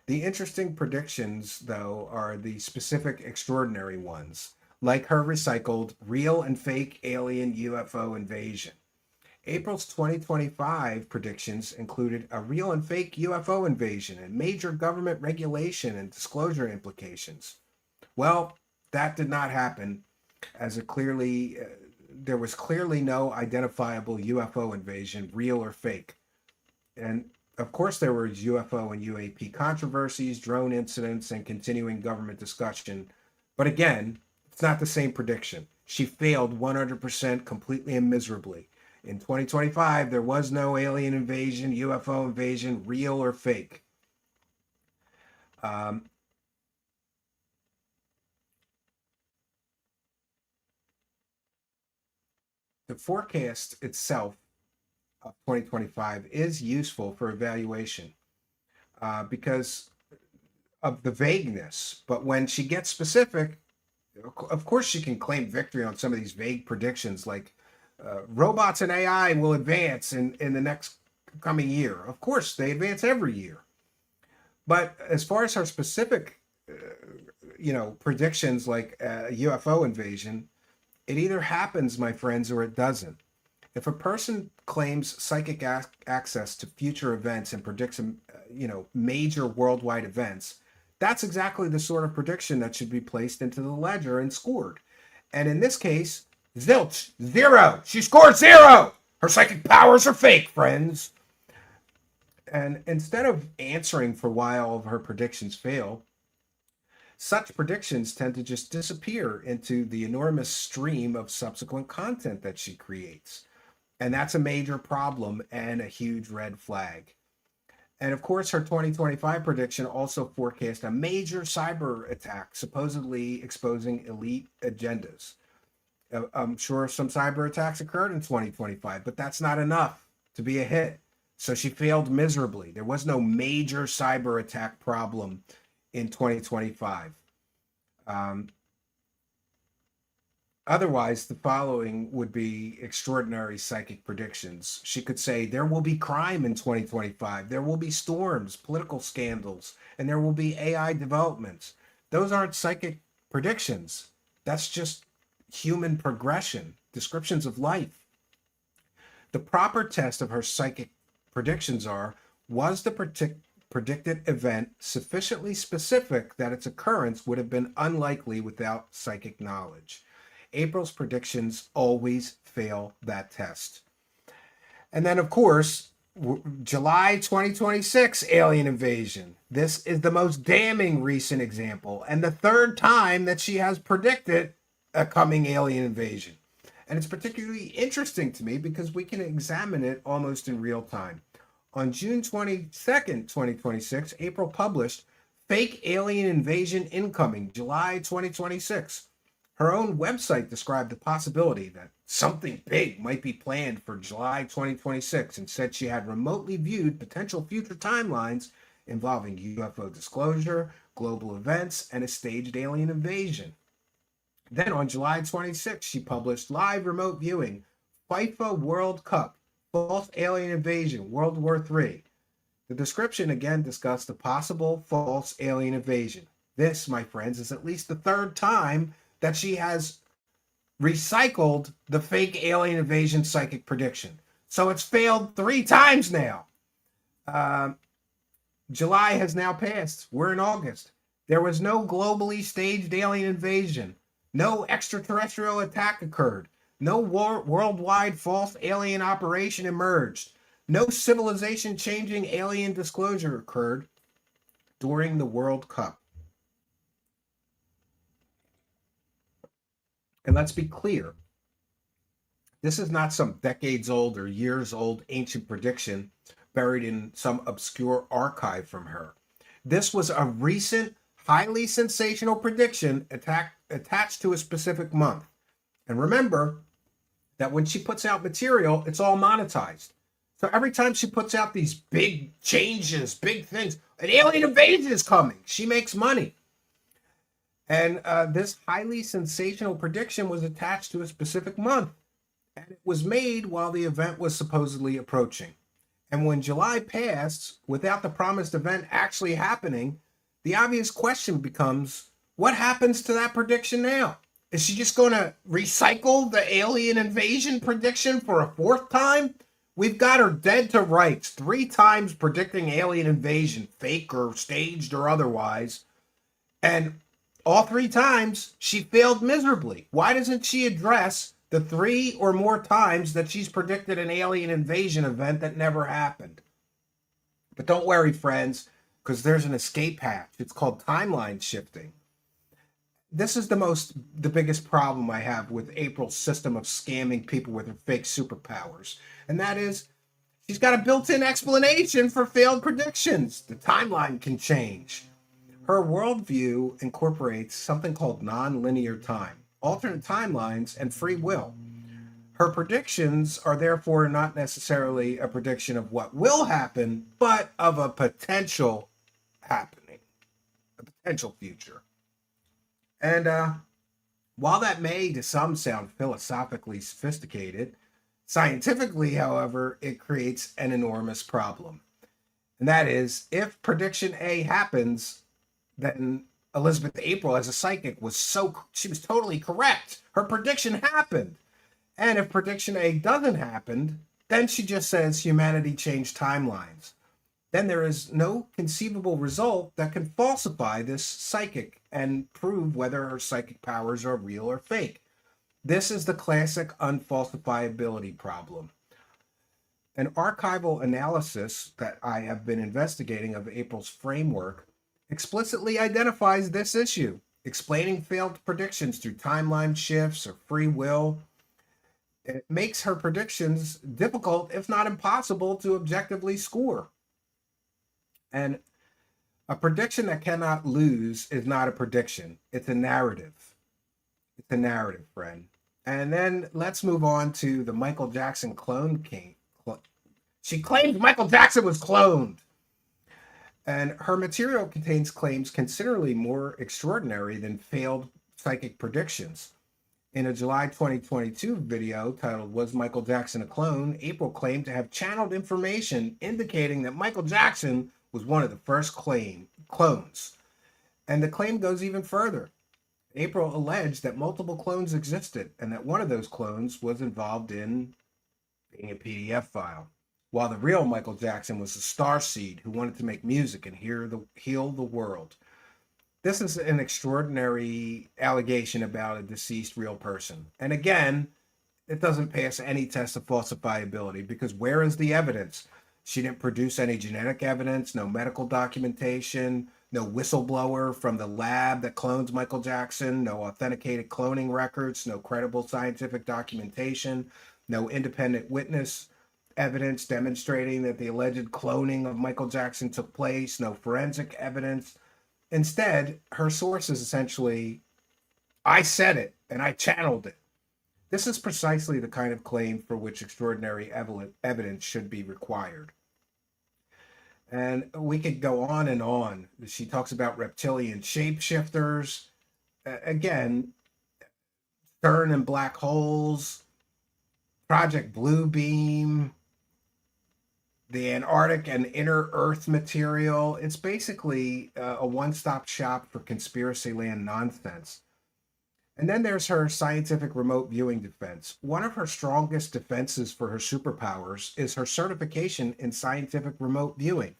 The interesting predictions, though, are the specific extraordinary ones, like her recycled real and fake alien UFO invasion. April's 2025 predictions included a real and fake UFO invasion and major government regulation and disclosure implications. Well, that did not happen, as there was clearly no identifiable UFO invasion, real or fake. And of course, there were UFO and UAP controversies, drone incidents, and continuing government discussion. But again, it's not the same prediction. She failed 100% completely and miserably. In 2025, there was no alien invasion, UFO invasion, real or fake. The forecast itself of 2025 is useful for evaluation because of the vagueness. But when she gets specific, of course, she can claim victory on some of these vague predictions, like robots and AI will advance in the next coming year. Of course, they advance every year. But as far as her specific, predictions like UFO invasion, it either happens, my friends, or it doesn't. If a person claims psychic access to future events and predicts, major worldwide events, that's exactly the sort of prediction that should be placed into the ledger and scored. And in this case, zilch, zero. She scored zero. Her psychic powers are fake, friends. And instead of answering for why all of her predictions fail, such predictions tend to just disappear into the enormous stream of subsequent content that she creates. And that's a major problem and a huge red flag. And of course, her 2025 prediction also forecast a major cyber attack, supposedly exposing elite agendas. I'm sure some cyber attacks occurred in 2025, but that's not enough to be a hit. So she failed miserably. There was no major cyber attack problem in 2025. Otherwise, the following would be extraordinary psychic predictions. She could say, there will be crime in 2025. There will be storms, political scandals, and there will be AI developments. Those aren't psychic predictions. That's just human progression, descriptions of life. The proper test of her psychic predictions are, was the predicted event sufficiently specific that its occurrence would have been unlikely without psychic knowledge? April's predictions always fail that test. And then, of course, July 2026 alien invasion. This is the most damning recent example, and the third time that she has predicted a coming alien invasion. And it's particularly interesting to me because we can examine it almost in real time. On June 22nd, 2026, April published Fake Alien Invasion Incoming, July 2026. Her own website described the possibility that something big might be planned for July 2026 and said she had remotely viewed potential future timelines involving UFO disclosure, global events, and a staged alien invasion. Then on July 26th, she published Live Remote Viewing, FIFA World Cup, False Alien Invasion, World War III. The description again discussed the possible false alien invasion. This, my friends, is at least the third time that she has recycled the fake alien invasion psychic prediction. So it's failed 3 times now. July has now passed. We're in August. There was no globally staged alien invasion. No extraterrestrial attack occurred. No worldwide false alien operation emerged. No civilization-changing alien disclosure occurred during the World Cup. And let's be clear, this is not some decades old or years old ancient prediction buried in some obscure archive from her. This was a recent, highly sensational prediction attached to a specific month. And remember that when she puts out material, it's all monetized. So every time she puts out these big changes, big things, an alien invasion is coming, she makes money. And this highly sensational prediction was attached to a specific month. And it was made while the event was supposedly approaching. And when July passed, without the promised event actually happening, the obvious question becomes, what happens to that prediction now? Is she just going to recycle the alien invasion prediction for a 4th time? We've got her dead to rights, 3 times predicting alien invasion, fake or staged or otherwise. And all 3 times, she failed miserably. Why doesn't she address the 3 or more times that she's predicted an alien invasion event that never happened? But don't worry, friends, because there's an escape hatch. It's called timeline shifting. This is the biggest problem I have with April's system of scamming people with her fake superpowers. And that is, she's got a built-in explanation for failed predictions. The timeline can change. Her worldview incorporates something called non-linear time, alternate timelines, and free will. Her predictions are therefore not necessarily a prediction of what will happen, but of a potential happening, a potential future. And while that may to some sound philosophically sophisticated, scientifically, however, it creates an enormous problem. And that is, if prediction A happens, then Elizabeth April as a psychic she was totally correct. Her prediction happened. And if prediction A doesn't happen, then she just says humanity changed timelines. Then there is no conceivable result that can falsify this psychic and prove whether her psychic powers are real or fake. This is the classic unfalsifiability problem. An archival analysis that I have been investigating of April's framework explicitly identifies this issue, explaining failed predictions through timeline shifts or free will. It makes her predictions difficult, if not impossible, to objectively score. And a prediction that cannot lose is not a prediction. It's a narrative. It's a narrative, friend. And then let's move on to the Michael Jackson clone king. She claimed Michael Jackson was cloned. And her material contains claims considerably more extraordinary than failed psychic predictions. In a July 2022 video titled, "Was Michael Jackson a Clone?" April claimed to have channeled information indicating that Michael Jackson was one of the first clones. And the claim goes even further. April alleged that multiple clones existed and that one of those clones was involved in being a PDF file, while the real Michael Jackson was a starseed who wanted to make music and heal the world. This is an extraordinary allegation about a deceased real person. And again, it doesn't pass any test of falsifiability because where is the evidence? She didn't produce any genetic evidence, no medical documentation, no whistleblower from the lab that clones Michael Jackson, no authenticated cloning records, no credible scientific documentation, no independent witness evidence demonstrating that the alleged cloning of Michael Jackson took place, no forensic evidence. Instead, her source is essentially, I said it and I channeled it. This is precisely the kind of claim for which extraordinary evidence should be required. And we could go on and on. She talks about reptilian shapeshifters. Again, CERN and black holes, Project Bluebeam, the Antarctic and inner Earth material. It's basically a one-stop shop for conspiracy land nonsense. And then there's her scientific remote viewing defense. One of her strongest defenses for her superpowers is her certification in scientific remote viewing.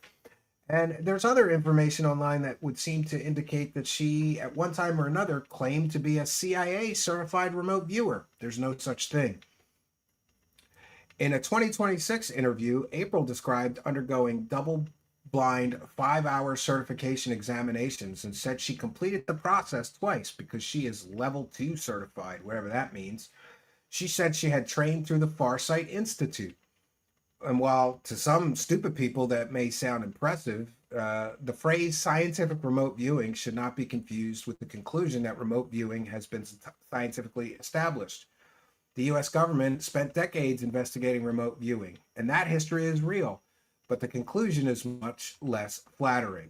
And there's other information online that would seem to indicate that she, at one time or another, claimed to be a CIA certified remote viewer. There's no such thing. In a 2026 interview, April described undergoing double-blind 5-hour certification examinations and said she completed the process twice because she is level 2 certified, whatever that means. She said she had trained through the Farsight Institute. And while to some stupid people that may sound impressive, the phrase scientific remote viewing should not be confused with the conclusion that remote viewing has been scientifically established. The US government spent decades investigating remote viewing, and that history is real, but the conclusion is much less flattering.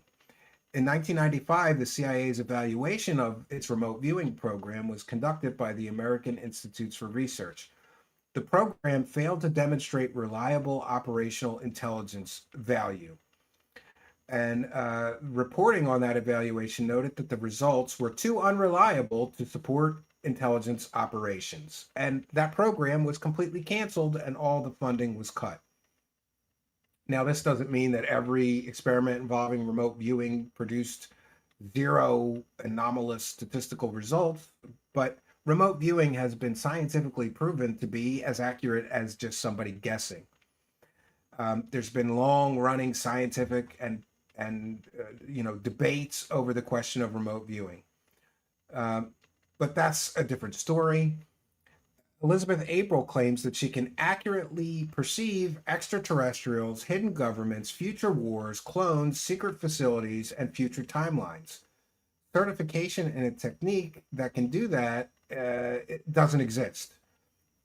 In 1995, the CIA's evaluation of its remote viewing program was conducted by the American Institutes for Research. The program failed to demonstrate reliable operational intelligence value. And reporting on that evaluation noted that the results were too unreliable to support intelligence operations. And that program was completely canceled and all the funding was cut. Now, this doesn't mean that every experiment involving remote viewing produced zero anomalous statistical results, but remote viewing has been scientifically proven to be as accurate as just somebody guessing. There's been long-running scientific and debates over the question of remote viewing. But that's a different story. Elizabeth April claims that she can accurately perceive extraterrestrials, hidden governments, future wars, clones, secret facilities, and future timelines. Certification in a technique that can do that it doesn't exist.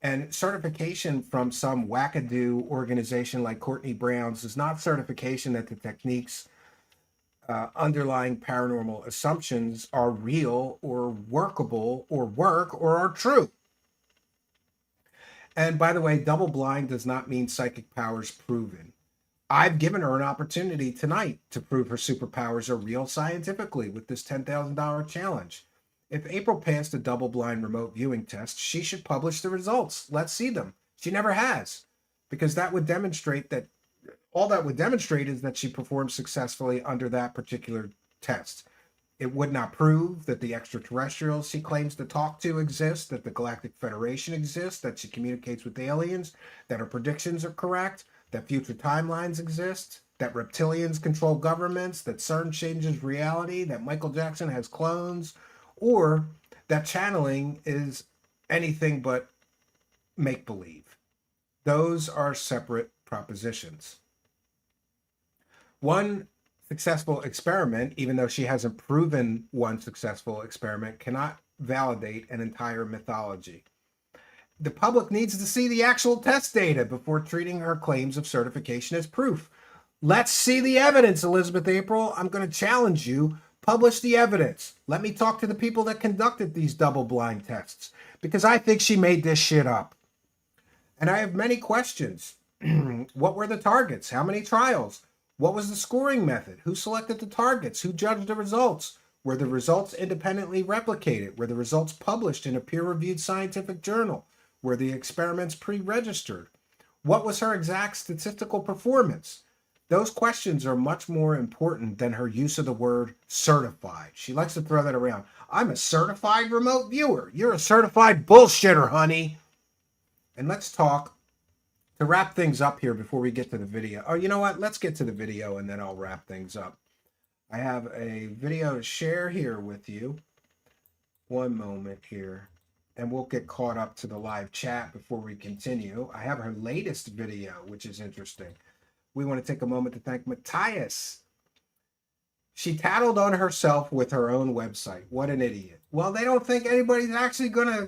And certification from some wackadoo organization like Courtney Brown's is not certification that the techniques underlying paranormal assumptions are real or workable or work or are true. And by the way, double blind does not mean psychic powers proven. I've given her an opportunity tonight to prove her superpowers are real scientifically with this $10,000 challenge. If April passed a double-blind remote viewing test, she should publish the results. Let's see them. She never has, because that would demonstrate that all that would demonstrate is that she performed successfully under that particular test. It would not prove that the extraterrestrials she claims to talk to exist, that the Galactic Federation exists, that she communicates with aliens, that her predictions are correct, that future timelines exist, that reptilians control governments, that CERN changes reality, that Michael Jackson has clones, or that channeling is anything but make-believe. Those are separate propositions. One successful experiment, even though she hasn't proven one successful experiment, cannot validate an entire mythology. The public needs to see the actual test data before treating her claims of certification as proof. Let's see the evidence, Elizabeth April. I'm going to challenge you. Publish the evidence. Let me talk to the people that conducted these double-blind tests, because I think she made this shit up. And I have many questions. What were the targets? How many trials? What was the scoring method? Who selected the targets? Who judged the results? Were the results independently replicated? Were the results published in a peer-reviewed scientific journal? Were the experiments pre-registered? What was her exact statistical performance? Those questions are much more important than her use of the word certified. She likes to throw that around. I'm a certified remote viewer. You're a certified bullshitter, honey. And let's talk, to wrap things up here before we get to the video. Oh, you know what? Let's get to the video and then I'll wrap things up. I have a video to share here with you. One moment here. and we'll get caught up to the live chat before we continue. I have her latest video, which is interesting. We want to take a moment to thank Matthias. She tattled on herself with her own website. What an idiot. Well, they don't think anybody's actually going to,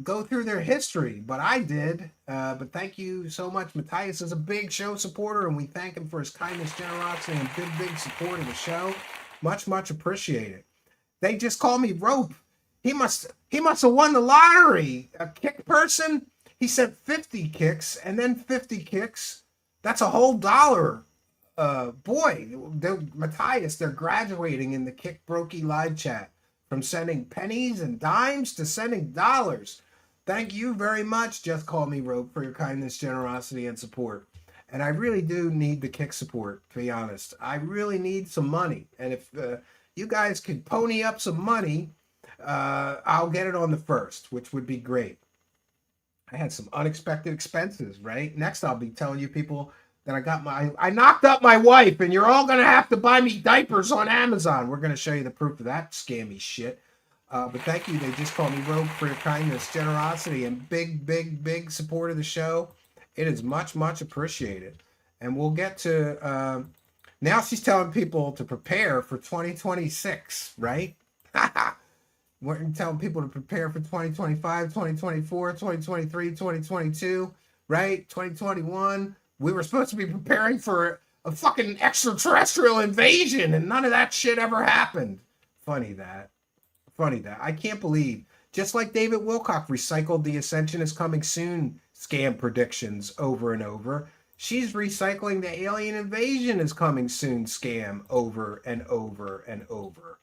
go through their history, but I did. But thank you so much. Matthias is a big show supporter, and we thank him for his kindness, generosity, and big support of the show. Much, much appreciated. They just call me Rope. He must have won the lottery. A kick person. He sent 50 kicks and then 50 kicks. That's a whole dollar. Matthias, they're graduating in the Kick Brokey live chat from sending pennies and dimes to sending dollars. Thank you very much, Just Call Me Rope, for your kindness, generosity, and support. And I really do need the Kick support, to be honest. I really need some money. And if you guys could pony up some money, I'll get it on the 1st, which would be great. I had some unexpected expenses, right? Next, I'll be telling you people that I knocked up my wife, and you're all going to have to buy me diapers on Amazon. We're going to show you the proof of that scammy shit. But thank you. They just call me Rogue for your kindness, generosity, and big support of the show. It is much, much appreciated. And we'll get to, now she's telling people to prepare for 2026, right? We're telling people to prepare for 2025, 2024, 2023, 2022, right? 2021. We were supposed to be preparing for a fucking extraterrestrial invasion, and none of that shit ever happened. Funny that. I can't believe, just like David Wilcock recycled the Ascension is coming soon scam predictions over and over, she's recycling the alien invasion is coming soon scam over and over and over.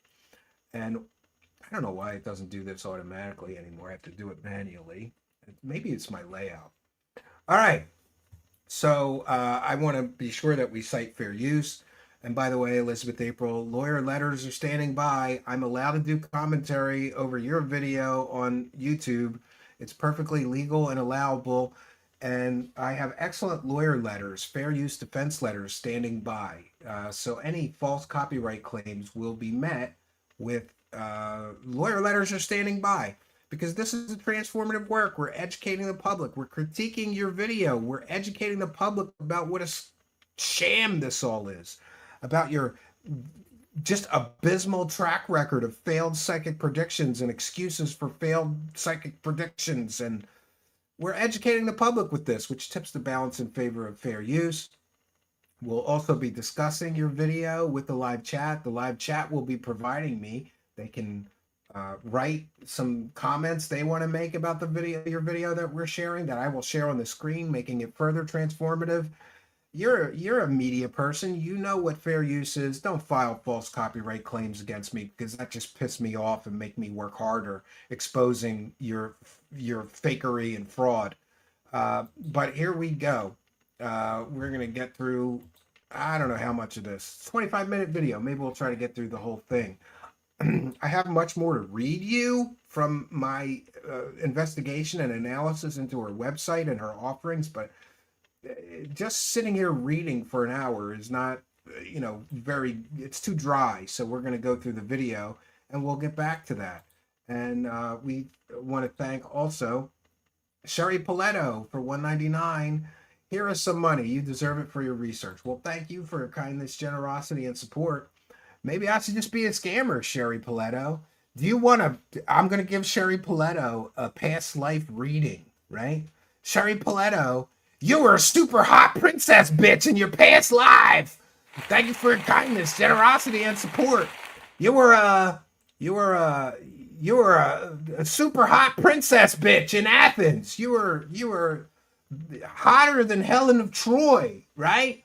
And I don't know why it doesn't do this automatically anymore. I have to do it manually. Maybe it's my layout. All right. So I want to be sure that we cite fair use. And by the way, Elizabeth April, lawyer letters are standing by. I'm allowed to do commentary over your video on YouTube. It's perfectly legal and allowable. And I have excellent lawyer letters, fair use defense letters standing by. So any false copyright claims will be met with lawyer letters are standing by. Because this is a transformative work. We're educating the public. We're critiquing your video. We're educating the public about what a sham this all is. About your just abysmal track record of failed psychic predictions and excuses for failed psychic predictions. And we're educating the public with this, which tips the balance in favor of fair use. We'll also be discussing your video with the live chat. The live chat will be providing me. They can write some comments they want to make about the video, your video that we're sharing, that I will share on the screen, making it further transformative. You're a media person. You know what fair use is. Don't file false copyright claims against me, because that just pisses me off and make me work harder exposing your fakery and fraud. But here we go. We're going to get through, I don't know how much of this. 25-minute video. Maybe we'll try to get through the whole thing. I have much more to read you from my investigation and analysis into her website and her offerings, but just sitting here reading for an hour is not, it's too dry. So we're going to go through the video and we'll get back to that. And we want to thank also Sherry Paletto for $1.99. Here is some money. You deserve it for your research. Well, thank you for your kindness, generosity, and support. Maybe I should just be a scammer, Sherry Paletto. Do you want to? I'm going to give Sherry Paletto a past life reading, right? Sherry Paletto, you were a super hot princess bitch in your past life. Thank you for your kindness, generosity, and support. You were a super hot princess bitch in Athens. You were hotter than Helen of Troy, right?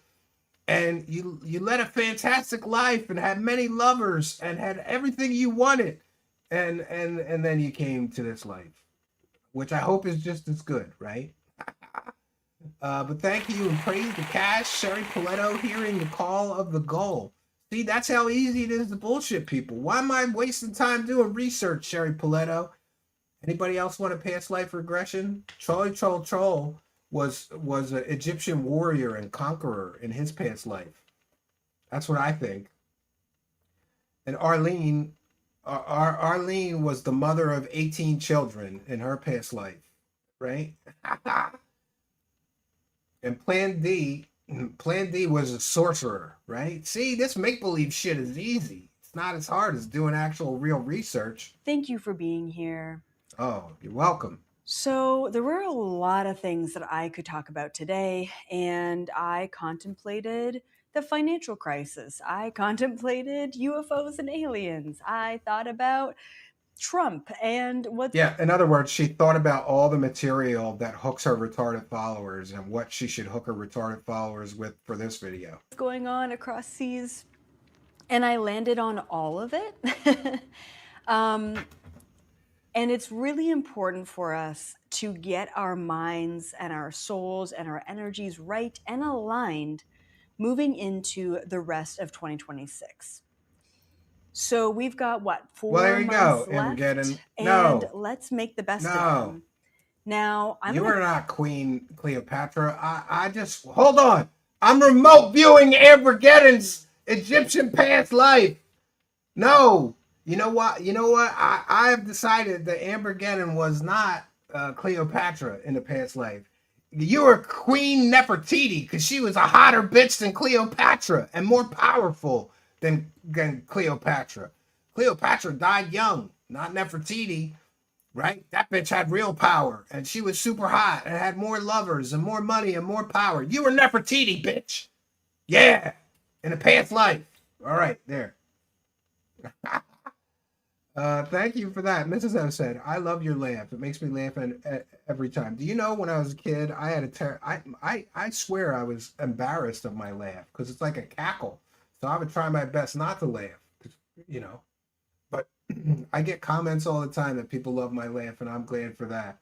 And you led a fantastic life and had many lovers and had everything you wanted. And then you came to this life, which I hope is just as good, right? But thank you and praise the cash, Sherry Paletto, hearing the call of the goal. See, that's how easy it is to bullshit people. Why am I wasting time doing research, Sherry Paletto? Anybody else want a past life regression? Troll was an Egyptian warrior and conqueror in his past life. That's what I think. And Arlene, Arlene was the mother of 18 children in her past life, right? And Plan D was a sorcerer, right? See, this make believe shit is easy. It's not as hard as doing actual real research. Thank you for being here. Oh, you're welcome. So, there were a lot of things that I could talk about today, and I contemplated the financial crisis. I contemplated UFOs and aliens. I thought about Trump and what's Yeah, in other words, she thought about all the material that hooks her retarded followers and what she should hook her retarded followers with for this video. going on across seas, and I landed on all of it. um, and it's really important for us to get our minds and our souls and our energies right and aligned moving into the rest of 2026. So we've got what, Well, there 4 you months go, left, Armageddon. and No, let's make the best of no. them. Now, I'm You gonna are not Queen Cleopatra. I just hold on. I'm remote viewing Armageddon's Egyptian past life. No, you know what? You know what? I've decided that Armageddon was not Cleopatra in the past life. You were Queen Nefertiti because she was a hotter bitch than Cleopatra and more powerful than Cleopatra. Cleopatra died young, not Nefertiti. Right? That bitch had real power, and she was super hot and had more lovers and more money and more power. You were Nefertiti, bitch. Yeah, in a past life. All right, there. Thank you for that. Mrs. O said, "I love your laugh. It makes me laugh every time." Do you know when I was a kid, I had I swear I was embarrassed of my laugh because it's like a cackle. So I would try my best not to laugh, you know. But I get comments all the time that people love my laugh, and I'm glad for that.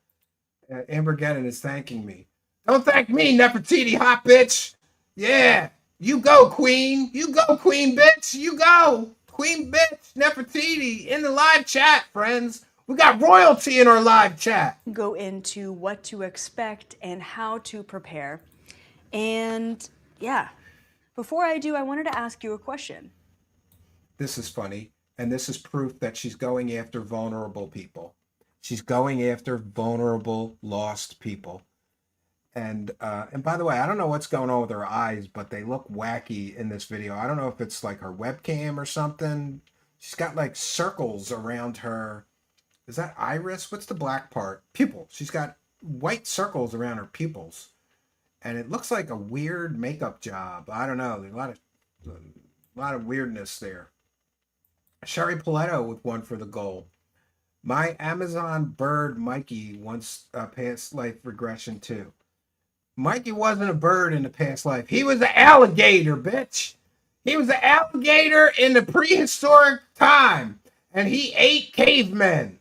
Amber Gannon is thanking me. Don't thank me, Nefertiti, hot bitch. Yeah, you go, Queen. You go, Queen bitch. You go, Queen bitch. Nefertiti in the live chat, friends. We got royalty in our live chat. go into what to expect and how to prepare. And yeah, before I do, I wanted to ask you a question. This is funny, and this is proof that she's going after vulnerable people. She's going after vulnerable, lost people. And by the way, I don't know what's going on with her eyes, but they look wacky in this video. I don't know if it's like her webcam or something. She's got like circles around her. Is that iris? What's the black part? Pupil. She's got white circles around her pupils. And it looks like a weird makeup job. I don't know. There's a lot of weirdness there. Sherry Paletto with one for the goal. My Amazon bird Mikey wants a past life regression too. Mikey wasn't a bird in the past life. He was an alligator, bitch. He was an alligator in the prehistoric time. And he ate cavemen.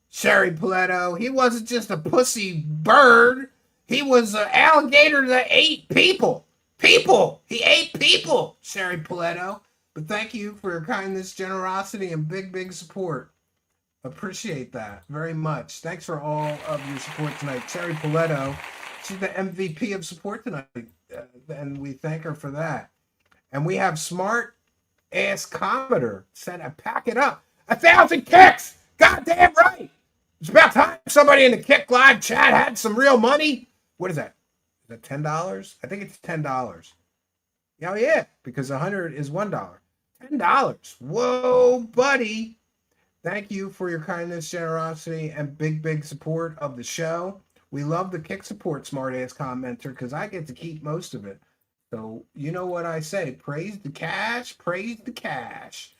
Sherry Paletto. He wasn't just a pussy bird. He was an alligator that ate people. People. He ate people, Sherry Paletto. But thank you for your kindness, generosity, and big support. Appreciate that very much. Thanks for all of your support tonight. Sherry Paletto, she's the MVP of support tonight, and we thank her for that. And we have Smart Ass Cometer said, "Pack it up, 1,000 kicks. Goddamn right. It's about time somebody in the Kick Live chat had some real money." What is that? Is that $10? I think it's $10. Oh yeah, because 100 is $1. $10. Whoa, buddy. Thank you for your kindness, generosity, and big support of the show. We love the kick support, smartass commenter, because I get to keep most of it. So you know what I say. Praise the cash. Praise the cash.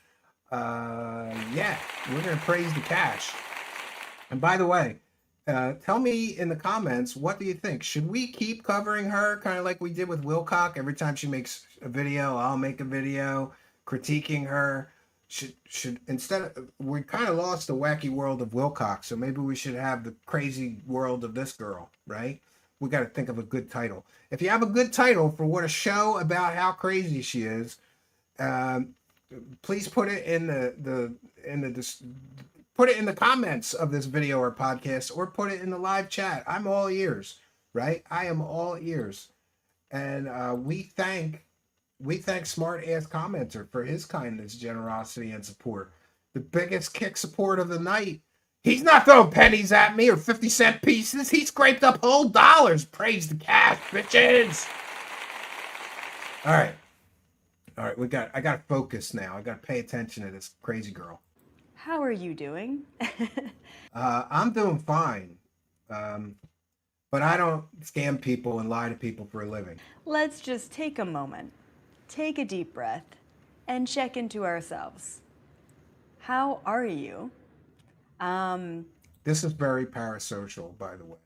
Yeah, we're going to praise the cash. And by the way, tell me in the comments, what do you think? Should we keep covering her, kind of like we did with Wilcock? Every time she makes a video, I'll make a video critiquing her. Should instead of, we kind of lost the wacky world of Wilcock, so maybe we should have the crazy world of this girl, right? We got to think of a good title. If you have a good title for what a show about how crazy she is, please put it in put it in the comments of this video or podcast, or put it in the live chat. I'm all ears, right? I am all ears, and we thank Smart Ass Commenter for his kindness, generosity, and support. the biggest kick support of the night. He's not throwing pennies at me or 50-cent pieces. He scraped up whole dollars. Praise the cash, bitches. All right. All right, I got to focus now. I got to pay attention to this crazy girl. How are you doing? I'm doing fine. But I don't scam people and lie to people for a living. Let's just take a moment, take a deep breath, and check into ourselves. How are you? This is very parasocial, by the way.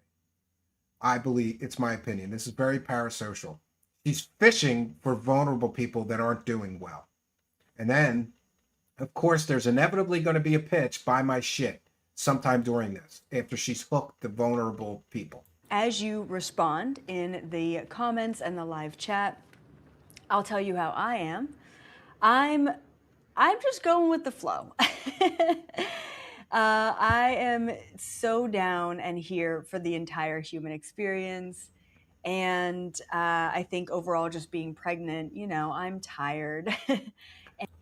I believe, it's my opinion, this is very parasocial. He's fishing for vulnerable people that aren't doing well. And then, of course, there's inevitably going to be a pitch, buy my shit, sometime during this, after she's hooked the vulnerable people. As you respond in the comments and the live chat, I'll tell you how I am. I'm just going with the flow. I am so down and here for the entire human experience. And I think overall just being pregnant, you know, I'm tired.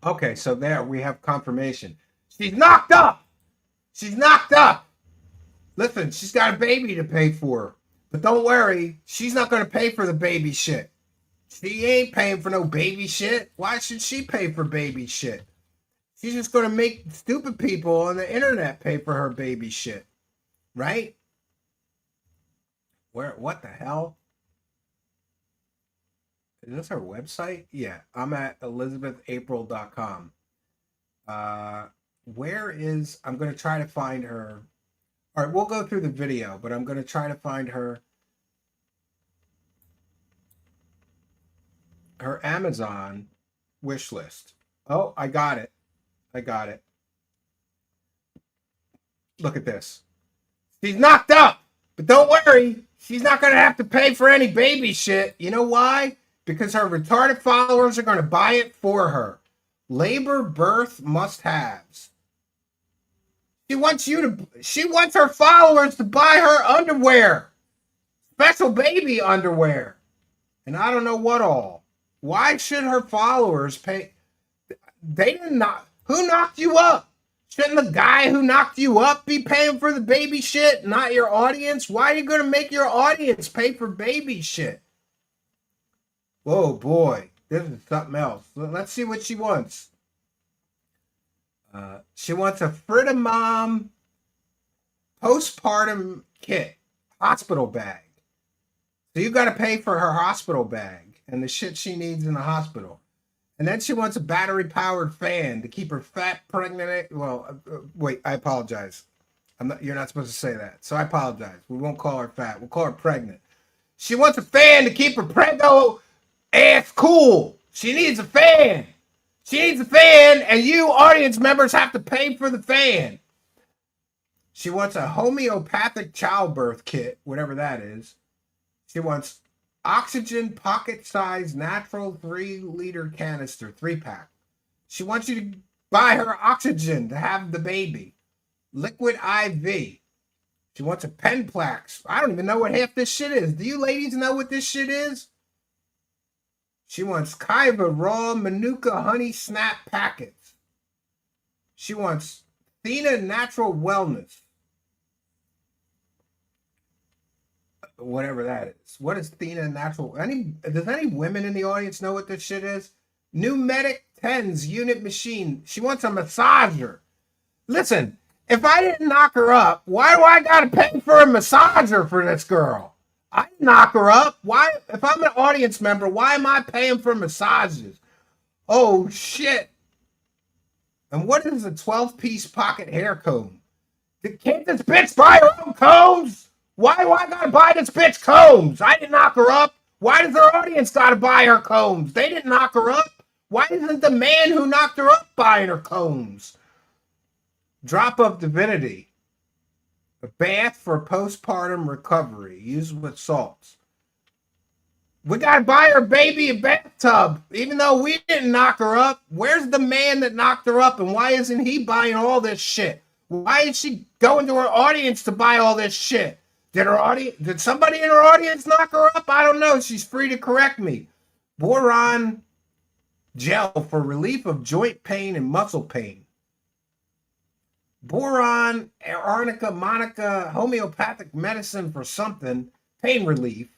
Okay, so there we have confirmation. She's knocked up! She's knocked up! Listen, she's got a baby to pay for. But don't worry, she's not going to pay for the baby shit. She ain't paying for no baby shit. Why should she pay for baby shit? She's just going to make stupid people on the internet pay for her baby shit. Right? What the hell? Is this her website? Yeah, I'm at ElizabethApril.com. I'm going to try to find her. All right, we'll go through the video, but I'm going to try to find her Amazon wish list. Oh, I got it. Look at this. She's knocked up, but don't worry. She's not going to have to pay for any baby shit. You know why? Because her retarded followers are going to buy it for her. Labor birth must-haves. She wants her followers to buy her underwear. Special baby underwear. And I don't know what all. Why should her followers pay? They didn't knock. Who knocked you up? Shouldn't the guy who knocked you up be paying for the baby shit, not your audience? Why are you going to make your audience pay for baby shit? Whoa, boy. This is something else. Let's see what she wants. She wants a Frida Mom postpartum kit, hospital bag. So you got to pay for her hospital bag and the shit she needs in the hospital. And then she wants a battery-powered fan to keep her fat, pregnant. Well, wait, I apologize. You're not supposed to say that. So I apologize. We won't call her fat. We'll call her pregnant. She wants a fan to keep her pregnant ass cool. She needs a fan. She needs a fan, and you audience members have to pay for the fan. She wants a homeopathic childbirth kit, whatever that is. She wants oxygen pocket-sized natural 3-liter canister, 3-pack. She wants you to buy her oxygen to have the baby. Liquid IV. She wants a Penplex. I don't even know what half this shit is. Do you ladies know what this shit is? She wants Kaiva raw Manuka honey snap packets. She wants Thena natural wellness. Whatever that is. What is Thena natural? Does any women in the audience know what this shit is? Pneumatic 10s unit machine. She wants a massager. Listen, if I didn't knock her up, why do I gotta pay for a massager for this girl? I didn't knock her up. Why? If I'm an audience member, why am I paying for massages? Oh, shit. And what is a 12-piece pocket hair comb? Can't this bitch buy her own combs? Why do I gotta buy this bitch combs? I didn't knock her up. Why does her audience gotta buy her combs? They didn't knock her up. Why isn't the man who knocked her up buying her combs? Drop of divinity. A bath for postpartum recovery. Used with salts. We gotta buy her baby a bathtub, even though we didn't knock her up. Where's the man that knocked her up, and why isn't he buying all this shit? Why is she going to her audience to buy all this shit? Did somebody in her audience knock her up? I don't know. She's free to correct me. Boron gel for relief of joint pain and muscle pain. boron, arnica, monica, homeopathic medicine for something, pain relief.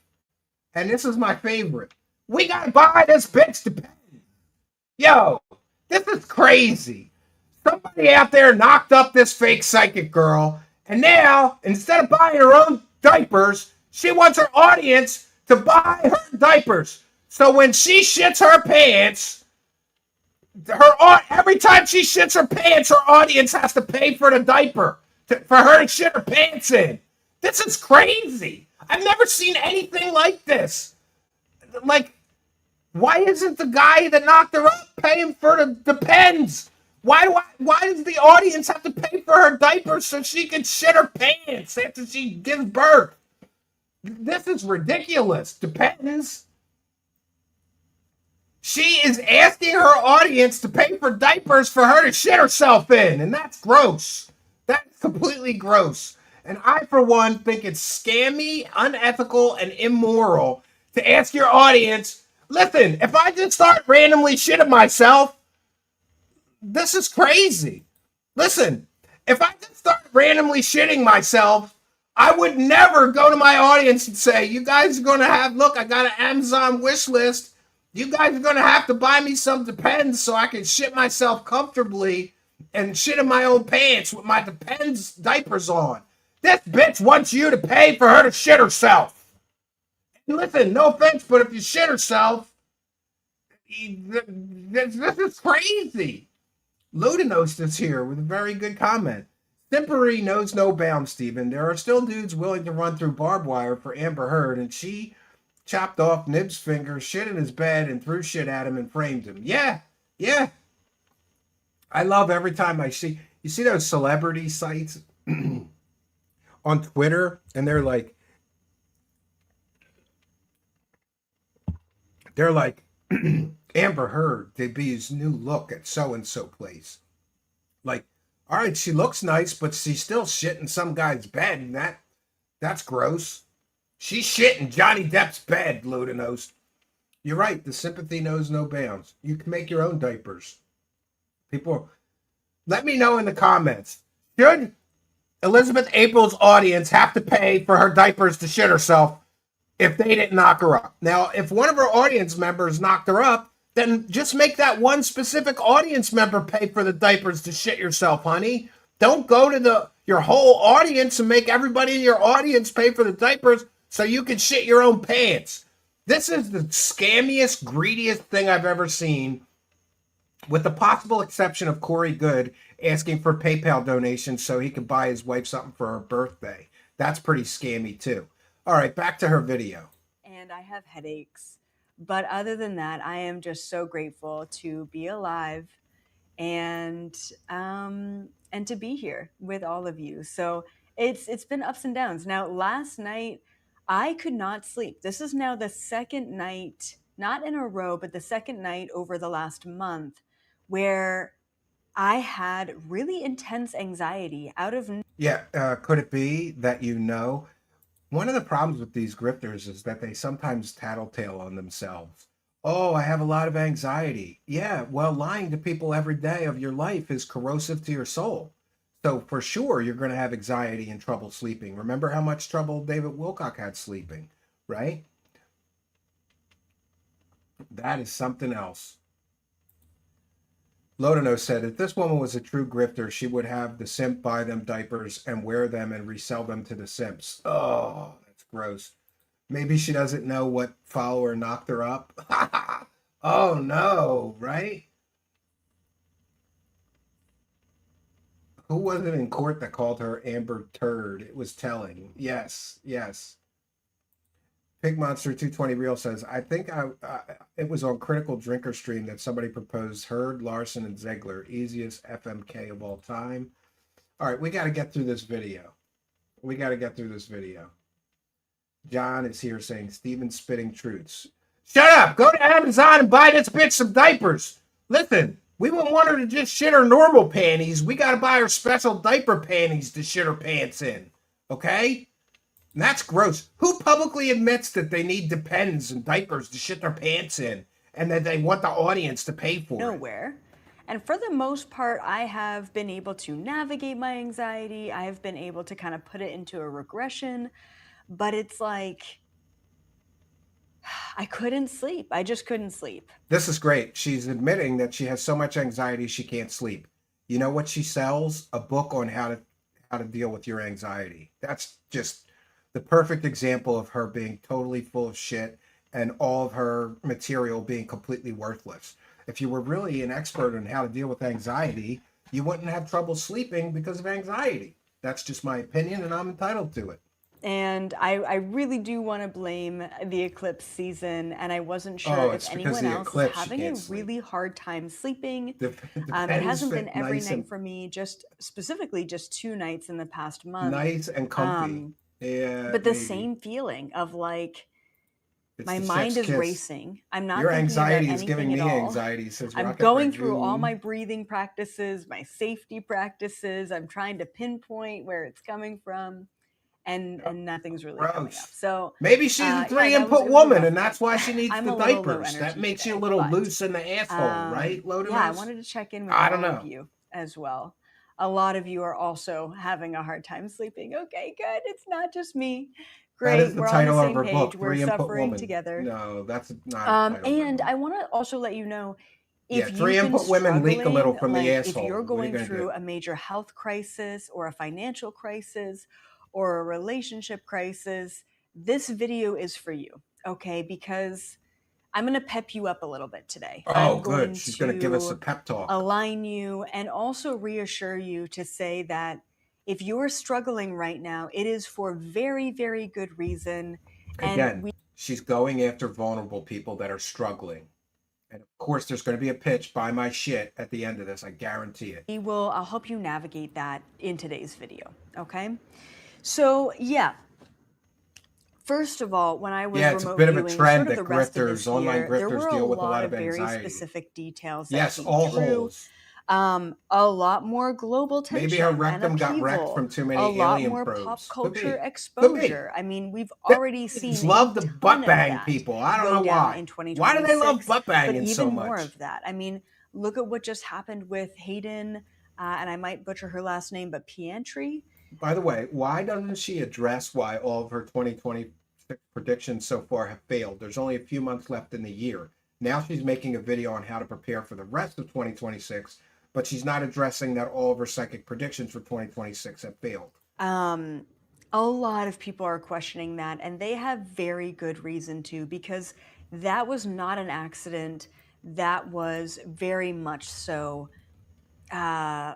And this is my favorite. We gotta buy this bitch to pay. Yo, this is crazy. Somebody out there knocked up this fake psychic girl, and now, instead of buying her own diapers, she wants her audience to buy her diapers. So when she shits her pants, every time she shits her pants, her audience has to pay for the diaper for her to shit her pants in. This is crazy. I've never seen anything like this. Like, why isn't the guy that knocked her up paying for the Depends? Why does the audience have to pay for her diapers so she can shit her pants after she gives birth? This is ridiculous. Depends. She is asking her audience to pay for diapers for her to shit herself in, and that's gross. That's completely gross. And I, for one, think it's scammy, unethical, and immoral to ask your audience, listen, if I just start randomly shitting myself, this is crazy. Listen, if I just start randomly shitting myself, I would never go to my audience and say, you guys are going to have, look, I got an Amazon wish list. You guys are going to have to buy me some Depends so I can shit myself comfortably and shit in my own pants with my Depends diapers on. This bitch wants you to pay for her to shit herself. Listen, no offense, but if you shit herself, this is crazy. Ludinost is here with a very good comment. Simpery knows no bounds, Stephen. There are still dudes willing to run through barbed wire for Amber Heard, and she chopped off Nib's finger, shit in his bed, and threw shit at him and framed him. Yeah. I love every time I see, you see those celebrity sites on Twitter, and they're like, Amber Heard debuts new look at so-and-so place. Like, all right, she looks nice, but she's still shit in some guy's bed, and that's gross. She's shit in Johnny Depp's bed, Ludinos. You're right, the sympathy knows no bounds. You can make your own diapers. People, let me know in the comments. Should Elizabeth April's audience have to pay for her diapers to shit herself if they didn't knock her up? Now, if one of her audience members knocked her up, then just make that one specific audience member pay for the diapers to shit yourself, honey. Don't go to your whole audience and make everybody in your audience pay for the diapers so you can shit your own pants. This is the scammiest, greediest thing I've ever seen, with the possible exception of Corey Good asking for PayPal donations so he could buy his wife something for her birthday. That's pretty scammy too. All right, back to her video. And I have headaches. But other than that, I am just so grateful to be alive and to be here with all of you. So it's been ups and downs. Now, last night I could not sleep. This is now the second night, not in a row, but the second night over the last month where I had really intense anxiety out of. Yeah, could it be that one of the problems with these grifters is that they sometimes tattletale on themselves. Oh, I have a lot of anxiety. Yeah, well, lying to people every day of your life is corrosive to your soul. So for sure, you're going to have anxiety and trouble sleeping. Remember how much trouble David Wilcock had sleeping, right? That is something else. Lodino said, if this woman was a true grifter, she would have the simp buy them diapers and wear them and resell them to the simps. Oh, that's gross. Maybe she doesn't know what follower knocked her up. Oh, no, right? Who was it in court that called her Amber Turd? It was telling. Yes. Pig Monster 220 Real says, I think it was on Critical Drinker Stream that somebody proposed Heard, Larson, and Ziegler, easiest FMK of all time. All right, we got to get through this video. John is here saying, Steven spitting truths. Shut up! Go to Amazon and buy this bitch some diapers. Listen, we wouldn't want her to just shit her normal panties. We got to buy her special diaper panties to shit her pants in. Okay? And that's gross. Who publicly admits that they need Depends and diapers to shit their pants in and that they want the audience to pay for it? Nowhere. And for the most part, I have been able to navigate my anxiety. I have been able to kind of put it into a regression, but it's like I couldn't sleep. I just couldn't sleep. This is great. She's admitting that she has so much anxiety she can't sleep. You know what she sells? A book on how to deal with your anxiety. That's just the perfect example of her being totally full of shit and all of her material being completely worthless. If you were really an expert on how to deal with anxiety, you wouldn't have trouble sleeping because of anxiety. That's just my opinion, and I'm entitled to it. And I really do want to blame the eclipse season, and I wasn't Oh, sure it's if because anyone the else is eclipse, you having a can't sleep. really hard time sleeping. It Depends hasn't if been every nice night and for me, just specifically just 2 nights in the past month. nice and comfy. Um, Yeah, but the maybe. same feeling of like It's my the mind chef's is kiss. racing. I'm not Your thinking about anxiety is giving anything at me all. anxiety, says I'm Rocket going through all Ragoon. my breathing practices, my safety practices. I'm trying to pinpoint where it's coming from, and nothing's really coming up. Gross. So Maybe she's a yeah, three that was input it was a woman, rough and that's night. why she needs I'm the a little low diapers. That energy makes you a today, little but loose in the asshole, right, Lodamus? yeah, I wanted to check in with I don't all of know. you as well. A lot of you are also having a hard time sleeping. Okay, good. It's not just me. That is Great. the We're on the title of same her page. book, We're Three Input suffering Woman. together. No, that's not a title of her And book. I want to also let you know, Yeah, if Three you've been Input Women leak a little struggling, from the like if asshole. you're What are you going gonna through do? a major health crisis or a financial crisis or a relationship crisis, this video is for you, okay? Because I'm going to pep you up a little bit today. Oh, I'm good. going She's gonna give us a to pep talk. align you and also reassure you to say that if you're struggling right now, it is for very, very good reason. And Again, she's going after vulnerable people that are struggling. And of course, there's going to be a pitch, buy my shit at the end of this. I guarantee it. I'll help you navigate that in today's video, okay? So yeah, first of all, when I was Yeah, it's a remote bit of a viewing trend sort of that the rest of this grifters, online year, there grifters were a deal with a lot lot of of very anxiety. specific details that Yes, came all through. holes. A lot more global tension. Maybe her and rectum got wrecked upheaval, from too many a lot alien more probes. pop Could be. culture Could be. exposure. I mean, we've already seen Kids a love to ton butt of bang that people. I don't go know down why. in 2026. Why do they love butt But banging even so more much? of that. I mean, look at what just happened with Hayden, and I might butcher her last name, but Piantri. By the way, why doesn't she address why all of her 2026 predictions so far have failed? There's only a few months left in the year. Now she's making a video on how to prepare for the rest of 2026, but she's not addressing that all of her psychic predictions for 2026 have failed. A lot of people are questioning that, and they have very good reason to, because that was not an accident. That was very much so a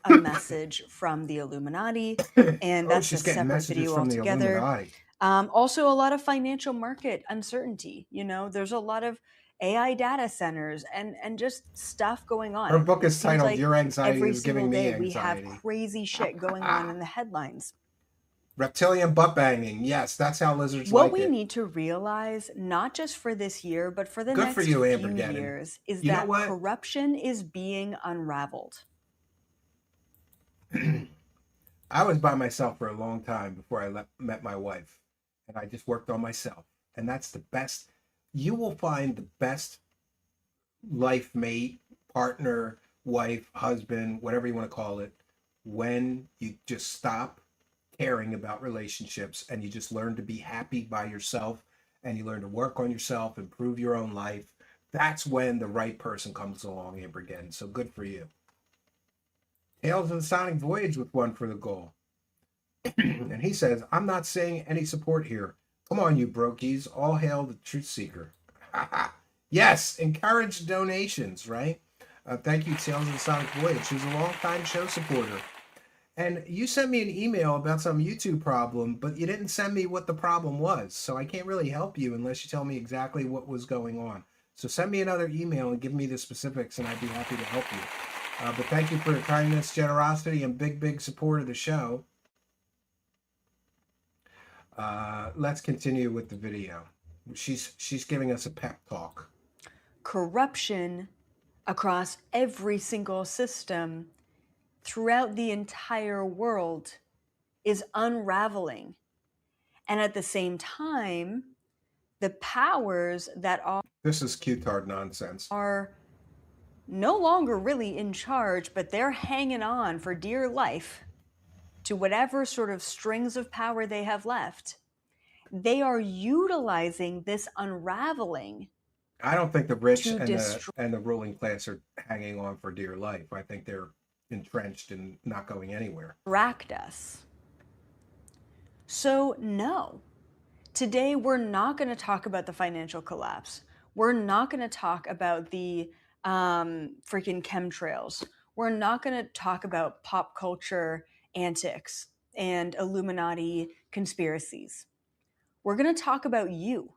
message from the Illuminati, and Oh, that's a she's getting separate messages video from the altogether. Illuminati. Also, a lot of financial market uncertainty. You know, there's a lot of AI data centers and just stuff going on. Her book It is seems titled like Your Anxiety every is single Giving Me day we have Anxiety. crazy shit going on in the headlines. Reptilian butt banging. Yes, that's how lizards What like we it. need to realize, not just for this year, but for the Good next for you, few Ambergeddon. years, is You know that what? corruption is being unraveled. I was by myself for a long time before I met my wife, and I just worked on myself. And that's the best. You will find the best life mate, partner, wife, husband, whatever you want to call it, when you just stop caring about relationships and you just learn to be happy by yourself and you learn to work on yourself, improve your own life. That's when the right person comes along, Ambergeddon. So good for you. Tales of the Sonic Voyage with one for the goal. And he says, I'm not saying any support here. Come on, you brokies. All hail the truth seeker. Yes, encourage donations, right? Thank you, Tales of the Sonic Voyage, who's a long-time show supporter. And you sent me an email about some YouTube problem, but you didn't send me what the problem was. So I can't really help you unless you tell me exactly what was going on. So send me another email and give me the specifics, and I'd be happy to help you. But thank you for your kindness, generosity, and big support of the show. Let's continue with the video. She's giving us a pep talk. Corruption across every single system throughout the entire world is unraveling. And at the same time, the powers that This is Q-tard nonsense. are no longer really in charge, but they're hanging on for dear life to whatever sort of strings of power they have left. They are utilizing this unraveling I don't think the rich to and destroy the ruling class are hanging on for dear life. I think they're entrenched and not going anywhere. us. So, no. Today, we're not going to talk about the financial collapse. We're not going to talk about the freaking chemtrails. We're not going to talk about pop culture antics and Illuminati conspiracies. We're going to talk about you.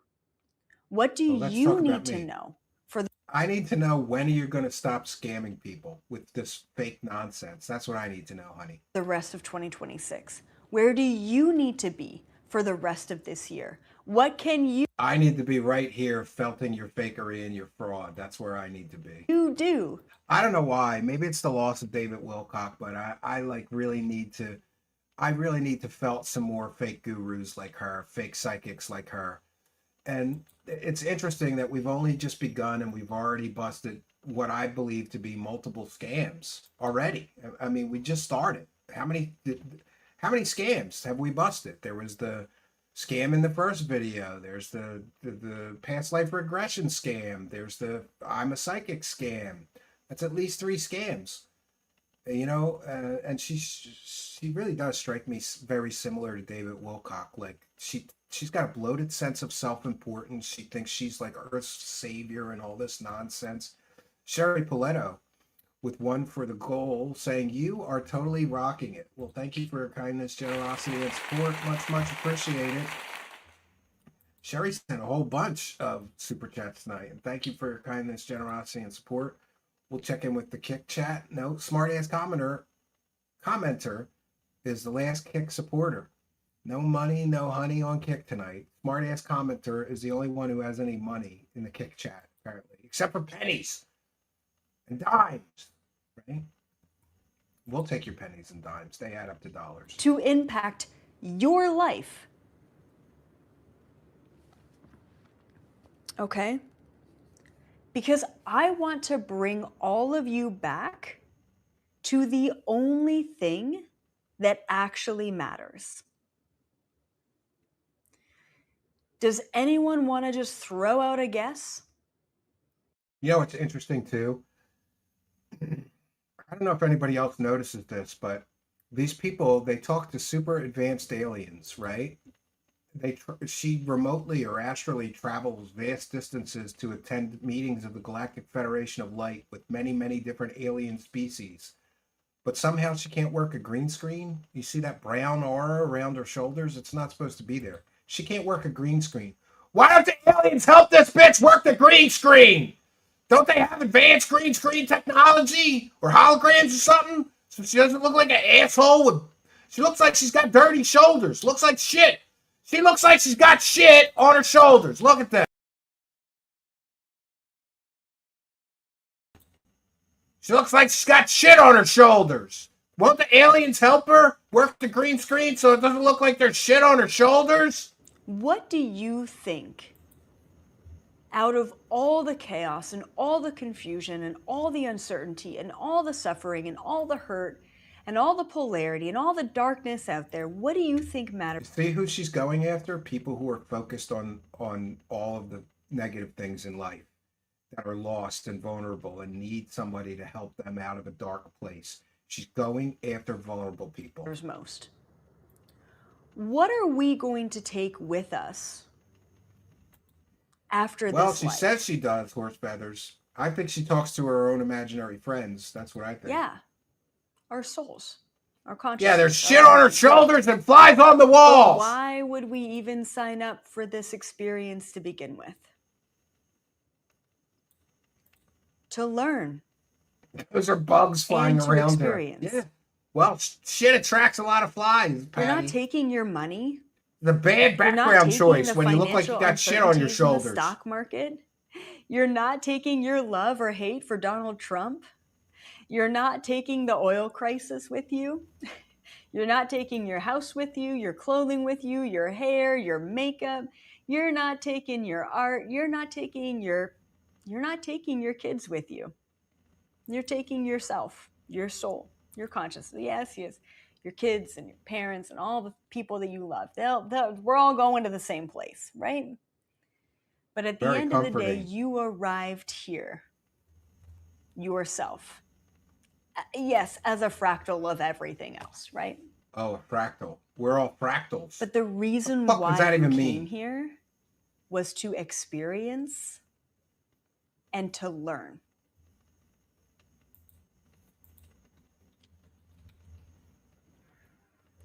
What do Well, let's you talk need about to me. know for I need to know, when are you going to stop scamming people with this fake nonsense? That's what I need to know, honey. the rest of 2026? Where do you need to be for the rest of this year? What can you I need to be right here felting your fakery and your fraud. That's where I need to be. do? I don't know why. Maybe it's the loss of David Wilcock, but I like really need to felt some more fake gurus like her, fake psychics like her. And it's interesting that we've only just begun and we've already busted what I believe to be multiple scams already. I mean, we just started. How many scams have we busted? There was the scam in the first video. There's the past life regression scam. There's the I'm a psychic scam. That's at least 3 scams. And she really does strike me very similar to David Wilcock. Like she's got a bloated sense of self-importance. She thinks she's like Earth's savior and all this nonsense. Sherry Paletto with one for the goal, saying you are totally rocking it. Well, thank you for your kindness, generosity, and support. Much appreciated. Sherry sent a whole bunch of super chats tonight, and thank you for your kindness, generosity, and support. We'll check in with the Kick chat. No, smartass commenter is the last Kick supporter. No money, no honey on Kick tonight. Smartass commenter is the only one who has any money in the Kick chat, apparently, except for pennies and dimes, right? We'll take your pennies and dimes. They add up to dollars. To impact your life. Okay? Because I want to bring all of you back to the only thing that actually matters. Does anyone want to just throw out a guess? You know what's interesting too? I don't know if anybody else notices this, but these people, they talk to super advanced aliens, right? She remotely or astrally travels vast distances to attend meetings of the Galactic Federation of Light with many different alien species. But somehow she can't work a green screen. You see that brown aura around her shoulders? It's not supposed to be there. She can't work a green screen. Why don't the aliens help this bitch work the green screen? Don't they have advanced green screen technology or holograms or something? So she doesn't look like an asshole. She looks like she's got dirty shoulders. Looks like shit. She looks like she's got shit on her shoulders. Look at that. She looks like she's got shit on her shoulders. Won't the aliens help her work the green screen so it doesn't look like there's shit on her shoulders? What do you think, out of all the chaos and all the confusion and all the uncertainty and all the suffering and all the hurt and all the polarity and all the darkness out there, what do you think matters? See who she's going after? People who are focused on all of the negative things in life, that are lost and vulnerable and need somebody to help them out of a dark place. She's going after vulnerable people. Most. What are we going to take with us after this? Well, she life? says she does, horse feathers. I think she talks to her own imaginary friends. That's what I think. Yeah. Our souls. Our consciousness. Yeah, there's shit on her shoulders and flies on the walls. Why would we even sign up for this experience to begin with? To learn. Those are bugs flying and to around experience. her. Yeah. Well, shit attracts a lot of flies, Patty. You're not taking your money. The bad background choice when you look like you got shit on your shoulders. The stock market. You're not taking your love or hate for Donald Trump. You're not taking the oil crisis with you. You're not taking your house with you, your clothing with you, your hair, your makeup. You're not taking your art. You're not taking your kids with you. You're taking yourself, your soul, your consciousness. Yes, your kids and your parents and all the people that you love. We're all going to the same place, right? But at the Very end of the day, comforting. you arrived here, yourself. Yes, as a fractal of everything else, right? Oh, a fractal. We're all fractals. But the reason What the fuck does why that you even came mean? here was to experience and to learn.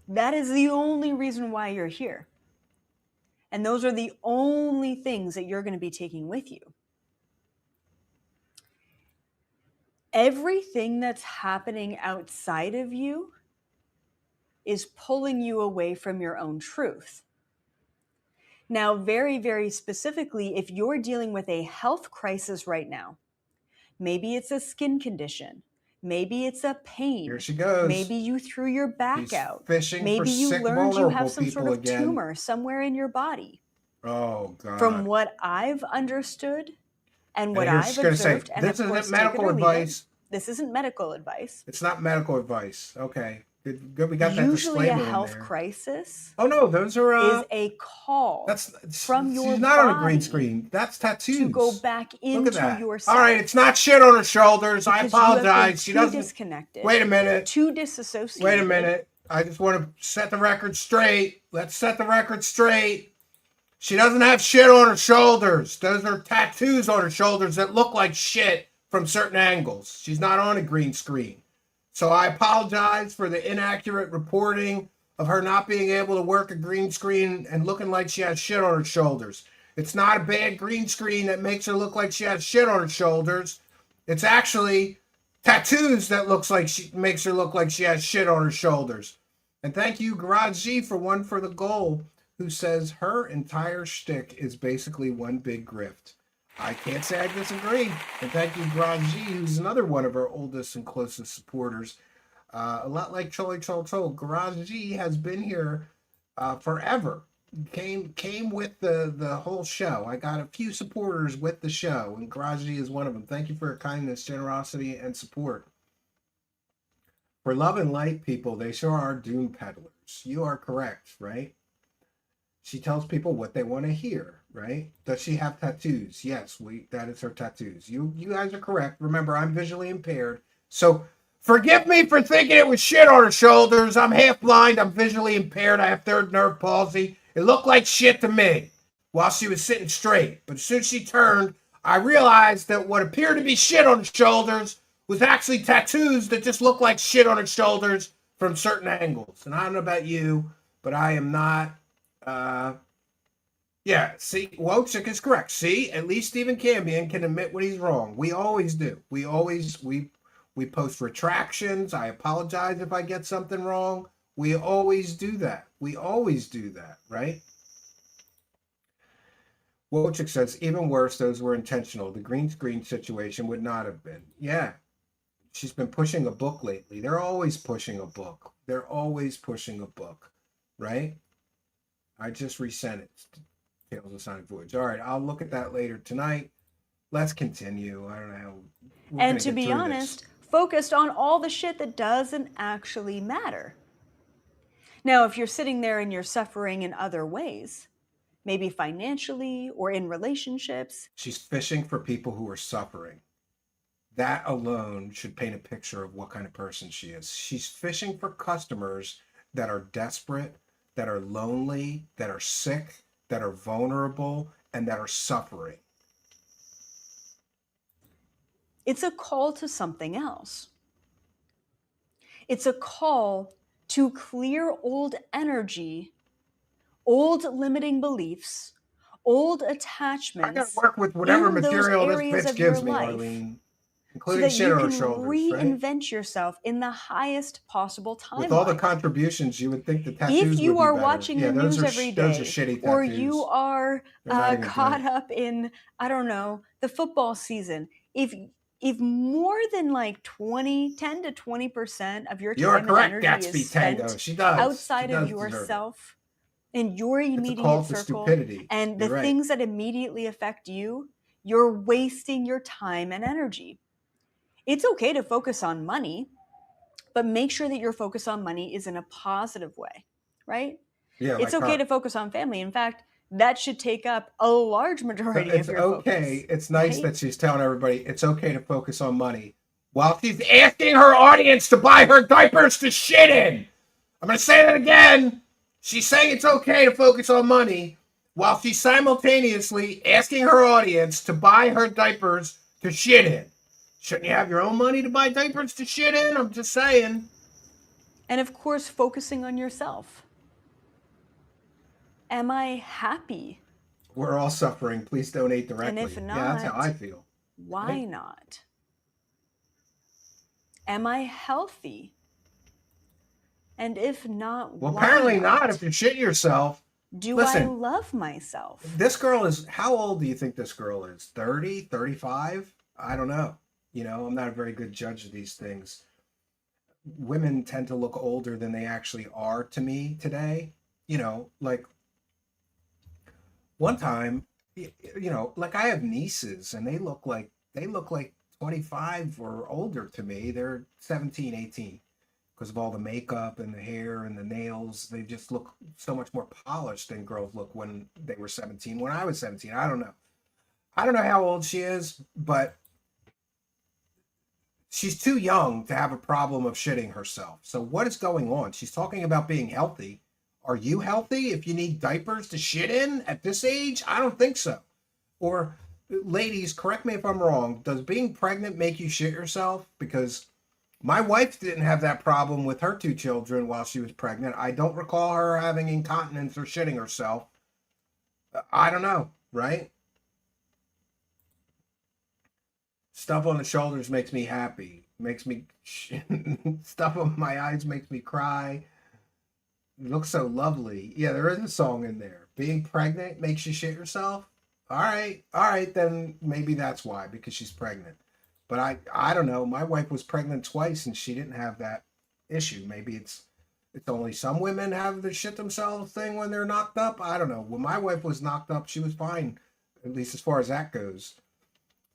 That is the only reason why you're here. And those are the only things that you're going to be taking with you. Everything that's happening outside of you is pulling you away from your own truth. Now, very, very specifically, if you're dealing with a health crisis right now, maybe it's a skin condition, maybe it's a pain, Here she goes. maybe you threw your back She's out, fishing maybe for you sick, learned you have vulnerable some sort people of again. tumor somewhere in your body. Oh, God. From what I've understood and what And I've here's gonna say, observed, and this of course, isn't take it medical or leave advice. it. This isn't medical advice. It's not medical advice. Okay. Good. We got that Usually a disclaimer in health there. crisis Oh, no. Those are... is a call from your She's not on a green body screen. That's tattoos. to go back Look at into that. yourself. All right. It's not shit on her shoulders. I Because you have been apologize. She too doesn't... disconnected, Wait a minute. too disassociated. Wait a minute. I just want to set the record straight. Let's set the record straight. She doesn't have shit on her shoulders. Those are tattoos on her shoulders that look like shit from certain angles. She's not on a green screen. So I apologize for the inaccurate reporting of her not being able to work a green screen and looking like she has shit on her shoulders. It's not a bad green screen that makes her look like she has shit on her shoulders. It's actually tattoos that makes her look like she has shit on her shoulders. And thank you, Garage G, for one for the goal, who says her entire shtick is basically one big grift. I can't say I disagree. And thank you, Garage G, who's another one of our oldest and closest supporters. A lot like Choli Chol Chol, Garage G has been here forever. Came with the whole show. I got a few supporters with the show, and Garage G is one of them. Thank you for your kindness, generosity, and support. For love and light, people, they sure are doom peddlers. You are correct, right? She tells people what they want to hear, right? Does she have tattoos? Yes, that is her tattoos. You guys are correct. Remember, I'm visually impaired. So forgive me for thinking it was shit on her shoulders. I'm half blind. I'm visually impaired. I have third nerve palsy. It looked like shit to me while she was sitting straight. But as soon as she turned, I realized that what appeared to be shit on her shoulders was actually tattoos that just looked like shit on her shoulders from certain angles. And I don't know about you, but I am not... yeah, see, Wojcik is correct. See, at least Stephen Cambion can admit when he's wrong. We always do. We post retractions. I apologize if I get something wrong. We always do that. We always do that, right? Wojcik says, even worse, those were intentional. The green screen situation would not have been. Yeah, she's been pushing a book lately. They're always pushing a book. They're always pushing a book, right? I just resent it. Tales of Sonic Voyage. All right, I'll look at that later tonight. Let's continue. I don't know. And to be honest, focused on all the shit that doesn't actually matter. Now, if you're sitting there and you're suffering in other ways, maybe financially or in relationships. She's fishing for people who are suffering. That alone should paint a picture of what kind of person she is. She's fishing for customers that are desperate, that are lonely, that are sick, that are vulnerable, and that are suffering. It's a call to something else. It's a call to clear old energy, old limiting beliefs, old attachments. I gotta work with whatever material this bitch gives me, Arlene. Including shit on her shoulders, reinvent yourself in the highest possible timeline. With all the contributions, you would think the tattoos would be better. If you are watching the news every day, those are shitty tattoos. or you are caught up in, I don't know, the football season, if more than like 10 to 20% of your time and energy Gatsby is spent outside of yourself in your immediate circle and the things that immediately affect you, you're wasting your time and energy. It's okay to focus on money, but make sure that your focus on money is in a positive way, right? Yeah, It's like okay her. to focus on family. In fact, that should take up a large So majority it's of your okay. focus, It's nice right? that she's telling everybody it's okay to focus on money while she's asking her audience to buy her diapers to shit in. I'm going to say that again. She's saying it's okay to focus on money while she's simultaneously asking her audience to buy her diapers to shit in. Shouldn't you have your own money to buy diapers to shit in? I'm just saying. And of course, focusing on yourself. Am I happy? We're all suffering. Please donate And directly. if Yeah, that's how not, I feel. why Right? not? Am I healthy? And if not, Well, why apparently not not? if you're shitting yourself. Do I Listen, love myself? this girl is, how old do you think this girl is? 30, 35? I don't know. You know, I'm not a very good judge of these things. Women tend to look older than they actually are to me today. You know, like one time, you know, like I have nieces and they look like 25 or older to me. They're 17, 18 because of all the makeup and the hair and the nails. They just look so much more polished than girls look when they were 17. When I was 17, I don't know. I don't know how old she is, but she's too young to have a problem of shitting herself. So what is going on? She's talking about being healthy. Are you healthy if you need diapers to shit in at this age? I don't think so. Or ladies, correct me if I'm wrong, does being pregnant make you shit yourself? Because my wife didn't have that problem with her 2 children while she was pregnant. I don't recall her having incontinence or shitting herself. I don't know, right? Stuff on the shoulders makes me happy. Makes me stuff on my eyes makes me cry. It looks so lovely. Yeah, there is a song in there. Being pregnant makes you shit yourself. All right, then maybe that's why, because she's pregnant. But I don't know. My wife was pregnant twice and she didn't have that issue. Maybe it's only some women have the shit themselves thing when they're knocked up. I don't know. When my wife was knocked up, she was fine, at least as far as that goes.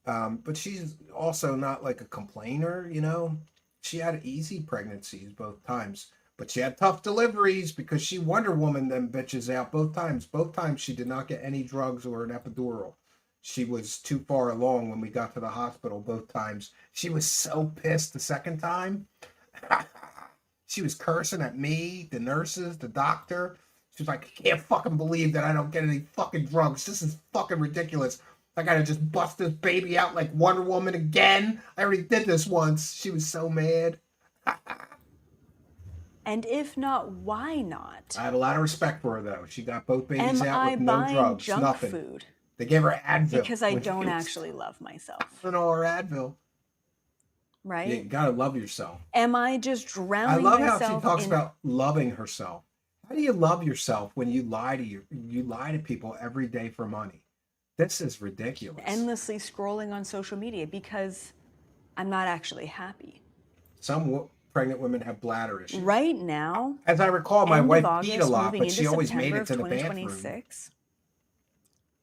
But she's also not like a complainer, you know. She had easy pregnancies both times, but she had tough deliveries because she Wonder Woman them bitches out both times. Both times she did not get any drugs or an epidural. She was too far along when we got to the hospital both times. She was so pissed the second time. She was cursing at me, the nurses, the doctor. She was like, I can't fucking believe that I don't get any fucking drugs. This is fucking ridiculous. I gotta just bust this baby out like Wonder Woman again. I already did this once. She was so mad. And if not, why not? I had a lot of respect for her though. She got both babies Am out I with no buying drugs, junk nothing. food They gave her Advil because I when she don't was actually love myself, on all her Advil. right? You gotta love yourself. Am I just I drowning love how she myself talks in about loving herself. How do you love yourself when you lie to you lie to people every day for money? This is ridiculous. endlessly scrolling on social media because I'm not actually happy? Some pregnant women have bladder issues. Right now, As I recall, my end wife of peed a August, lot, moving but into she always made September it of to the bathroom. 2026,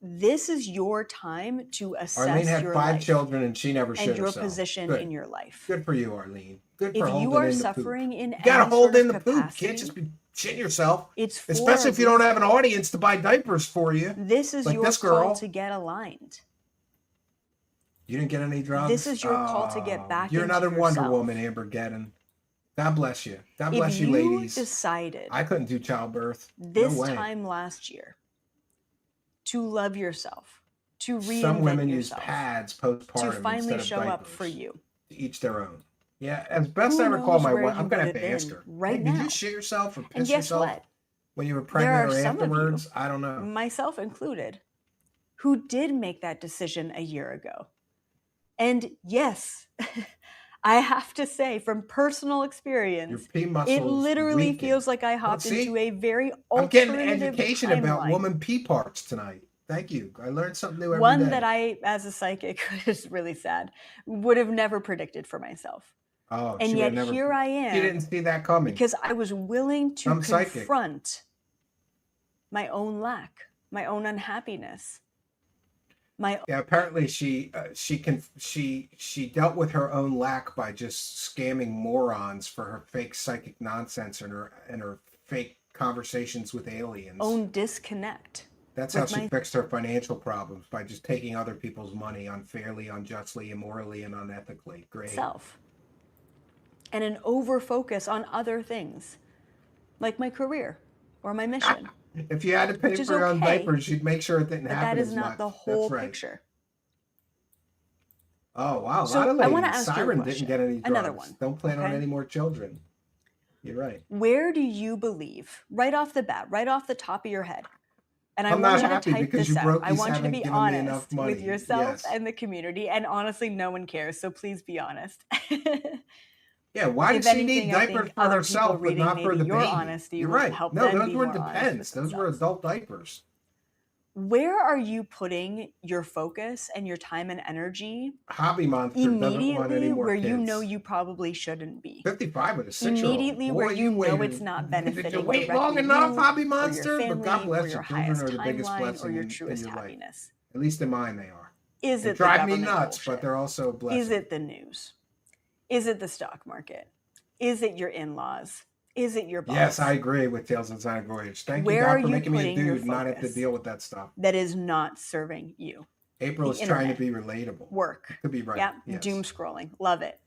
this is your time to Arlene assess had your 5 life children and she never shit and your herself. position Good. in your life. Good for you, Arlene. Good for If holding you are in the suffering poop. in You gotta any hold sort in of the poop. capacity, Can't just be shitting yourself. it's for Especially a if you don't have reason. an audience to buy diapers for you. This is Like your this call girl. to get aligned. You didn't get any drugs? This is your call to get back You're into another Wonder yourself. Woman, Amber Geddon. God bless you. God If bless you, you ladies. decided I couldn't do childbirth. this no way. time last year to love yourself, to reinvent Some women yourself, use pads to postpartum finally instead of show diapers. up for you, To each their own. Yeah, as best who I recall, knows my where wife. you I'm gonna would have to have ask been her. right Hey, now. did you shit yourself or And piss guess yourself what? when you were There pregnant are or some of you, afterwards? I don't know. myself included, who did make that decision a year ago. And yes, I have to say, from personal Your experience, pee it muscles literally weakened. feels like I hopped see? into a very I'm getting alternative education about timeline. woman pee parts tonight. Thank you. I learned something new every day. One that I, as a psychic, is really sad, would have never predicted for myself. Oh, And she yet would have never. here I She didn't am see that coming. because I was willing to I'm psychic. confront my own lack, my own unhappiness, Yeah, apparently she dealt with her own lack by just scamming morons for her fake psychic nonsense and her fake conversations with aliens. own disconnect. That's how she fixed her financial problems, by just taking other people's money unfairly, unjustly, immorally, and unethically. Great. Self. And an over focus on other things, like my career or my mission. If you had to pay for your own diapers, you'd make sure it didn't But happen that is as not much. the whole That's right. picture. Oh, wow. A So lot of I wanna ladies. ask you a Siren question. didn't get any drugs. Another one, Don't plan on okay? any more children. You're right. Where do you believe, right off the bat, right off the top of your head, and I I'm want not you to happy type because this you out. broke I these want you to haven't be given me enough honest money. with yourself Yes. and the community. And honestly, no one cares. So please be honest. Yeah, why If does she need anything, I diapers think for other herself, people but reading not for maybe the your baby? honesty You're will right. help No, them those be were more honest Depends. with Those were themselves. adult diapers. Where are you putting your focus and your time and energy Hobby Monster doesn't want any immediately more where kids. you know you probably shouldn't be? 55 with a 6-year-old. Immediately where you know it's not Did you benefiting wait directly long enough, you Hobby or your Monster? But family God or bless your you. Children highest are the biggest timeline blessing or your in truest your life. happiness. At least in mine, they are. Is They it the drive me government nuts, bullshit? but they're also a blessing. Is it the news? Is it the stock market? Is it your in-laws? Is it your boss? Yes, I agree with Tales Inside Voyage. Thank you, Where God, are for you making me a putting your dude and not have to focus deal with that stuff. that is not serving you? April The is trying to internet. be relatable. Work. Could be right. Yeah. Yes. Doom scrolling. Love it.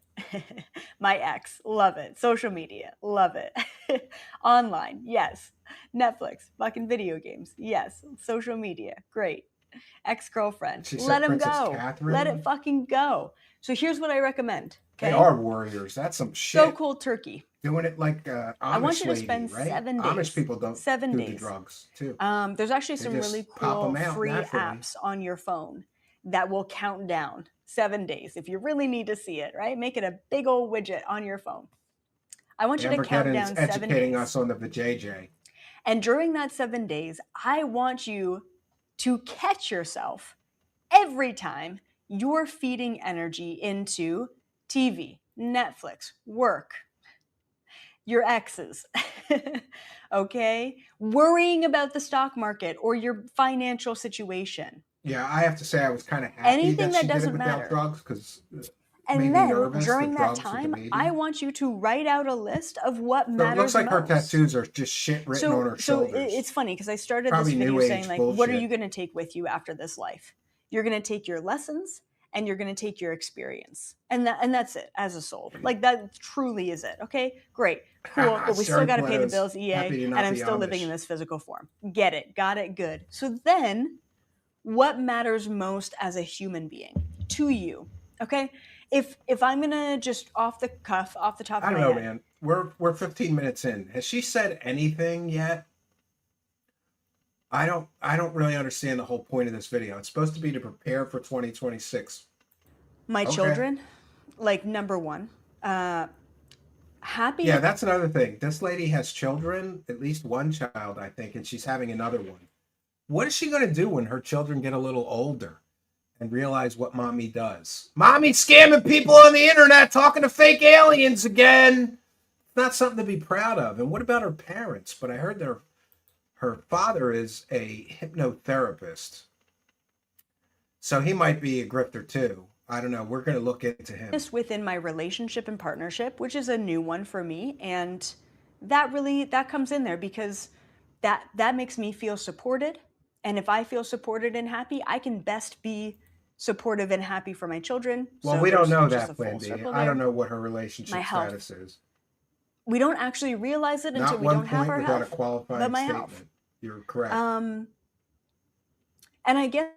My ex. Love it. Social media. Love it. Online. Yes. Netflix. Fucking video games. Yes. Social media. Great. Ex-girlfriend. She Let said him Princess go. Catherine. Let it fucking go. So here's what I recommend. They Okay? are warriors. That's some shit. Go cold turkey. Doing it like Amish I want you to lady, spend right? 7 days. Amish people don't 7 do days. the drugs too. There's actually They some just really pop cool 'em out free naturally. apps on your phone that will count down 7 days. If you really need to see it, right? Make it a big old widget on your phone. I want you to count Ambergeddon is down 7 educating days. us on the vajayjay. And during that 7 days, I want you to catch yourself every time you're feeding energy into TV, Netflix, work, your exes, okay? Worrying about the stock market or your financial situation. Yeah, I have to say I was kind of happy Anything that she that did it doesn't without matter. drugs because And made me then nervous. during the that drugs with the time, baby. I want you to write out a list of what So it matters looks like her most. tattoos are just shit written on her shoulders. It's funny because I started Probably this video new age saying like, what are bullshit. you going to take with you after this life? You're going to take your lessons and you're going to take your experience, and that's it as a soul. Like that truly is it. Okay, great, cool, but we still Sorry, got to pay the Close. bills, EA, Happy to and not I'm be still living Amish. in this physical form. Get it, got it, good. So then, what matters most as a human being to you? Okay, if I'm gonna just off the cuff, off the top of I my don't know, head, man. We're 15 minutes in. Has she said anything yet? I don't really understand the whole point of this video. It's supposed to be to prepare for 2026. my Okay. children, like number one, happy. Yeah, that's another thing. This lady has children, at least one child, I think, and she's having another one. What is she going to do when her children get a little older and realize what mommy does? Mommy's scamming people on the internet, talking to fake aliens again. It's not something to be proud of. And what about her parents? But I heard her father is a hypnotherapist. So he might be a grifter too. I don't know. We're going to look into him. This within my relationship and partnership, which is a new one for me, and that comes in there because that makes me feel supported, and if I feel supported and happy, I can best be supportive and happy for my children. Well, So we don't there's know just that, a full Plan B. circle I there. don't know what her relationship My health. status is. We don't actually realize it until Not we one don't have point our without a health, qualifying but my statement. health. You're correct. And I guess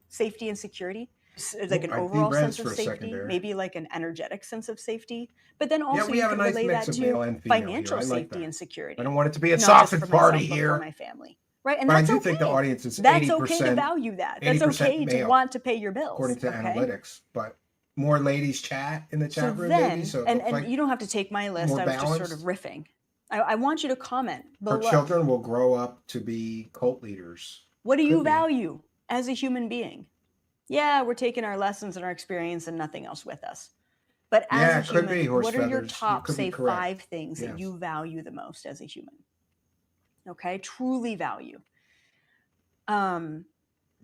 safety and security, like an I overall derezzed sense for of a second safety, there. maybe like an energetic sense of safety, but then also we you have a can nice relay mix that of male to and female here. financial I like safety that. and security. I don't want it to be a Not sausage just for party myself, but here. for my family, right? And But I that's do okay. think the audience is That's 80%, okay to value that. That's 80% okay to male, want to pay your bills, according to okay? analytics. But more ladies chat in the So chat room, then, maybe. So it and looks like you don't have to take my list. more I was just sort of balanced. riffing. I want you to comment her below. children will grow up to be cult leaders. What do you Could be. value as a human being? Yeah, we're taking our lessons and our experience and nothing else with us. But as Yeah, a it could be human, horse what are your feathers. You top, could be say, correct. 5 things that Yes. you value the most as a human? Okay, truly value. Well,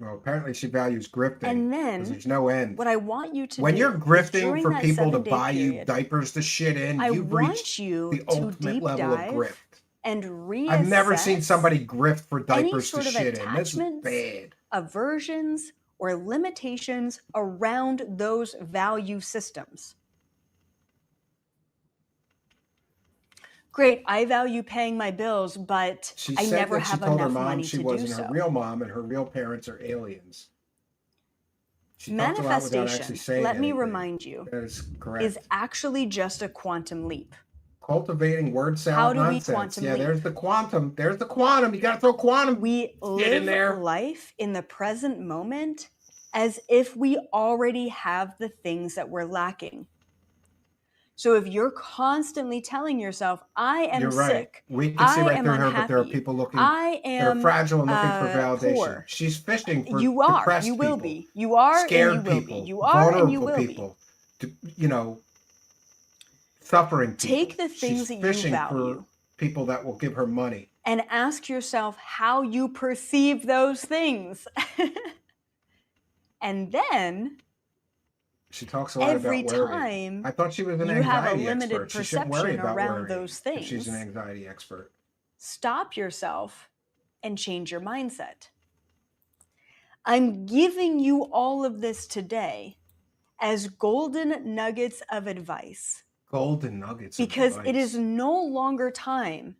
apparently she values grifting. And 'cause then there's no end. what I want you to When do you're is grifting during for that people to 7-day buy you period, diapers to shit in, I you've want reached you the to ultimate deep level of dive grift. and I've never seen reassess somebody grift for any diapers to sort of shit in. This is attachments, bad. aversions, or limitations around those value systems. Great, I value paying my bills, but She I said never that she have told her enough mom money she to do wasn't her so. real mom and her real parents are aliens. She talked a lot without actually Manifestation, saying let me anything. remind you, That is correct. is actually just a quantum leap. Cultivating word How salad do we nonsense. quantum Yeah, leap? there's the quantum. There's the quantum. You got to throw quantum We shit in there. live life in the present moment as if we already have the things that we're lacking. So if you're constantly telling yourself, I am You're right. sick, We can see I right am through her, but there are unhappy, people looking I that are am fragile and looking for validation. poor. She's fishing for You are, depressed you will people, be. You are and scared you will people, be. You are and you vulnerable will be. people, you know, suffering people. Take the things She's that you fishing value for people that will give her money. and ask yourself how you perceive those things. And then She talks a lot every about worrying. time I thought she was an you have a anxiety limited expert. She shouldn't worry perception about around worrying those if she's an things, anxiety expert. stop yourself and change your mindset. I'm giving you all of this today as golden nuggets of advice Golden nuggets of because advice. it is no longer time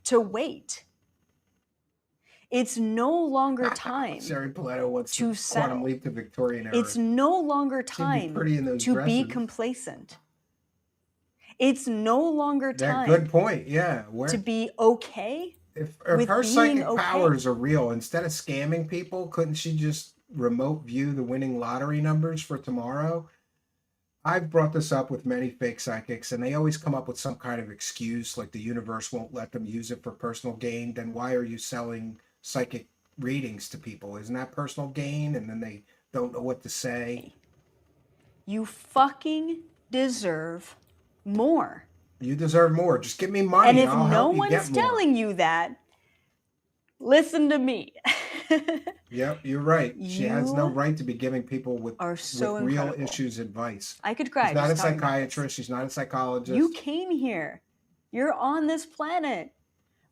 to wait. It's no longer time Sherry Paletto wants to to settle. quantum leap to Victorian era. It's no longer She'd be time pretty in those to be dresses. complacent. It's no longer That time good point. Yeah. to be okay If with her being psychic okay. powers are real, instead of scamming people, couldn't she just remote view the winning lottery numbers for tomorrow? I've brought this up with many fake psychics, and they always come up with some kind of excuse, like the universe won't let them use it for personal gain. Then why are you selling psychic readings to people? Isn't that personal gain? And then they don't know what to say. You fucking deserve more. You deserve more. Just give me money. And if I'll no help you one's get more. telling you that, listen to me. Yep, you're right. She has no You right to be giving people with are so real incredible. issues advice. I could cry She's not a just talking about this. psychiatrist. She's not a psychologist. You came here. You're on this planet.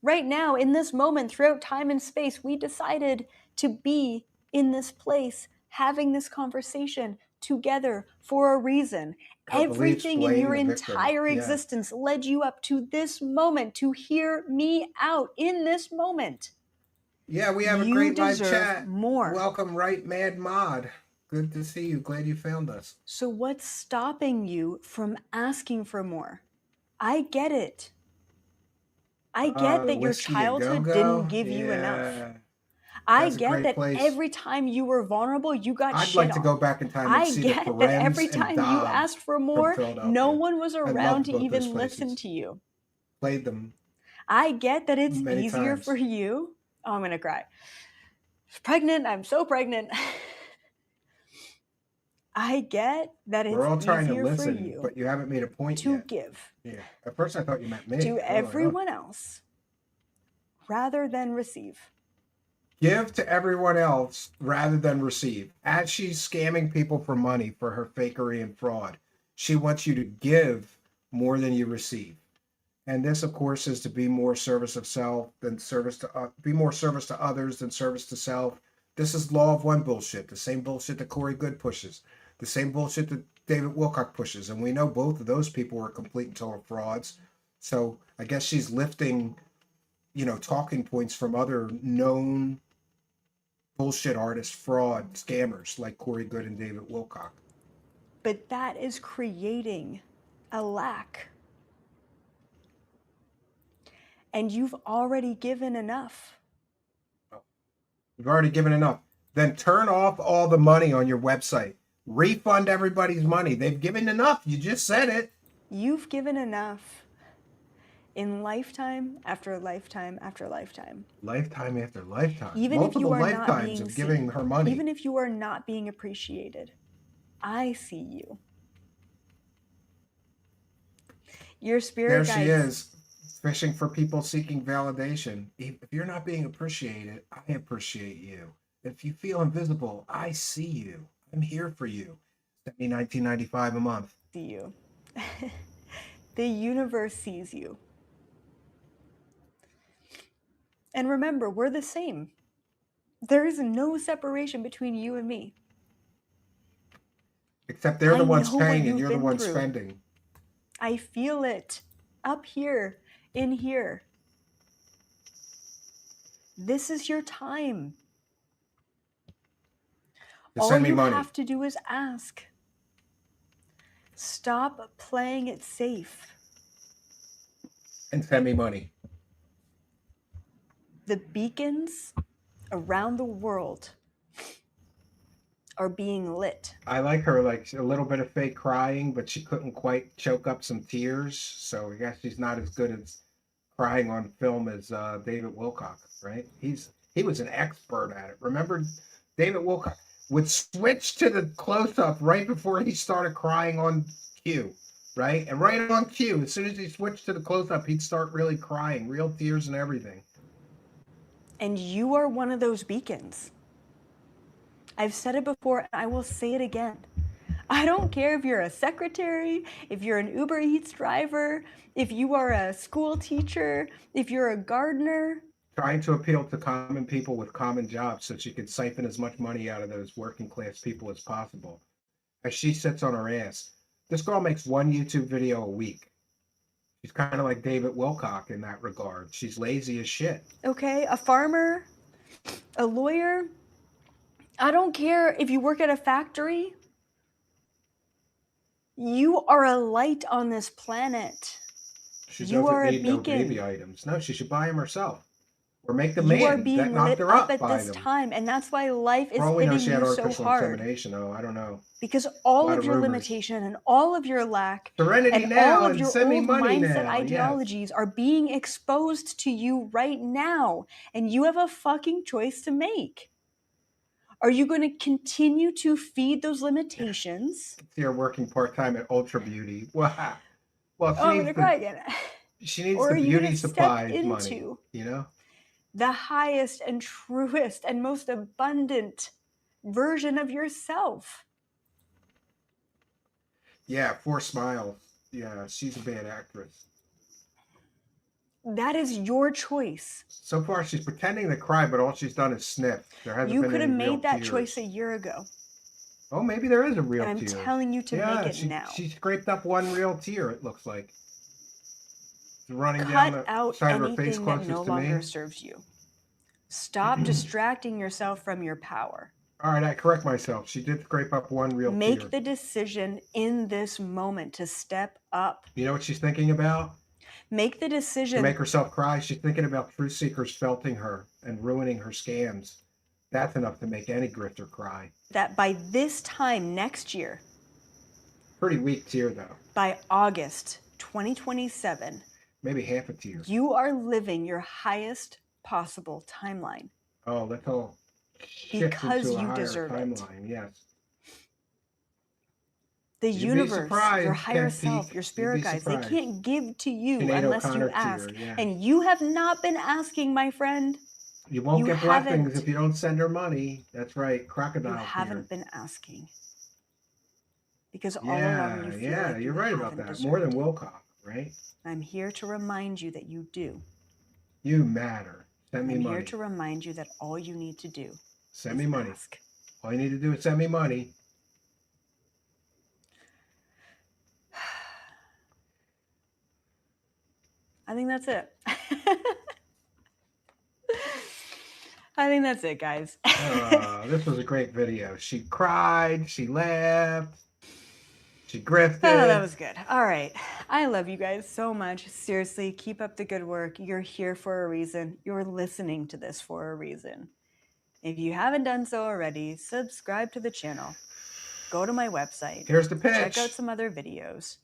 Right now, in this moment, throughout time and space, we decided to be in this place, having this conversation together for a reason. Her beliefs Everything in blame your the victim. entire Yeah. existence led you up to this moment to hear me out in this moment. Yeah, we have a You great live deserve chat. more. Welcome, Right Mad Mod. Good to see you. Glad you found us. So what's stopping you from asking for more? I get it. I get that your Whiskey A childhood Go-Go? didn't give you enough. Yeah. I That's a get great that place. every time you were vulnerable, you got I'd shit like to on. go back in time and I see the get that Ferenz every and time you Dobbs asked for from more, Philadelphia. no one was I around loved to both even those listen places. to you. Played them. I get that it's Many easier times. for you. Oh, I'm gonna cry. Pregnant, I'm so pregnant. I get that it's We're all trying to easier for listen, you but you haven't made a point to yet. give Yeah. At first I thought you meant me. to Oh, no. everyone else rather than receive. Give to everyone else rather than receive. As she's scamming people for money for her fakery and fraud, she wants you to give more than you receive. And this, of course, is to be more service of self than service to be more service to others than service to self. This is law of one bullshit, the same bullshit that Corey Good pushes, the same bullshit that David Wilcock pushes, and we know both of those people are complete and total frauds. So I guess she's lifting, talking points from other known bullshit artists, fraud, scammers like Corey Good and David Wilcock. But that is creating a lack. And you've already given enough. You've already given enough. Then turn off all the money on your website. Refund everybody's money. They've given enough. You just said it. You've given enough in lifetime after lifetime after lifetime. Lifetime after lifetime. Even if you Multiple are not lifetimes being of giving seen, her money. even if you are not being appreciated, I see you. Your There spirit she guides. is, fishing for people seeking validation. If you're not being appreciated, I appreciate you. If you feel invisible, I see you. I'm here for you. Send me $19.95 a month. See you. The universe sees you. And remember, we're the same. There is no separation between you and me. Except they're the I ones know what paying and you've you're the been ones through. spending. I feel it up here, in here. This is your time. To All send me you money. have to do is ask. Stop playing it safe. And send me money. The beacons around the world are being lit. I like her, like a little bit of fake crying, but she couldn't quite choke up some tears. So I guess she's not as good as crying on film as David Wilcock, right? He was an expert at it. Remember, David Wilcock would switch to the close up right before he started crying on cue, right? And right on cue, as soon as he switched to the close up, he'd start really crying, real tears and everything. And you are one of those beacons. I've said it before, and I will say it again. I don't care if you're a secretary, if you're an Uber Eats driver, if you are a school teacher, if you're a gardener. Trying to appeal to common people with common jobs so she could siphon as much money out of those working class people as possible. As she sits on her ass. This girl makes one YouTube video a week. She's kind of like David Wilcock in that regard. She's lazy as shit. Okay, a farmer, a lawyer. I don't care if you work at a factory. You are a light on this planet. She You doesn't are a need no beacon. baby items. No, she should buy them herself. Or make the You are man that being knocked lit her up up at buy this them. time, and that's why life is For all we know, hitting she had you so artificial hard. insemination. Oh, I don't know. Because all Lot of of your rumors. limitation and all of your lack Serenity and now all of and your send me old money mindset now. ideologies are being exposed to you right now, and you have a fucking choice to make. Are you going to continue to feed those limitations? Yes. You're working part-time at Ultra Beauty. Wow. Well, Oh, I'm going to cry again. she needs Or the are you beauty going to step supplies money, into you know? the highest and truest and most abundant version of yourself? Yeah, 4 Smiles. Yeah, she's a bad actress. That is your choice. So far, she's pretending to cry, but all she's done is sniff. There hasn't You been could any have real made that tears. choice a year ago. Oh, maybe there is a real And I'm tear. telling you to Yeah, make it now. she scraped up one real tear, it looks like. It's running down Cut the out side of her face anything that closest no to longer me. serves you. Stop distracting yourself from your power. All right, I correct myself. She did scrape up one real tear. Make the decision in this moment to step up. You know what she's thinking about? Make the To decision. make herself cry, she's thinking about truth seekers felting her and ruining her scams. That's enough to make any grifter cry. That by this time next year, Pretty weak tear, though. by August 2027, Maybe half a tear. you are living your highest possible timeline. Oh, let's all shift Because into a you higher deserve it. timeline. Yes. The You'd be universe, surprised, your higher Ken self, Peek. your You'd spirit be guides, they surprised. can't give to you Sinead unless you O'Connor ask. tear, yeah. And you have not been asking, my friend. You won't You get blessings haven't. if you don't send her money. That's right. Crocodile You tear. haven't been asking. Because all Yeah, along you feel yeah, like you're you right about haven't that. More than deserved it. Wilcock, right? I'm here to remind you that you do. You matter. Send me I'm money. here to remind you that all you need to do Send is me money. ask. All you need to do is send me money. I think that's it. I think that's it, guys. This was a great video. She cried. She laughed. She grifted. Oh, that was good. All right. I love you guys so much. Seriously, keep up the good work. You're here for a reason. You're listening to this for a reason. If you haven't done so already, subscribe to the channel. Go to my website. Here's the pitch. Check out some other videos.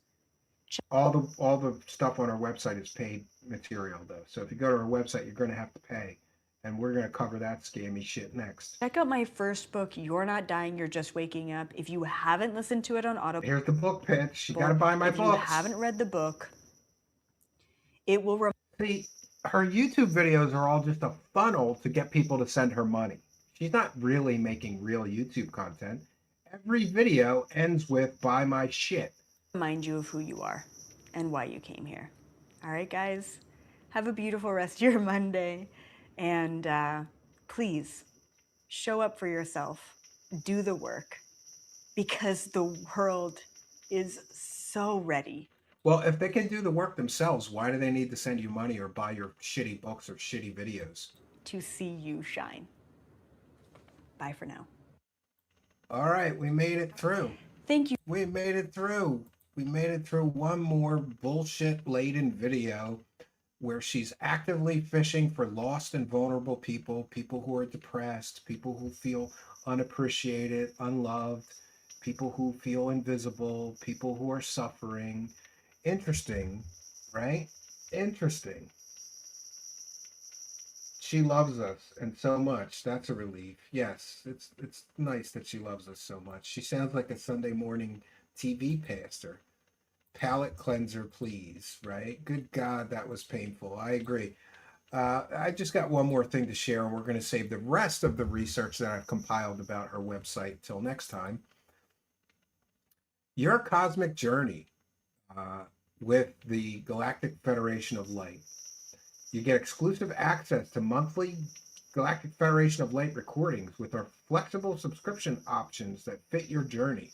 All the stuff on our website is paid material, though. So if you go to our website, you're going to have to pay. And we're going to cover that scammy shit next. Check out my first book, You're Not Dying, You're Just Waking Up. If you haven't listened to it on Audible, Here's the book pitch. You got to buy my if you books. haven't read the book, It will See, her YouTube videos are all just a funnel to get people to send her money. She's not really making real YouTube content. Every video ends with "buy my shit." remind you of who you are and why you came here. All right, guys, have a beautiful rest of your Monday, and please show up for yourself, do the work, because the world is so ready. Well, if they can do the work themselves, why do they need to send you money or buy your shitty books or shitty videos? To see you shine. Bye for now. All right, we made it through. Thank you. We made it through. We made it through one more bullshit-laden video where she's actively fishing for lost and vulnerable people, people who are depressed, people who feel unappreciated, unloved, people who feel invisible, people who are suffering. Interesting, right? Interesting. She loves us, and so much. That's a relief. Yes, it's nice that she loves us so much. She sounds like a Sunday morning TV pastor. Palate cleanser, please, right? Good God, that was painful. I agree. I just got one more thing to share, and we're going to save the rest of the research that I've compiled about her website till next time. Your Cosmic Journey with the Galactic Federation of Light. You get exclusive access to monthly Galactic Federation of Light recordings with our flexible subscription options that fit your journey.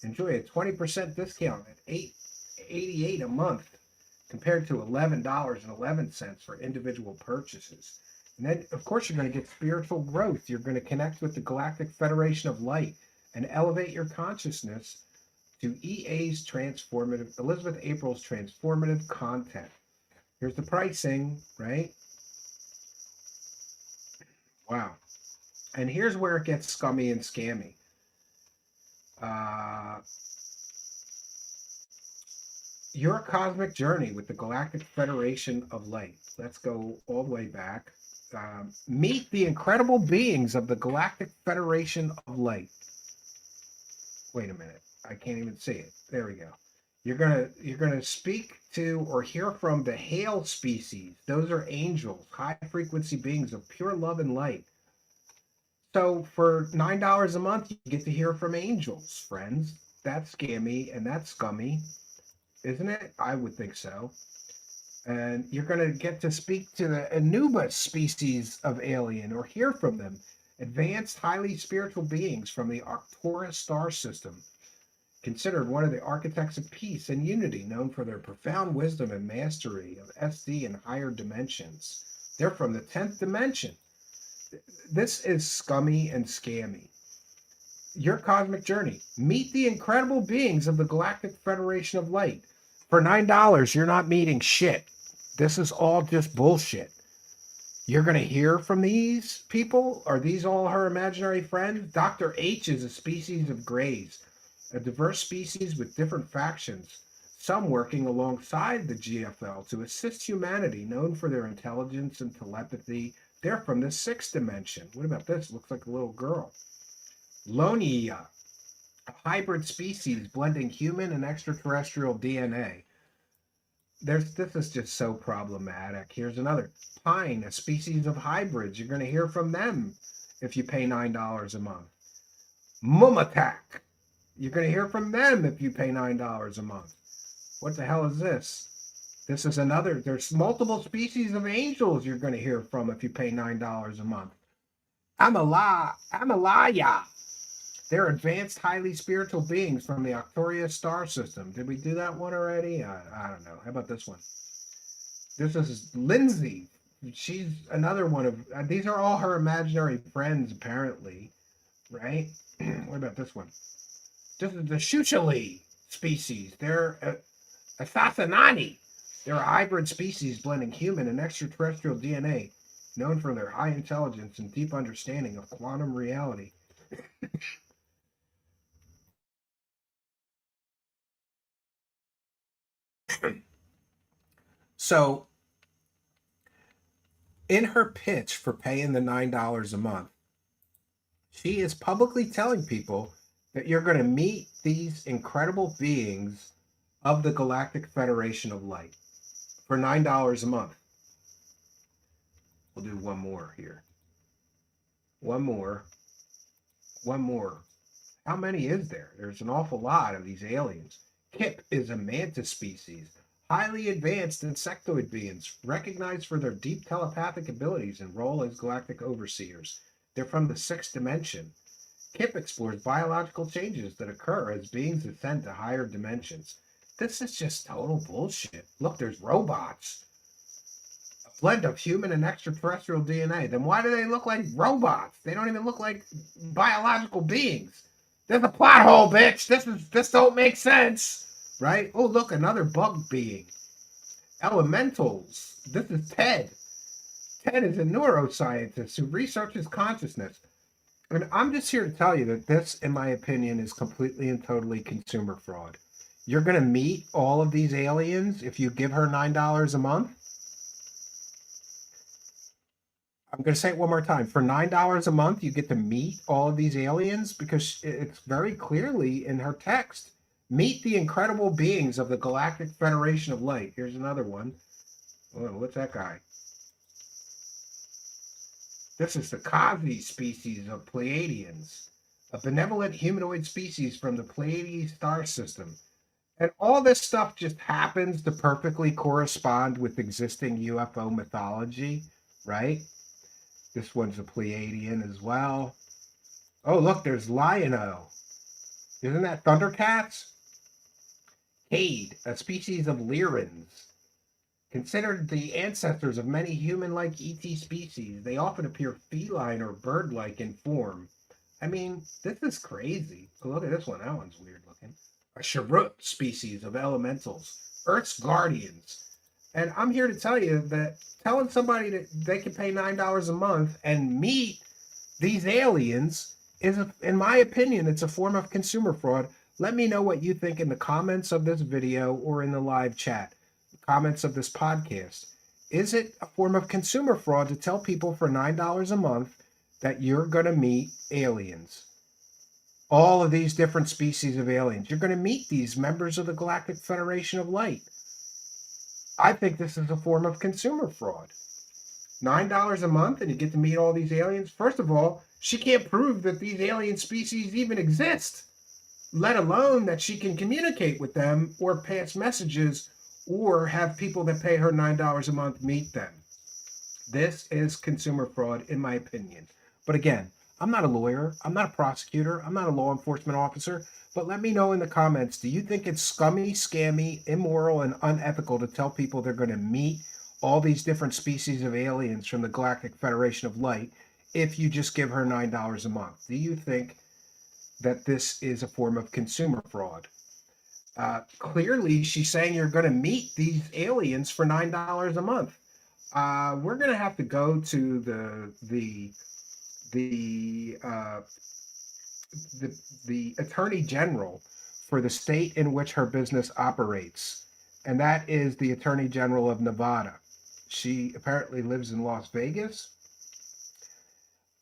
Enjoy a 20% discount at $8.88 a month compared to $11.11 for individual purchases. And then, of course, you're going to get spiritual growth. You're going to connect with the Galactic Federation of Light and elevate your consciousness to Elizabeth April's transformative content. Here's the pricing, right? Wow. And here's where it gets scummy and scammy. Your Cosmic Journey with the Galactic Federation of Light. Let's go all the way back. Meet the incredible beings of the Galactic Federation of Light. Wait a minute. I can't even see it. There we go. You're gonna speak to or hear from the Hail species. Those are angels, high frequency beings of pure love and light. So for $9 a month, you get to hear from angels, friends. That's scammy and that's scummy, isn't it? I would think so. And you're going to get to speak to the Anubis species of alien or hear from them, advanced, highly spiritual beings from the Arcturus star system, considered one of the architects of peace and unity, known for their profound wisdom and mastery of SD and higher dimensions. They're from the 10th dimension. This is scummy and scammy. Your Cosmic Journey. Meet the incredible beings of the Galactic Federation of Light. For $9, you're not meeting shit. This is all just bullshit. You're going to hear from these people? Are these all her imaginary friends? Dr. H is a species of greys, a diverse species with different factions, some working alongside the GFL to assist humanity, known for their intelligence and telepathy. They're from the 6th dimension. What about this? Looks like a little girl. Lonia, a hybrid species blending human and extraterrestrial DNA. This is just so problematic. Here's another. Pine, a species of hybrids. You're going to hear from them if you pay $9 a month. Mumatak. You're going to hear from them if you pay $9 a month. What the hell is this? This is another. There's multiple species of angels you're going to hear from if you pay $9 a month. Amalaya. They're advanced, highly spiritual beings from the Arcturus star system. Did we do that one already? I don't know. How about this one? This is Lindsay. She's another one of, these are all her imaginary friends, apparently, right? What about this one? This is the Shushali species. They're Assassinani. They're a hybrid species blending human and extraterrestrial DNA, known for their high intelligence and deep understanding of quantum reality. So, in her pitch for paying the $9 a month, she is publicly telling people that you're going to meet these incredible beings of the Galactic Federation of Light for $9 a month. We'll do one more here. One more. One more. How many is there? There's an awful lot of these aliens. Kip is a mantis species, highly advanced insectoid beings, recognized for their deep telepathic abilities and role as galactic overseers. They're from the 6th dimension. Kip explores biological changes that occur as beings ascend to higher dimensions. This is just total bullshit. Look, there's robots. A blend of human and extraterrestrial DNA. Then why do they look like robots? They don't even look like biological beings. There's a plot hole, bitch. This don't make sense. Right? Oh, look, another bug being. Elementals. This is Ted. Ted is a neuroscientist who researches consciousness. And I'm just here to tell you that this, in my opinion, is completely and totally consumer fraud. You're going to meet all of these aliens if you give her $9 a month. I'm going to say it one more time. For $9 a month, you get to meet all of these aliens because it's very clearly in her text. Meet the incredible beings of the Galactic Federation of Light. Here's another one. Oh, what's that guy? This is the Kazi species of Pleiadians, a benevolent humanoid species from the Pleiades star system. And all this stuff just happens to perfectly correspond with existing UFO mythology, right? This one's a Pleiadian as well. Oh, look, there's Lion-O. Isn't that Thundercats? Cade, a species of Lyrans. Considered the ancestors of many human-like ET species, they often appear feline or bird-like in form. I mean, this is crazy. Oh, look at this one. That one's weird looking. A Sharut species of elementals, Earth's guardians. And I'm here to tell you that telling somebody that they can pay $9 a month and meet these aliens is, in my opinion, it's a form of consumer fraud. Let me know what you think in the comments of this video or in the live chat. Comments of this podcast. Is it a form of consumer fraud to tell people for $9 a month that you're going to meet aliens? All of these different species of aliens. You're going to meet these members of the Galactic Federation of Light. I think this is a form of consumer fraud. $9 a month and you get to meet all these aliens. First of all, she can't prove that these alien species even exist, let alone that she can communicate with them or pass messages or have people that pay her $9 a month meet them. This is consumer fraud, in my opinion. But again, I'm not a lawyer. I'm not a prosecutor. I'm not a law enforcement officer. But let me know in the comments, do you think it's scummy, scammy, immoral, and unethical to tell people they're going to meet all these different species of aliens from the Galactic Federation of Light if you just give her $9 a month? Do you think that this is a form of consumer fraud? Clearly, she's saying you're going to meet these aliens for $9 a month. We're going to have to go to the Attorney General for the state in which her business operates, and that is the Attorney General of Nevada. She apparently lives in Las Vegas.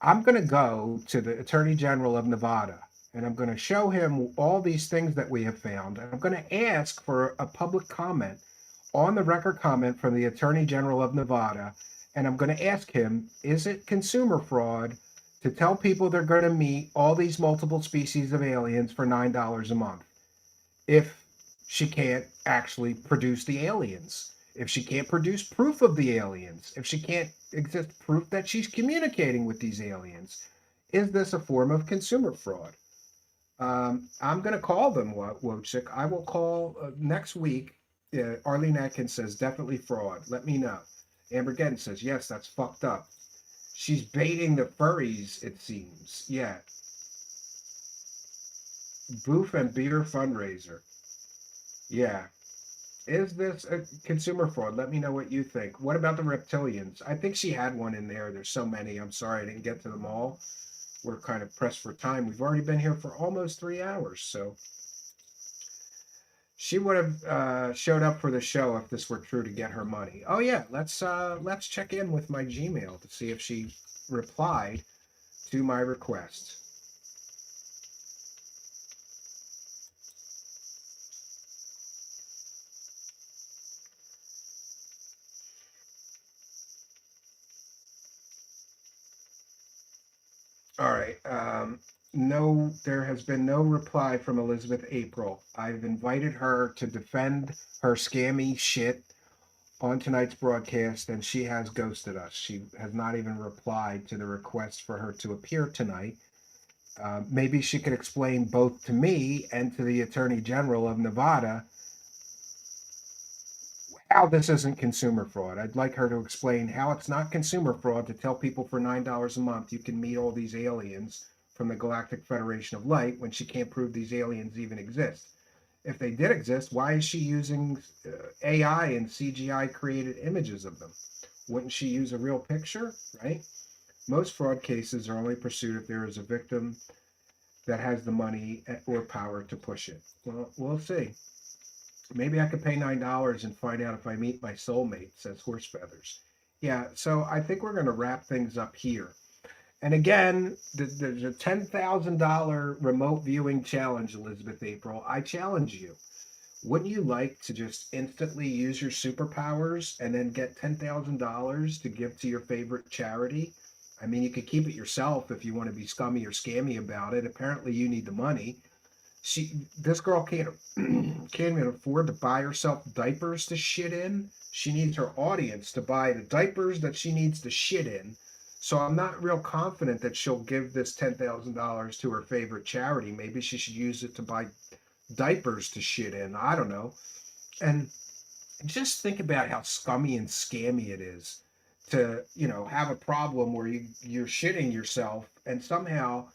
I'm going to go to the Attorney General of Nevada, and I'm going to show him all these things that we have found. And I'm going to ask for a public comment on the record comment from the Attorney General of Nevada. And I'm going to ask him, is it consumer fraud to tell people they're going to meet all these multiple species of aliens for $9 a month if she can't actually produce the aliens? If she can't produce proof of the aliens, if she can't exist proof that she's communicating with these aliens, is this a form of consumer fraud? I'm going to call them, Wojcik. I will call next week. Arlene Atkins says, definitely fraud. Let me know. Amber Gettin says, yes, that's fucked up. She's baiting the furries, it seems. Yeah. Booth and Beer fundraiser. Yeah. Is this a consumer fraud? Let me know what you think. What about the reptilians? I think she had one in there. There's so many. I'm sorry I didn't get to them all. We're kind of pressed for time. We've already been here for almost 3 hours. So she would have showed up for the show if this were true to get her money. Oh yeah, let's check in with my Gmail to see if she replied to my request. All right. No, there has been no reply from Elizabeth April. I've invited her to defend her scammy shit on tonight's broadcast, and she has ghosted us. She has not even replied to the request for her to appear tonight. Maybe she could explain both to me and to the Attorney General of Nevada how this isn't consumer fraud. I'd like her to explain how it's not consumer fraud to tell people for $9 a month you can meet all these aliens from the Galactic Federation of Light when she can't prove these aliens even exist. If they did exist, why is she using AI and CGI created images of them? Wouldn't she use a real picture, right? Most fraud cases are only pursued if there is a victim that has the money or power to push it. Well, we'll see. Maybe I could pay $9 and find out if I meet my soulmate, says Horse Feathers. Yeah, so I think we're going to wrap things up here. And again, there's a $10,000 remote viewing challenge, Elizabeth April. I challenge you. Wouldn't you like to just instantly use your superpowers and then get $10,000 to give to your favorite charity? I mean, you could keep it yourself if you want to be scummy or scammy about it. Apparently, you need the money. This girl can't even afford to buy herself diapers to shit in. She needs her audience to buy the diapers that she needs to shit in. So I'm not real confident that she'll give this $10,000 to her favorite charity. Maybe she should use it to buy diapers to shit in. I don't know. And just think about how scummy and scammy it is to, have a problem where you're shitting yourself and somehow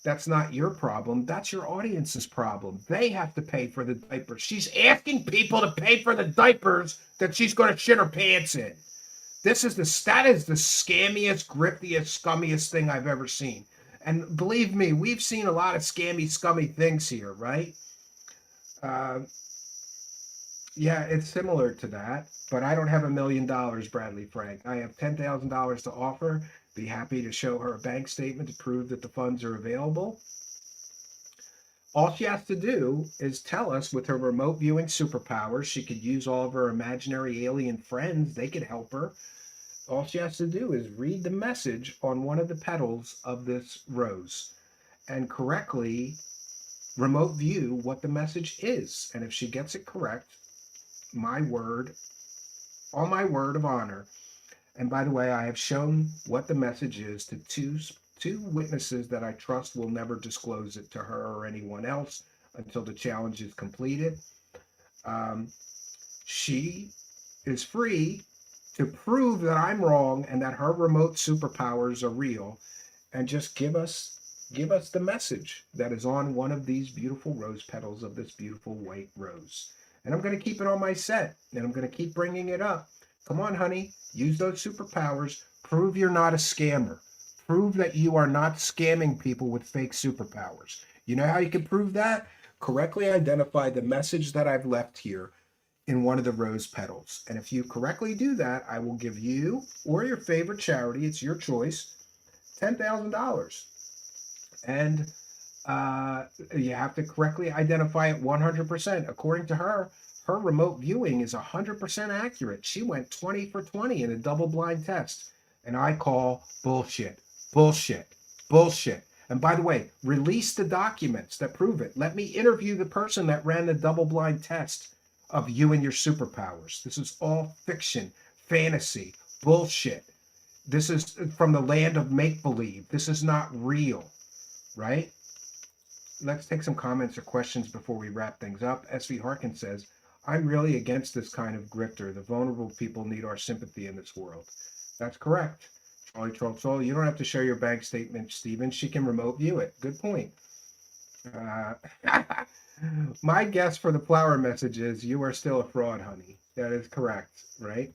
that's not your problem. That's your audience's problem. They have to pay for the diapers. She's asking people to pay for the diapers that she's going to shit her pants in. That is the scammiest, griftiest, scummiest thing I've ever seen. And believe me, we've seen a lot of scammy, scummy things here, right? Yeah, it's similar to that, but I don't have $1 million, Bradley Frank. I have $10,000 to offer. Be happy to show her a bank statement to prove that the funds are available. All she has to do is tell us with her remote viewing superpowers, she could use all of her imaginary alien friends. They could help her. All she has to do is read the message on one of the petals of this rose and correctly remote view what the message is. And if she gets it correct, my word, on my word of honor. And by the way, I have shown what the message is to two witnesses that I trust will never disclose it to her or anyone else until the challenge is completed. She is free to prove that I'm wrong and that her remote superpowers are real, and just give us the message that is on one of these beautiful rose petals of this beautiful white rose. And I'm going to keep it on my set, and I'm going to keep bringing it up. Come on, honey, use those superpowers. Prove you're not a scammer. Prove that you are not scamming people with fake superpowers. You know how you can prove that? Correctly identify the message that I've left here in one of the rose petals. And if you correctly do that, I will give you or your favorite charity, it's your choice, $10,000. And you have to correctly identify it 100%. According to her, her remote viewing is 100% accurate. She went 20 for 20 in a double-blind test. And I call bullshit, bullshit, bullshit. And by the way, release the documents that prove it. Let me interview the person that ran the double-blind test of you and your superpowers. This is all fiction, fantasy, bullshit. This is from the land of make-believe. This is not real, right? Let's take some comments or questions before we wrap things up. SV Harkin says, I'm really against this kind of grifter. The vulnerable people need our sympathy in this world. That's correct. Charlie Troll, you don't have to show your bank statement, Stephen. She can remote view it. Good point. My guess for the flower message is you are still a fraud, honey. That is correct, right?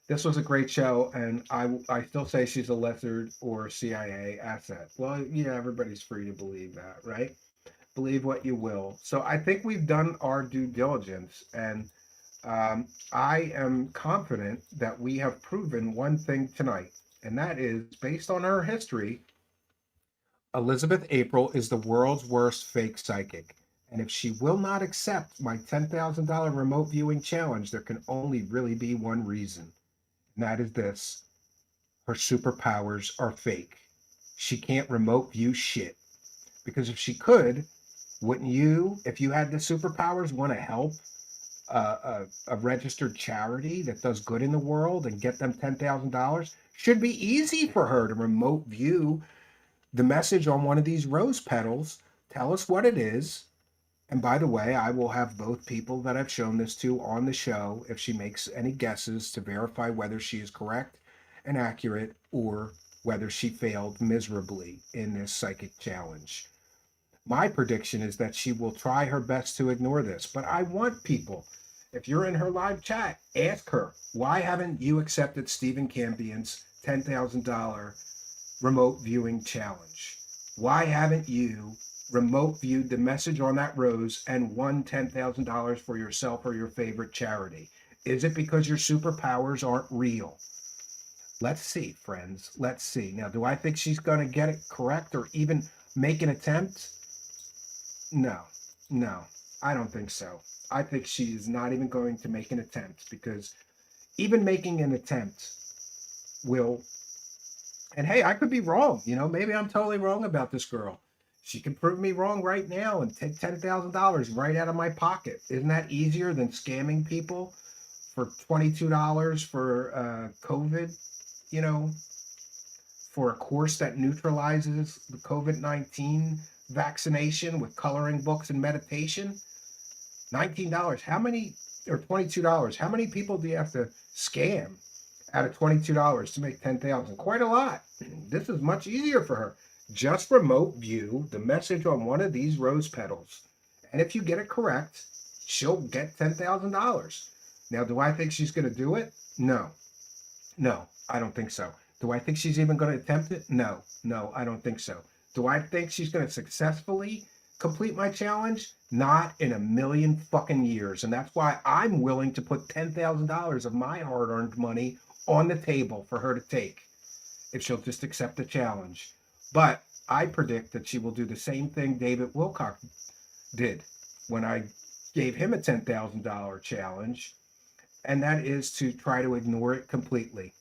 This was a great show, and I still say she's a Lessard or CIA asset. Well, yeah, everybody's free to believe that, right? Believe what you will. So I think we've done our due diligence, and I am confident that we have proven one thing tonight, and that is, based on her history, Elizabeth April is the world's worst fake psychic. And if she will not accept my $10,000 remote viewing challenge, there can only really be one reason. And that is this: her superpowers are fake. she can't remote view shit. Because if she could, wouldn't you, if you had the superpowers, want to help a registered charity that does good in the world and get them $10,000? Should be easy for her to remote view the message on one of these rose petals. Tell us what it is. And by the way, I will have both people that I've shown this to on the show if she makes any guesses to verify whether she is correct and accurate or whether she failed miserably in this psychic challenge. My prediction is that she will try her best to ignore this, but I want people, if you're in her live chat, ask her, why haven't you accepted Stephen Campion's $10,000 remote viewing challenge? Why haven't you remote viewed the message on that rose and won $10,000 for yourself or your favorite charity? Is it because your superpowers aren't real? Let's see, friends. Let's see. Now, do I think she's going to get it correct or even make an attempt? No, I don't think so. I think she's not even going to make an attempt, because even making an attempt will, and hey, I could be wrong. Maybe I'm totally wrong about this girl. She can prove me wrong right now and take $10,000 right out of my pocket. Isn't that easier than scamming people for $22 for COVID, for a course that neutralizes the COVID-19 vaccination with coloring books and meditation? $19. How many, or $22? How many people do you have to scam out of $22 to make 10,000? Quite a lot. This is much easier for her. Just remote view the message on one of these rose petals. And if you get it correct, she'll get $10,000. Now, do I think she's going to do it? No, I don't think so. Do I think she's even going to attempt it? No, I don't think so. Do I think she's going to successfully complete my challenge? Not in a million fucking years. And that's why I'm willing to put $10,000 of my hard-earned money on the table for her to take, if she'll just accept the challenge. But I predict that she will do the same thing David Wilcock did when I gave him a $10,000 challenge, and that is to try to ignore it completely.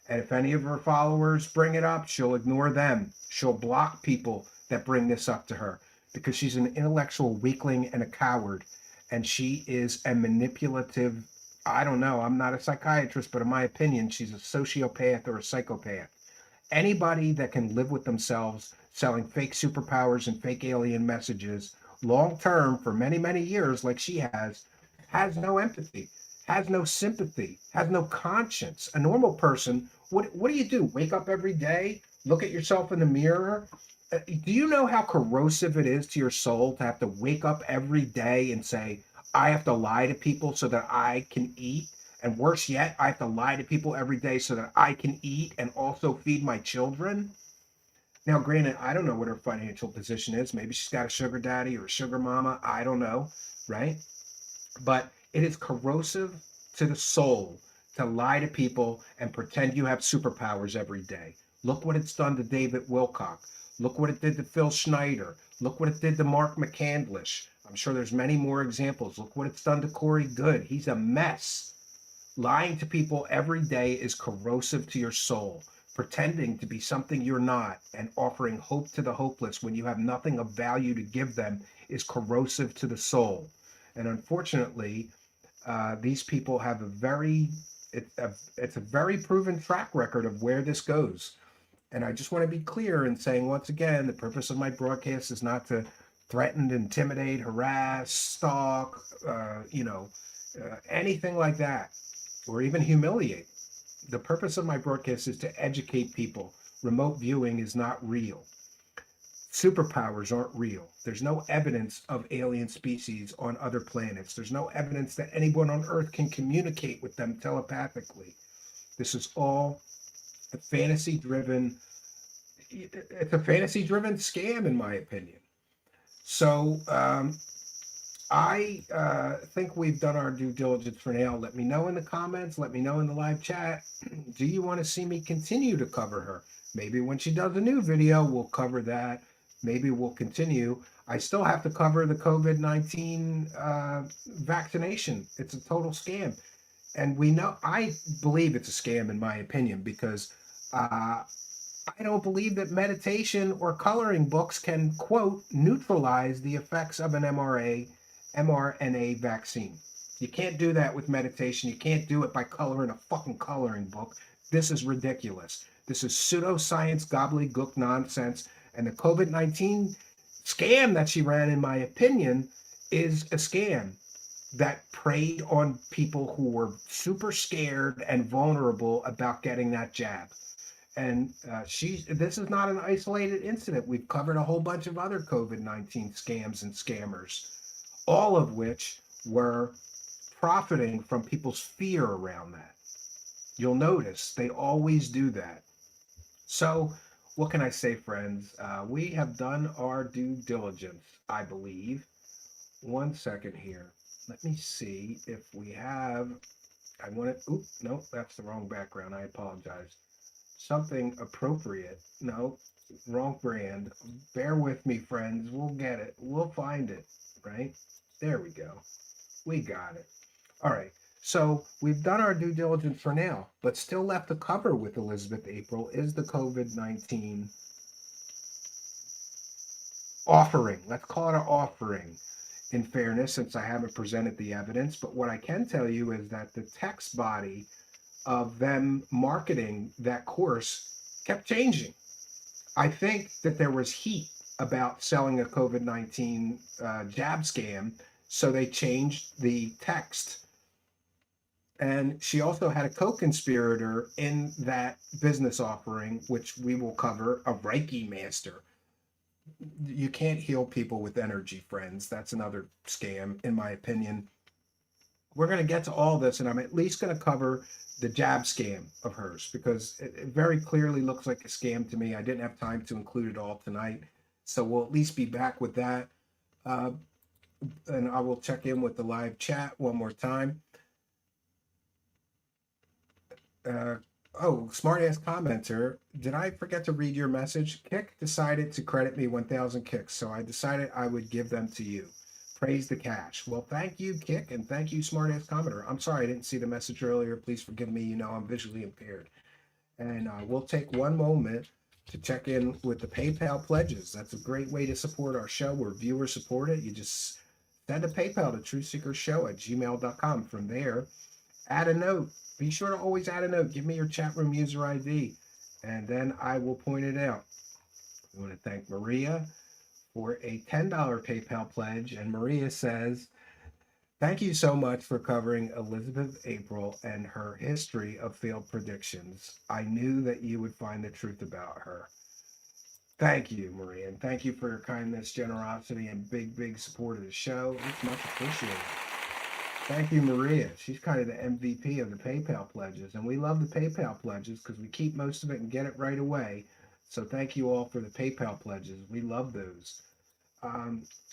And if any of her followers bring it up, she'll ignore them. She'll block people that bring this up to her, because she's an intellectual weakling and a coward. And she is a manipulative, I don't know, I'm not a psychiatrist, but in my opinion, she's a sociopath or a psychopath. Anybody that can live with themselves selling fake superpowers and fake alien messages long-term for many, many years, like she has no empathy, has no sympathy, has no conscience. A normal person, what do you do? Wake up every day, look at yourself in the mirror? Do you know how corrosive it is to your soul to have to wake up every day and say, I have to lie to people so that I can eat? And worse yet, I have to lie to people every day so that I can eat and also feed my children? Now, granted, I don't know what her financial position is. Maybe she's got a sugar daddy or a sugar mama. I don't know, right? But it is corrosive to the soul to lie to people and pretend you have superpowers every day. Look what it's done to David Wilcock. Look what it did to Phil Schneider. Look what it did to Mark McCandlish. I'm sure there's many more examples. Look what it's done to Corey Good. He's a mess. Lying to people every day is corrosive to your soul. Pretending to be something you're not and offering hope to the hopeless when you have nothing of value to give them is corrosive to the soul. And unfortunately, these people have it's a very proven track record of where this goes. And I just want to be clear in saying, once again, the purpose of my broadcast is not to threaten, intimidate, harass, stalk, anything like that, or even humiliate. The purpose of my broadcast is to educate people. Remote viewing is not real. Superpowers aren't real. There's no evidence of alien species on other planets. There's no evidence that anyone on Earth can communicate with them telepathically. This is all a fantasy-driven, it's a fantasy-driven scam, in my opinion. So I think we've done our due diligence for now. Let me know in the comments. Let me know in the live chat. Do you want to see me continue to cover her? Maybe when she does a new video, we'll cover that. Maybe we'll continue. I still have to cover the COVID-19 vaccination. It's a total scam. And I believe it's a scam, in my opinion, because I don't believe that meditation or coloring books can, quote, neutralize the effects of an mRNA vaccine. You can't do that with meditation. You can't do it by coloring a fucking coloring book. This is ridiculous. This is pseudoscience, gobbledygook nonsense. And the COVID-19 scam that she ran, in my opinion, is a scam that preyed on people who were super scared and vulnerable about getting that jab. And this is not an isolated incident. We've covered a whole bunch of other COVID-19 scams and scammers, all of which were profiting from people's fear around that. You'll notice they always do that. So what can I say, friends? We have done our due diligence, I believe. One second here. Let me see if we have, I want to, oops, no, that's the wrong background. I apologize. Something appropriate. No, wrong brand. Bear with me, friends. We'll get it. We'll find it, right? There we go. We got it. All right. So we've done our due diligence for now, but still left to cover with Elizabeth April is the COVID-19 offering. Let's call it an offering, in fairness, since I haven't presented the evidence. But what I can tell you is that the text body of them marketing that course kept changing. I think that there was heat about selling a COVID-19 jab scam, so they changed the text. And she also had a co-conspirator in that business offering, which we will cover, a Reiki master. You can't heal people with energy, friends. That's another scam, in my opinion. We're going to get to all this, and I'm at least going to cover the jab scam of hers, because it very clearly looks like a scam to me. I didn't have time to include it all tonight, so we'll at least be back with that. And I will check in with the live chat one more time. Oh, smartass commenter, did I forget to read your message? Kick decided to credit me 1,000 kicks, so I decided I would give them to you. Praise the cash. Well, thank you, Kick, and thank you, smartass commenter. I'm sorry I didn't see the message earlier. Please forgive me. You know I'm visually impaired. And we'll take one moment to check in with the PayPal pledges. That's a great way to support our show. We're viewer supported. You just send a PayPal to truthseekershow@gmail.com. From there, add a note. Be sure to always add a note. Give me your chat room user ID, and then I will point it out. I want to thank Maria for a $10 PayPal pledge. And Maria says, thank you so much for covering Elizabeth April and her history of failed predictions. I knew that you would find the truth about her. Thank you, Maria, and thank you for your kindness, generosity, and big support of the show. It's much appreciated. Thank you, Maria. She's kind of the MVP of the PayPal pledges, and we love the PayPal pledges because we keep most of it and get it right away. So thank you all for the PayPal pledges. We love those.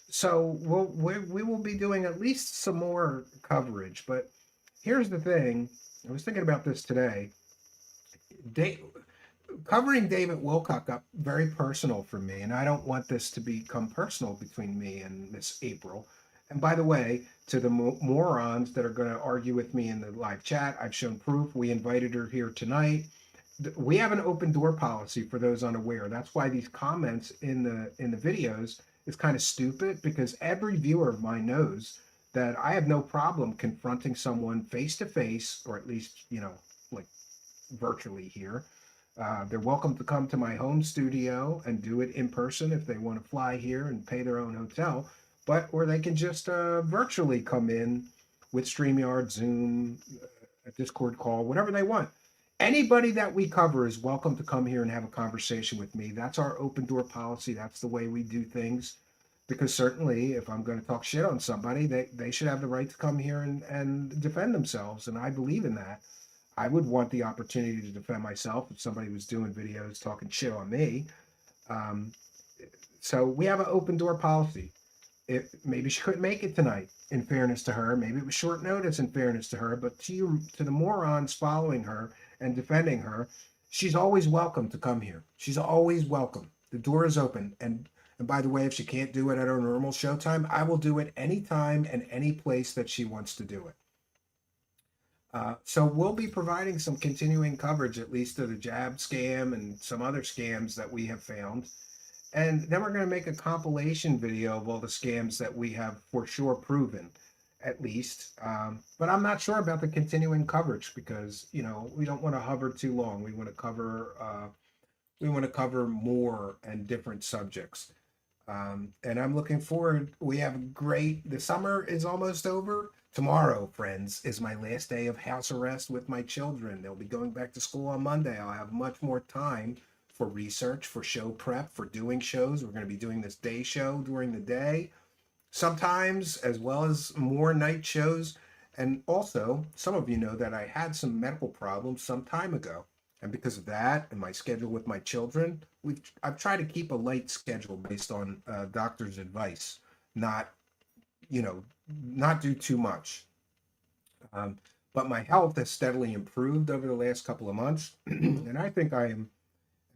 So we will be doing at least some more coverage, but here's the thing. I was thinking about this today. Covering David Wilcock got very personal for me, and I don't want this to become personal between me and Miss April. And by the way, to the morons that are going to argue with me in the live chat, I've shown proof. We invited her here tonight. We have an open door policy for those unaware. That's why these comments in the videos is kind of stupid, because every viewer of mine knows that I have no problem confronting someone face to face, or at least, like virtually here. They're welcome to come to my home studio and do it in person if they want to fly here and pay their own hotel. Or they can just virtually come in with StreamYard, Zoom, a Discord call, whatever they want. Anybody that we cover is welcome to come here and have a conversation with me. That's our open door policy. That's the way we do things. Because certainly, if I'm going to talk shit on somebody, they should have the right to come here and defend themselves. And I believe in that. I would want the opportunity to defend myself if somebody was doing videos talking shit on me. So we have an open door policy. Maybe she couldn't make it tonight, in fairness to her. Maybe it was short notice, in fairness to her. But to the morons following her and defending her, she's always welcome to come here. She's always welcome. The door is open. And by the way, if she can't do it at her normal showtime, I will do it anytime and any place that she wants to do it. So we'll be providing some continuing coverage, at least of the jab scam and some other scams that we have found. And then we're going to make a compilation video of all the scams that we have for sure proven, at least. But I'm not sure about the continuing coverage because, you know, we don't want to hover too long. We want to cover more and different subjects. And I'm looking forward. We have the summer is almost over. Tomorrow, friends, is my last day of house arrest with my children. They'll be going back to school on Monday. I'll have much more time for research, for show prep, for doing shows. We're going to be doing this day show during the day, sometimes, as well as more night shows. And also, some of you know that I had some medical problems some time ago. And because of that and my schedule with my children, I've tried to keep a light schedule based on doctor's advice, not do too much. But my health has steadily improved over the last couple of months. And I think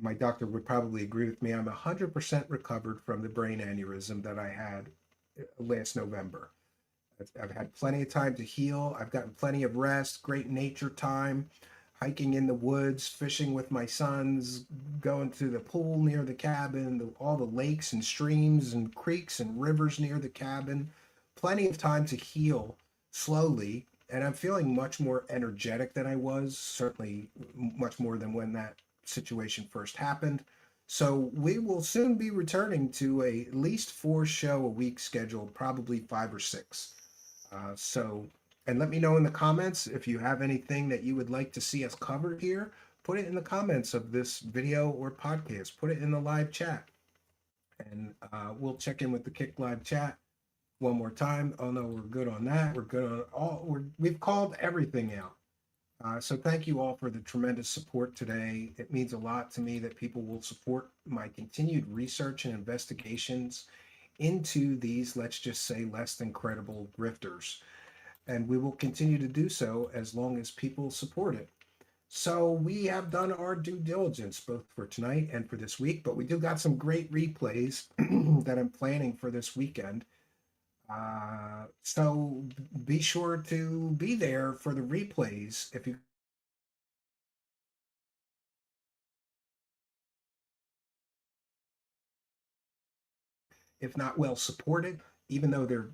my doctor would probably agree with me, I'm 100% recovered from the brain aneurysm that I had last November. I've had plenty of time to heal. I've gotten plenty of rest, great nature time, hiking in the woods, fishing with my sons, going to the pool near the cabin, all the lakes and streams and creeks and rivers near the cabin. Plenty of time to heal slowly. And I'm feeling much more energetic than I was, certainly much more than when that situation first happened. So we will soon be returning to at least 4 show a week schedule, probably 5 or 6. And let me know in the comments if you have anything that you would like to see us cover here. Put it in the comments of this video or podcast. Put it in the live chat. And we'll check in with the Kick Live chat one more time. Oh no, we're good on that. We're good on all. We've called everything out. So thank you all for the tremendous support today. It means a lot to me that people will support my continued research and investigations into these, let's just say, less than credible grifters. And we will continue to do so as long as people support it. So we have done our due diligence both for tonight and for this week, but we do got some great replays that I'm planning for this weekend. So be sure to be there for the replays if not well supported, even though they're,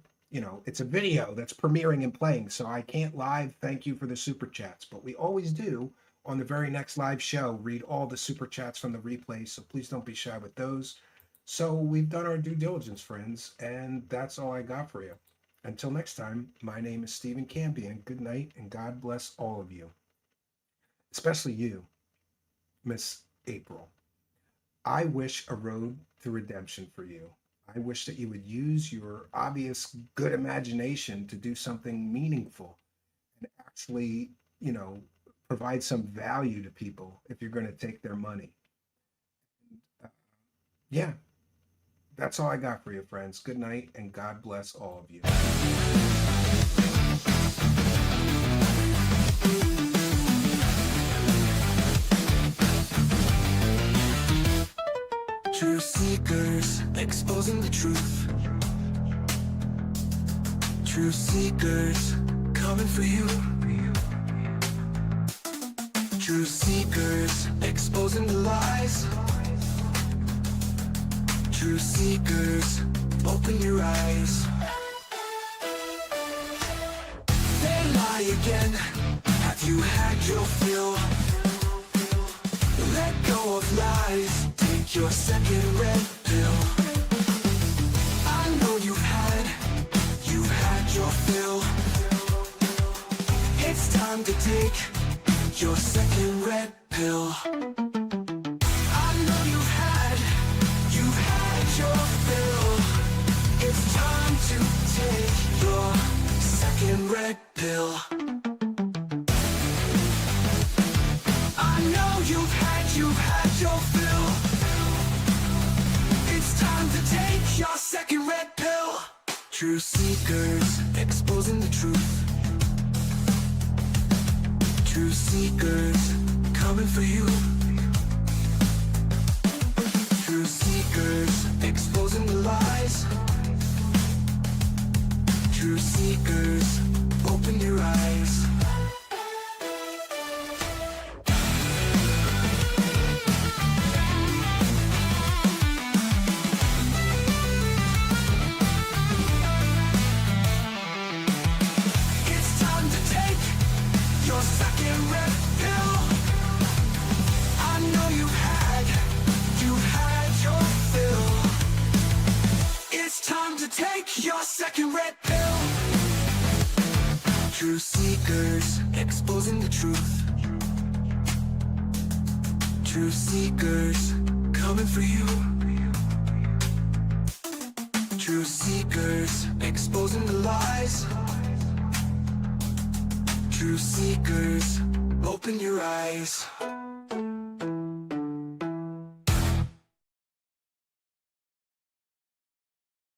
it's a video that's premiering and playing, so I can't live thank you for the super chats, but we always do on the very next live show, read all the super chats from the replay, so please don't be shy with those. So we've done our due diligence, friends, and that's all I got for you. Until next time, my name is Stephen Campion. Good night, and God bless all of you, especially you, Miss April. I wish a road to redemption for you. I wish that you would use your obvious good imagination to do something meaningful and actually, provide some value to people if you're going to take their money. Yeah, that's all I got for you, friends. Good night, and God bless all of you. Truth seekers exposing the truth. Truth seekers coming for you. Truth seekers exposing the lies. Truth seekers, open your eyes. They lie again. Have you had your fill? Let go of lies. Take your second red pill. I know you've had your fill. It's time to take your second red pill. I know you've had your fill. It's time to take your second red pill. I know you've had your fill. It's time to take your second red pill. Truth seekers exposing the truth. Truth seekers coming for you. Truth seekers exposing the lies. Truth seekers, open your eyes. your second red pill. Truth seekers, exposing the truth. Truth seekers, coming for you. Truth seekers, exposing the lies. Truth seekers, open your eyes.